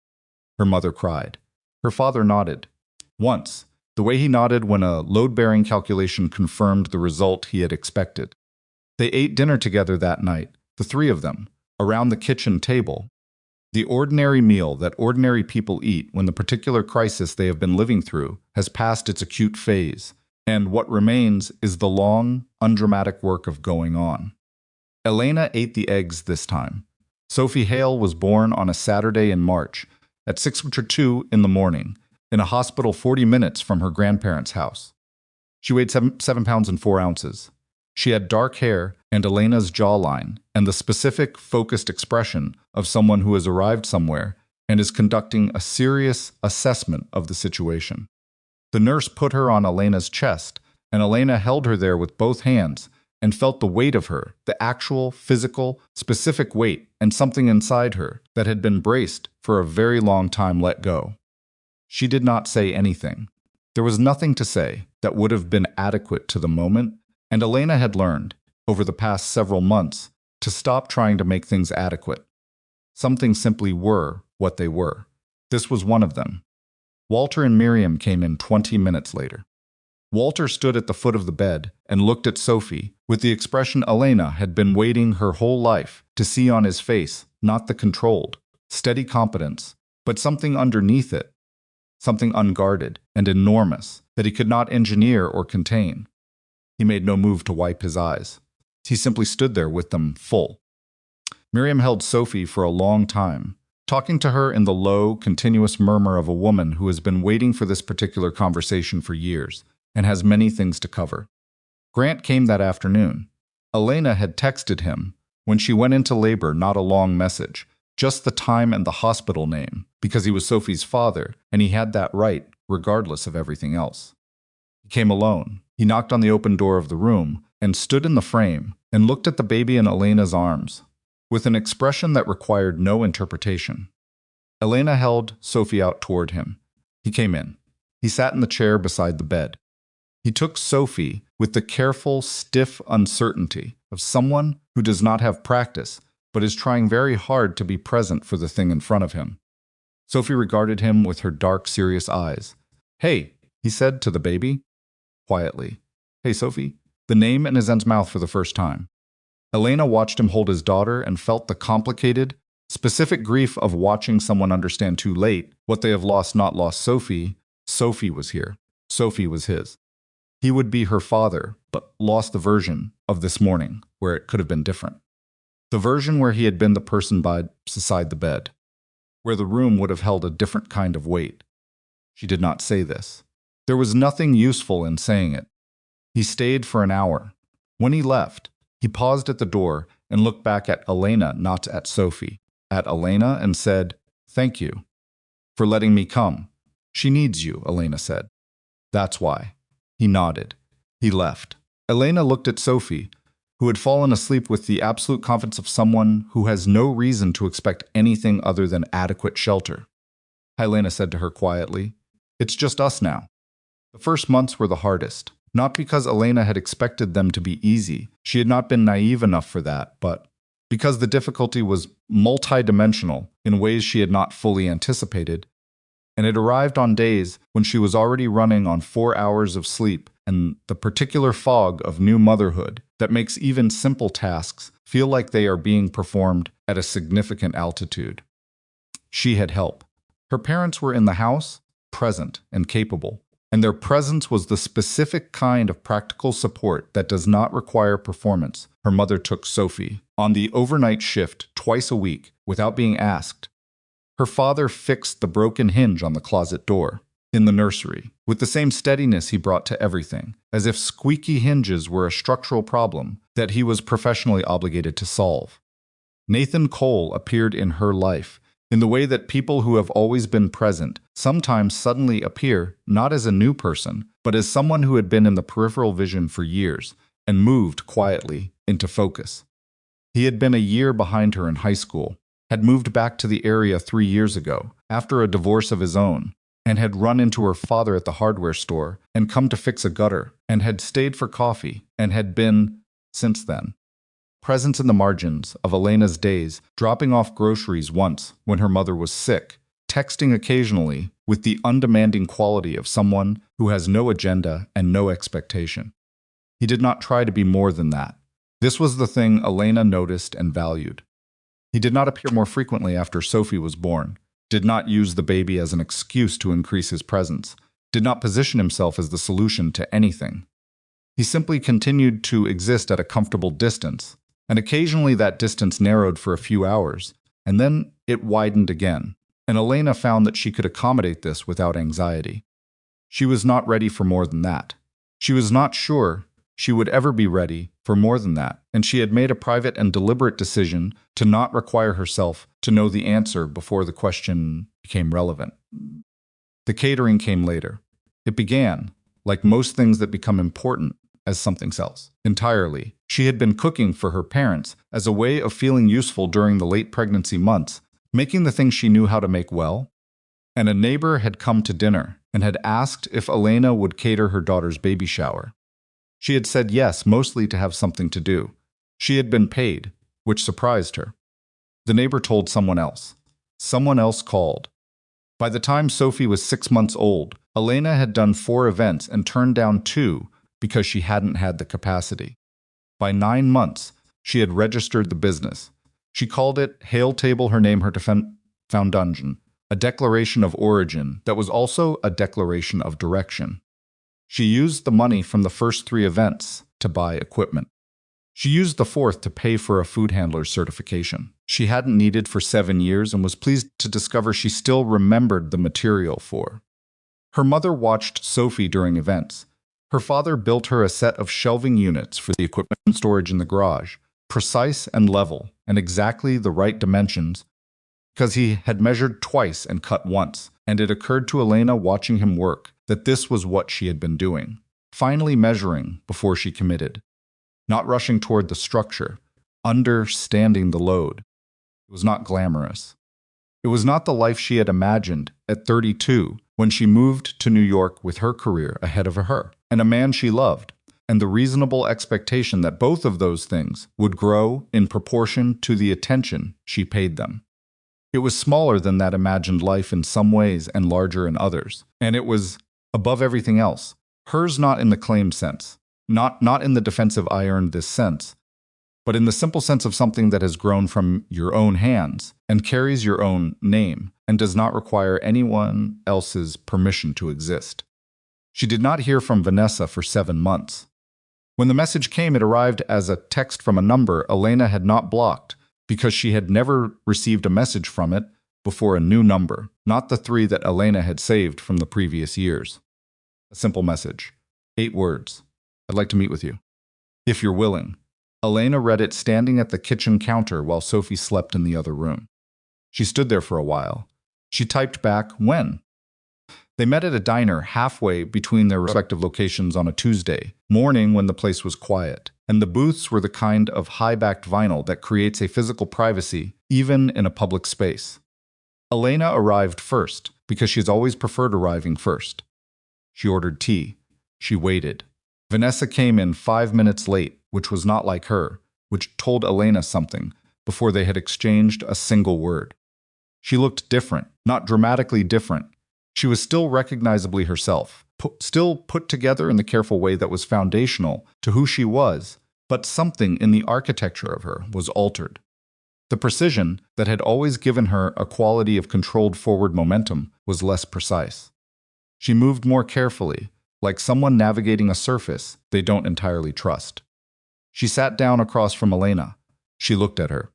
Her mother cried. Her father nodded. Once, the way he nodded when a load-bearing calculation confirmed the result he had expected. They ate dinner together that night, the 3 of them, around the kitchen table. The ordinary meal that ordinary people eat when the particular crisis they have been living through has passed its acute phase, and what remains is the long, undramatic work of going on. Elena ate the eggs this time. Sophie Hale was born on a Saturday in March, at 6:02 in the morning, in a hospital 40 minutes from her grandparents' house. She weighed 7 pounds and 4 ounces. She had dark hair and Elena's jawline and the specific, focused expression of someone who has arrived somewhere and is conducting a serious assessment of the situation. The nurse put her on Elena's chest, and Elena held her there with both hands and felt the weight of her, the actual, physical, specific weight, and something inside her that had been braced for a very long time let go. She did not say anything. There was nothing to say that would have been adequate to the moment, and Elena had learned, over the past several months, to stop trying to make things adequate. Some things simply were what they were. This was one of them. Walter and Miriam came in 20 minutes later. Walter stood at the foot of the bed and looked at Sophie with the expression Elena had been waiting her whole life to see on his face, not the controlled, steady competence, but something underneath it, something unguarded and enormous that he could not engineer or contain. He made no move to wipe his eyes. He simply stood there with them full. Miriam held Sophie for a long time, talking to her in the low, continuous murmur of a woman who has been waiting for this particular conversation for years and has many things to cover. Grant came that afternoon. Elena had texted him, when she went into labor, not a long message, just the time and the hospital name, because he was Sophie's father, and he had that right, regardless of everything else. He came alone. He knocked on the open door of the room and stood in the frame and looked at the baby in Elena's arms, with an expression that required no interpretation. Elena held Sophie out toward him. He came in. He sat in the chair beside the bed. He took Sophie with the careful, stiff uncertainty of someone who does not have practice, but is trying very hard to be present for the thing in front of him. Sophie regarded him with her dark, serious eyes. "Hey," he said to the baby, quietly. "Hey, Sophie." The name in his aunt's mouth for the first time. Elena watched him hold his daughter and felt the complicated, specific grief of watching someone understand too late what they have lost, not lost Sophie. Sophie was here. Sophie was his. He would be her father, but lost the version of this morning where it could have been different. The version where he had been the person beside the bed, where the room would have held a different kind of weight. She did not say this. There was nothing useful in saying it. He stayed for an hour. When he left, he paused at the door and looked back at Elena, not at Sophie, at Elena, and said, "Thank you for letting me come. She needs you," Elena said. "That's why." He nodded. He left. Elena looked at Sophie, who had fallen asleep with the absolute confidence of someone who has no reason to expect anything other than adequate shelter. Elena said to her quietly, "It's just us now." The first months were the hardest, not because Elena had expected them to be easy. She had not been naive enough for that, but because the difficulty was multidimensional in ways she had not fully anticipated, and it arrived on days when she was already running on 4 hours of sleep and the particular fog of new motherhood that makes even simple tasks feel like they are being performed at a significant altitude. she had help. Her parents were in the house, present and capable, and their presence was the specific kind of practical support that does not require performance. Her mother took Sophie on the overnight shift twice a week without being asked. Her father fixed the broken hinge on the closet door in the nursery with the same steadiness he brought to everything, as if squeaky hinges were a structural problem that he was professionally obligated to solve. Nathan Cole appeared in her life in the way that people who have always been present sometimes suddenly appear not as a new person, but as someone who had been in the peripheral vision for years and moved quietly into focus. He had been a year behind her in high school, had moved back to the area 3 years ago after a divorce of his own, and had run into her father at the hardware store and come to fix a gutter, and had stayed for coffee, and had been, since then, presence in the margins of Elena's days, dropping off groceries once when her mother was sick, texting occasionally with the undemanding quality of someone who has no agenda and no expectation. He did not try to be more than that. This was the thing Elena noticed and valued. He did not appear more frequently after Sophie was born, did not use the baby as an excuse to increase his presence, did not position himself as the solution to anything. He simply continued to exist at a comfortable distance, and occasionally that distance narrowed for a few hours, and then it widened again, and Elena found that she could accommodate this without anxiety. She was not ready for more than that. She was not sure she would ever be ready for more than that, and she had made a private and deliberate decision to not require herself to know the answer before the question became relevant. The catering came later. It began, like most things that become important, as something else. Entirely. She had been cooking for her parents as a way of feeling useful during the late pregnancy months, making the things she knew how to make well. And a neighbor had come to dinner and had asked if Elena would cater her daughter's baby shower. She had said yes, mostly to have something to do. She had been paid, which surprised her. The neighbor told someone else. Someone else called. By the time Sophie was 6 months old, Elena had done 4 events and turned down 2 because she hadn't had the capacity. By 9 months, she had registered the business. She called it Hail Table Her Name Her Foundation, a declaration of origin that was also a declaration of direction. She used the money from the first 3 events to buy equipment. She used the 4th to pay for a food handler's certification she hadn't needed for 7 years and was pleased to discover she still remembered the material for. Her mother watched Sophie during events. Her father built her a set of shelving units for the equipment and storage in the garage, precise and level, and exactly the right dimensions, because he had measured twice and cut once, and it occurred to Elena watching him work that this was what she had been doing, finally measuring before she committed, not rushing toward the structure, understanding the load. It was not glamorous. It was not the life she had imagined at 32 when she moved to New York with her career ahead of her, and a man she loved, and the reasonable expectation that both of those things would grow in proportion to the attention she paid them. It was smaller than that imagined life in some ways and larger in others, and it was above everything else. Hers not in the claim sense, not in the defensive I earned this sense, but in the simple sense of something that has grown from your own hands and carries your own name and does not require anyone else's permission to exist. She did not hear from Vanessa for 7 months. When the message came, it arrived as a text from a number Elena had not blocked because she had never received a message from it before a new number, not the 3 that Elena had saved from the previous years. A simple message. 8 words. I'd like to meet with you. If you're willing. Elena read it standing at the kitchen counter while Sophie slept in the other room. She stood there for a while. She typed back, when? They met at a diner halfway between their respective locations on a Tuesday morning when the place was quiet, and the booths were the kind of high-backed vinyl that creates a physical privacy even in a public space. Elena arrived first because she's always preferred arriving first. She ordered tea. She waited. Vanessa came in 5 minutes late, which was not like her, which told Elena something before they had exchanged a single word. She looked different, not dramatically different. She was still recognizably herself, still put together in the careful way that was foundational to who she was, but something in the architecture of her was altered. The precision that had always given her a quality of controlled forward momentum was less precise. She moved more carefully, like someone navigating a surface they don't entirely trust. She sat down across from Elena. She looked at her.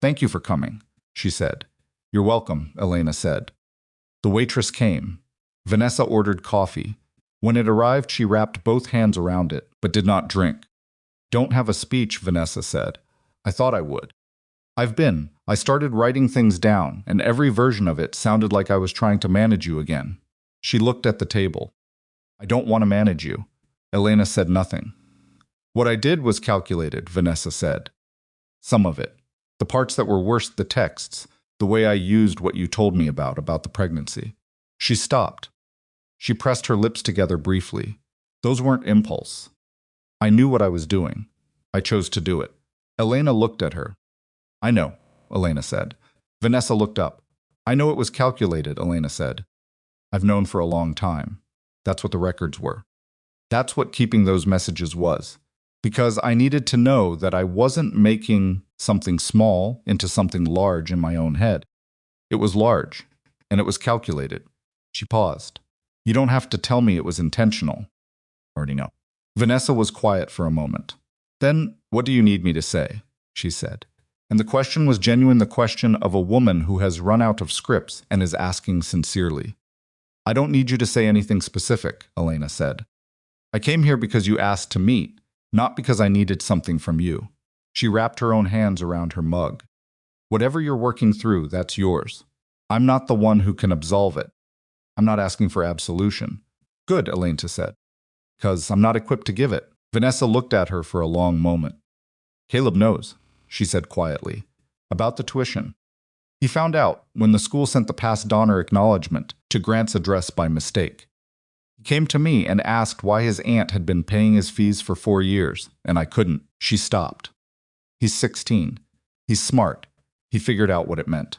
"Thank you for coming," she said. "You're welcome," Elena said. The waitress came. Vanessa ordered coffee. When it arrived, she wrapped both hands around it, but did not drink. "Don't have a speech," Vanessa said. "I thought I would. I started writing things down, and every version of it sounded like I was trying to manage you again." She looked at the table. "I don't want to manage you." Elena said nothing. "What I did was calculated," Vanessa said. "Some of it. The parts that were worse, the texts, the way I used what you told me about the pregnancy." She stopped. She pressed her lips together briefly. "Those weren't impulse. I knew what I was doing. I chose to do it." Elena looked at her. "I know," Elena said. Vanessa looked up. "I know it was calculated," Elena said. "I've known for a long time. That's what the records were. That's what keeping those messages was. Because I needed to know that I wasn't making something small into something large in my own head. It was large, and it was calculated." She paused. "You don't have to tell me it was intentional." "I already know." Vanessa was quiet for a moment. "Then, what do you need me to say?" she said. And the question was genuine, the question of a woman who has run out of scripts and is asking sincerely. "I don't need you to say anything specific," Elena said. "I came here because you asked to meet, not because I needed something from you." She wrapped her own hands around her mug. "Whatever you're working through, that's yours. I'm not the one who can absolve it. I'm not asking for absolution." "Good," Elena said. "Because I'm not equipped to give it." Vanessa looked at her for a long moment. "Caleb knows," she said quietly, "about the tuition. He found out when the school sent the past donor acknowledgement to Grant's address by mistake. He came to me and asked why his aunt had been paying his fees for 4 years, and I couldn't." She stopped. "He's 16. He's smart. He figured out what it meant."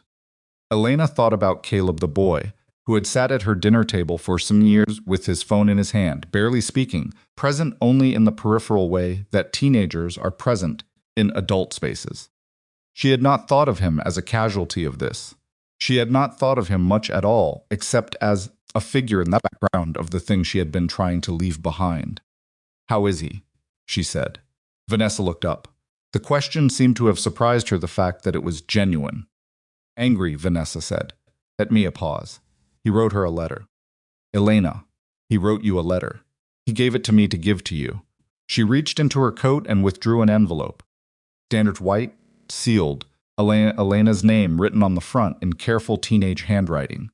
Elena thought about Caleb the boy, who had sat at her dinner table for some years with his phone in his hand, barely speaking, present only in the peripheral way that teenagers are present in adult spaces. She had not thought of him as a casualty of this. She had not thought of him much at all, except as a figure in the background of the things she had been trying to leave behind. "How is he?" she said. Vanessa looked up. The question seemed to have surprised her, the fact that it was genuine. "Angry," Vanessa said. At Mia pause. "He wrote her a letter." "Elena, he wrote you a letter. He gave it to me to give to you." She reached into her coat and withdrew an envelope. Standard white, sealed, Elena's name written on the front in careful teenage handwriting.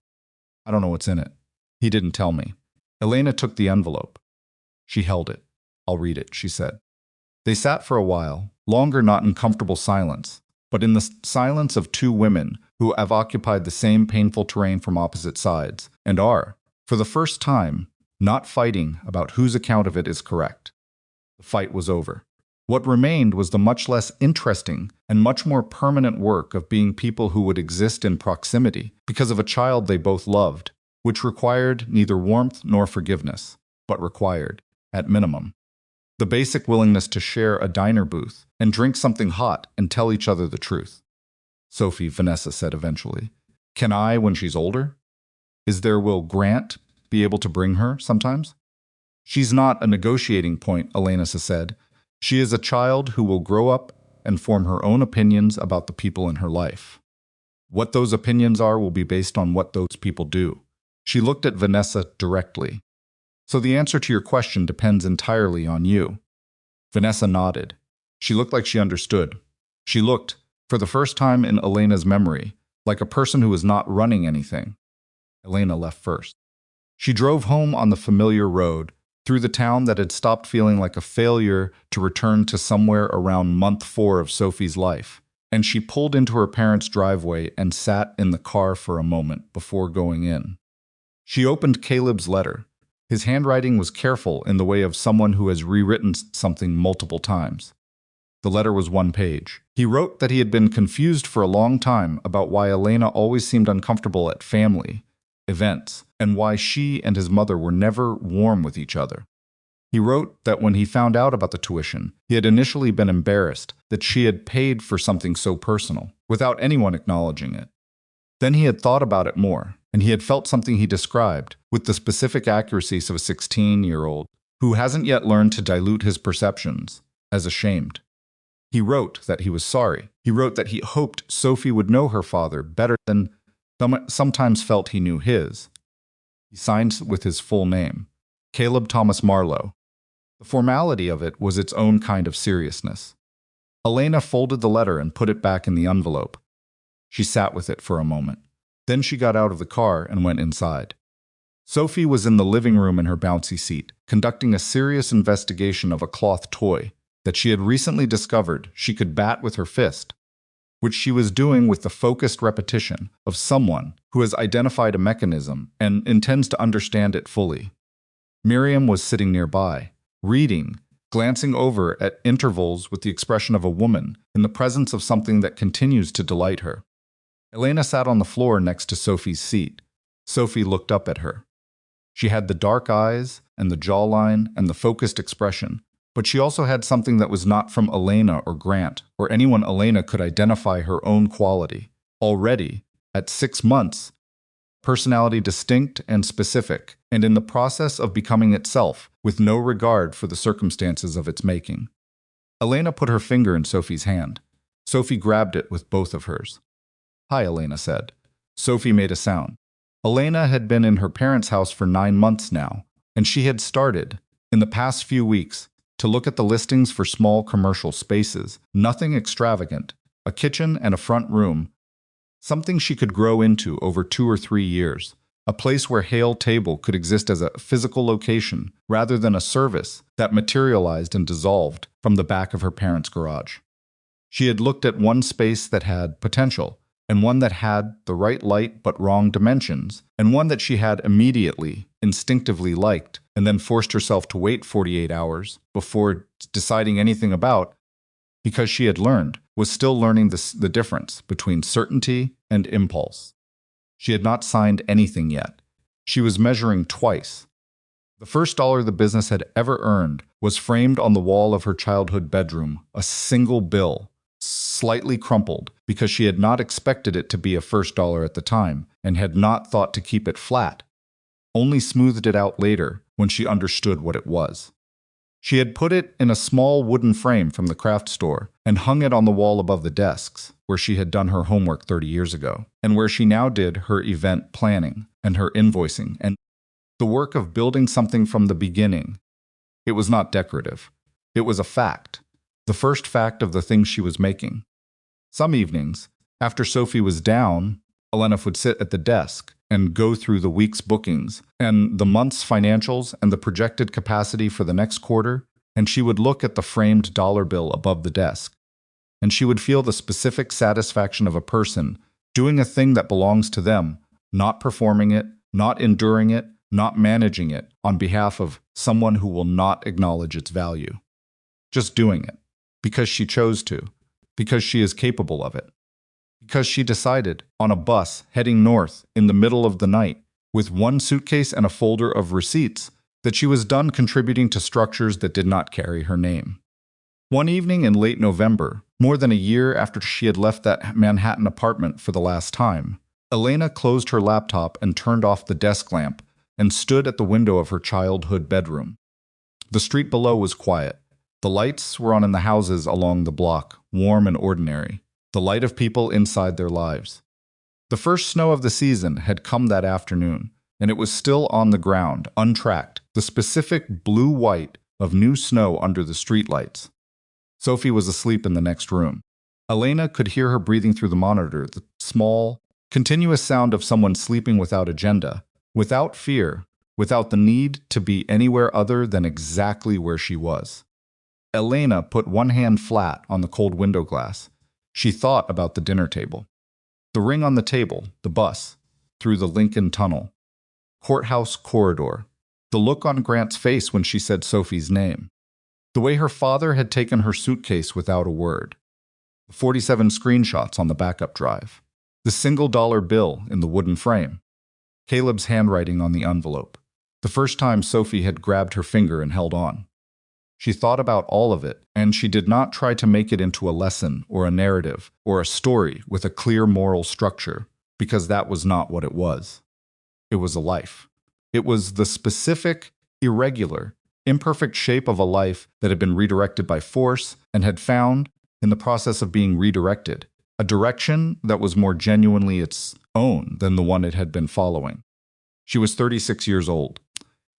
"I don't know what's in it. He didn't tell me." Elena took the envelope. She held it. "I'll read it," she said. They sat for a while, longer not in comfortable silence, but in the silence of two women who have occupied the same painful terrain from opposite sides, and are, for the first time, not fighting about whose account of it is correct. The fight was over. What remained was the much less interesting and much more permanent work of being people who would exist in proximity because of a child they both loved, which required neither warmth nor forgiveness, but required, at minimum, the basic willingness to share a diner booth and drink something hot and tell each other the truth. "Sophie," Vanessa said eventually, "can I, when she's older? Will Grant be able to bring her sometimes?" "She's not a negotiating point," Elena said. "She is a child who will grow up and form her own opinions about the people in her life. What those opinions are will be based on what those people do." She looked at Vanessa directly. "So the answer to your question depends entirely on you." Vanessa nodded. She looked like she understood. She looked, for the first time in Elena's memory, like a person who was not running anything. Elena left first. She drove home on the familiar road, through the town that had stopped feeling like a failure to return to somewhere around month 4 of Sophie's life, and she pulled into her parents' driveway and sat in the car for a moment before going in. She opened Caleb's letter. His handwriting was careful in the way of someone who has rewritten something multiple times. The letter was 1 page. He wrote that he had been confused for a long time about why Elena always seemed uncomfortable at family events, and why she and his mother were never warm with each other. He wrote that when he found out about the tuition, he had initially been embarrassed that she had paid for something so personal, without anyone acknowledging it. Then he had thought about it more, and he had felt something he described, with the specific accuracies of a 16-year-old who hasn't yet learned to dilute his perceptions, as ashamed. He wrote that he was sorry. He wrote that he hoped Sophie would know her father better than sometimes felt he knew his. He signed with his full name, Caleb Thomas Marlowe. The formality of it was its own kind of seriousness. Elena folded the letter and put it back in the envelope. She sat with it for a moment. Then she got out of the car and went inside. Sophie was in the living room in her bouncy seat, conducting a serious investigation of a cloth toy that she had recently discovered she could bat with her fist, which she was doing with the focused repetition of someone who has identified a mechanism and intends to understand it fully. Miriam was sitting nearby, reading, glancing over at intervals with the expression of a woman in the presence of something that continues to delight her. Elena sat on the floor next to Sophie's seat. Sophie looked up at her. She had the dark eyes and the jawline and the focused expression, but she also had something that was not from Elena or Grant or anyone Elena could identify her own quality. Already, at 6 months, personality distinct and specific, and in the process of becoming itself, with no regard for the circumstances of its making. Elena put her finger in Sophie's hand. Sophie grabbed it with both of hers. "Hi," Elena said. Sophie made a sound. Elena had been in her parents' house for 9 months now, and she had started, in the past few weeks, to look at the listings for small commercial spaces, nothing extravagant, a kitchen and a front room, something she could grow into over 2 or 3 years, a place where Hale Table could exist as a physical location rather than a service that materialized and dissolved from the back of her parents' garage. She had looked at one space that had potential, and one that had the right light but wrong dimensions, and one that she had immediately, instinctively liked, and then forced herself to wait 48 hours before deciding anything about, because she had learned, was still learning the difference between certainty and impulse. She had not signed anything yet. She was measuring twice. The first dollar the business had ever earned was framed on the wall of her childhood bedroom, a single bill, slightly crumpled, because she had not expected it to be a first dollar at the time, and had not thought to keep it flat, only smoothed it out later when she understood what it was. She had put it in a small wooden frame from the craft store and hung it on the wall above the desks, where she had done her homework 30 years ago, and where she now did her event planning and her invoicing and the work of building something from the beginning. It was not decorative. It was a fact, the first fact of the things she was making. Some evenings, after Sophie was down, Elena would sit at the desk and go through the week's bookings and the month's financials and the projected capacity for the next quarter, and she would look at the framed dollar bill above the desk. And she would feel the specific satisfaction of a person doing a thing that belongs to them, not performing it, not enduring it, not managing it on behalf of someone who will not acknowledge its value. Just doing it, because she chose to, because she is capable of it. Because she decided, on a bus heading north in the middle of the night, with one suitcase and a folder of receipts, that she was done contributing to structures that did not carry her name. One evening in late November, more than a year after she had left that Manhattan apartment for the last time, Elena closed her laptop and turned off the desk lamp and stood at the window of her childhood bedroom. The street below was quiet. The lights were on in the houses along the block, warm and ordinary, the light of people inside their lives. The first snow of the season had come that afternoon, and it was still on the ground, untracked, the specific blue-white of new snow under the streetlights. Sophie was asleep in the next room. Elena could hear her breathing through the monitor, the small, continuous sound of someone sleeping without agenda, without fear, without the need to be anywhere other than exactly where she was. Elena put one hand flat on the cold window glass. She thought about the dinner table. The ring on the table, the bus, through the Lincoln Tunnel, courthouse corridor, the look on Grant's face when she said Sophie's name, the way her father had taken her suitcase without a word, the 47 screenshots on the backup drive, the single dollar bill in the wooden frame, Caleb's handwriting on the envelope. The first time Sophie had grabbed her finger and held on. She thought about all of it, and she did not try to make it into a lesson or a narrative or a story with a clear moral structure, because that was not what it was. It was a life. It was the specific, irregular, imperfect shape of a life that had been redirected by force and had found, in the process of being redirected, a direction that was more genuinely its own than the one it had been following. She was 36 years old.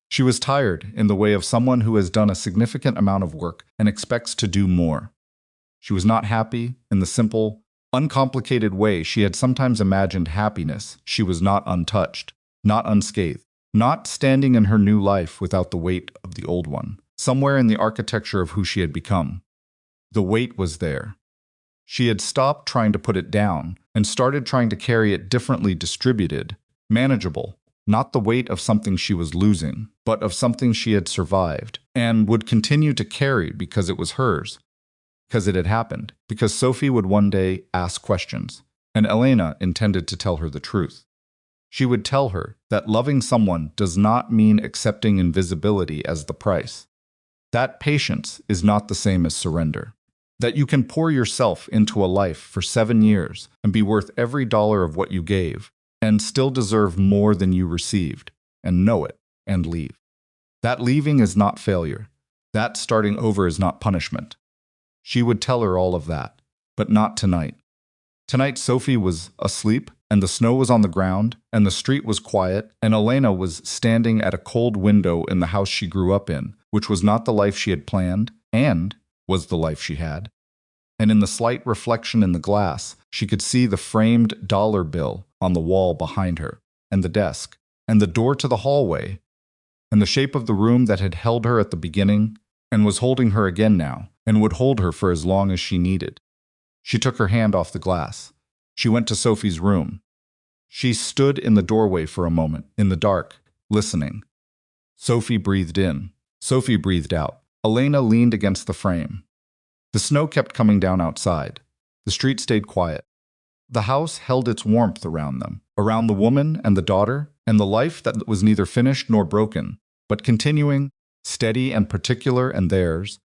She was tired in the way of someone who has done a significant amount of work and expects to do more. She was not happy in the simple, uncomplicated way she had sometimes imagined happiness. She was not untouched, not unscathed, not standing in her new life without the weight of the old one, somewhere in the architecture of who she had become. The weight was there. She had stopped trying to put it down and started trying to carry it differently distributed, manageable, not the weight of something she was losing, but of something she had survived and would continue to carry because it was hers, because it had happened, because Sophie would one day ask questions, and Elena intended to tell her the truth. She would tell her that loving someone does not mean accepting invisibility as the price. That patience is not the same as surrender. That you can pour yourself into a life for 7 years and be worth every dollar of what you gave, and still deserve more than you received, and know it, and leave. That leaving is not failure. That starting over is not punishment. She would tell her all of that, but not tonight. Tonight Sophie was asleep, and the snow was on the ground, and the street was quiet, and Elena was standing at a cold window in the house she grew up in, which was not the life she had planned, and was the life she had. And in the slight reflection in the glass, she could see the framed dollar bill on the wall behind her, and the desk, and the door to the hallway, and the shape of the room that had held her at the beginning, and was holding her again now, and would hold her for as long as she needed. She took her hand off the glass. She went to Sophie's room. She stood in the doorway for a moment, in the dark, listening. Sophie breathed in. Sophie breathed out. Elena leaned against the frame. The snow kept coming down outside. The street stayed quiet. The house held its warmth around them, around the woman and the daughter, and the life that was neither finished nor broken, but continuing, steady and particular and theirs,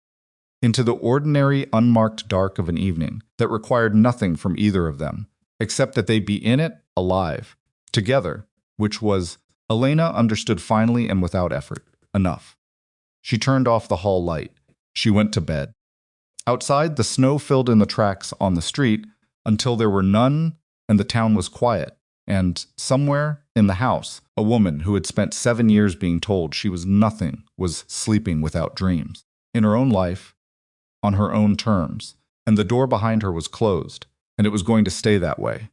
into the ordinary, unmarked dark of an evening that required nothing from either of them, except that they be in it, alive, together, which was, Elena understood finally and without effort, enough. She turned off the hall light. She went to bed. Outside, the snow filled in the tracks on the street until there were none, and the town was quiet. And somewhere in the house, a woman who had spent 7 years being told she was nothing was sleeping without dreams, in her own life, on her own terms, and the door behind her was closed, and it was going to stay that way.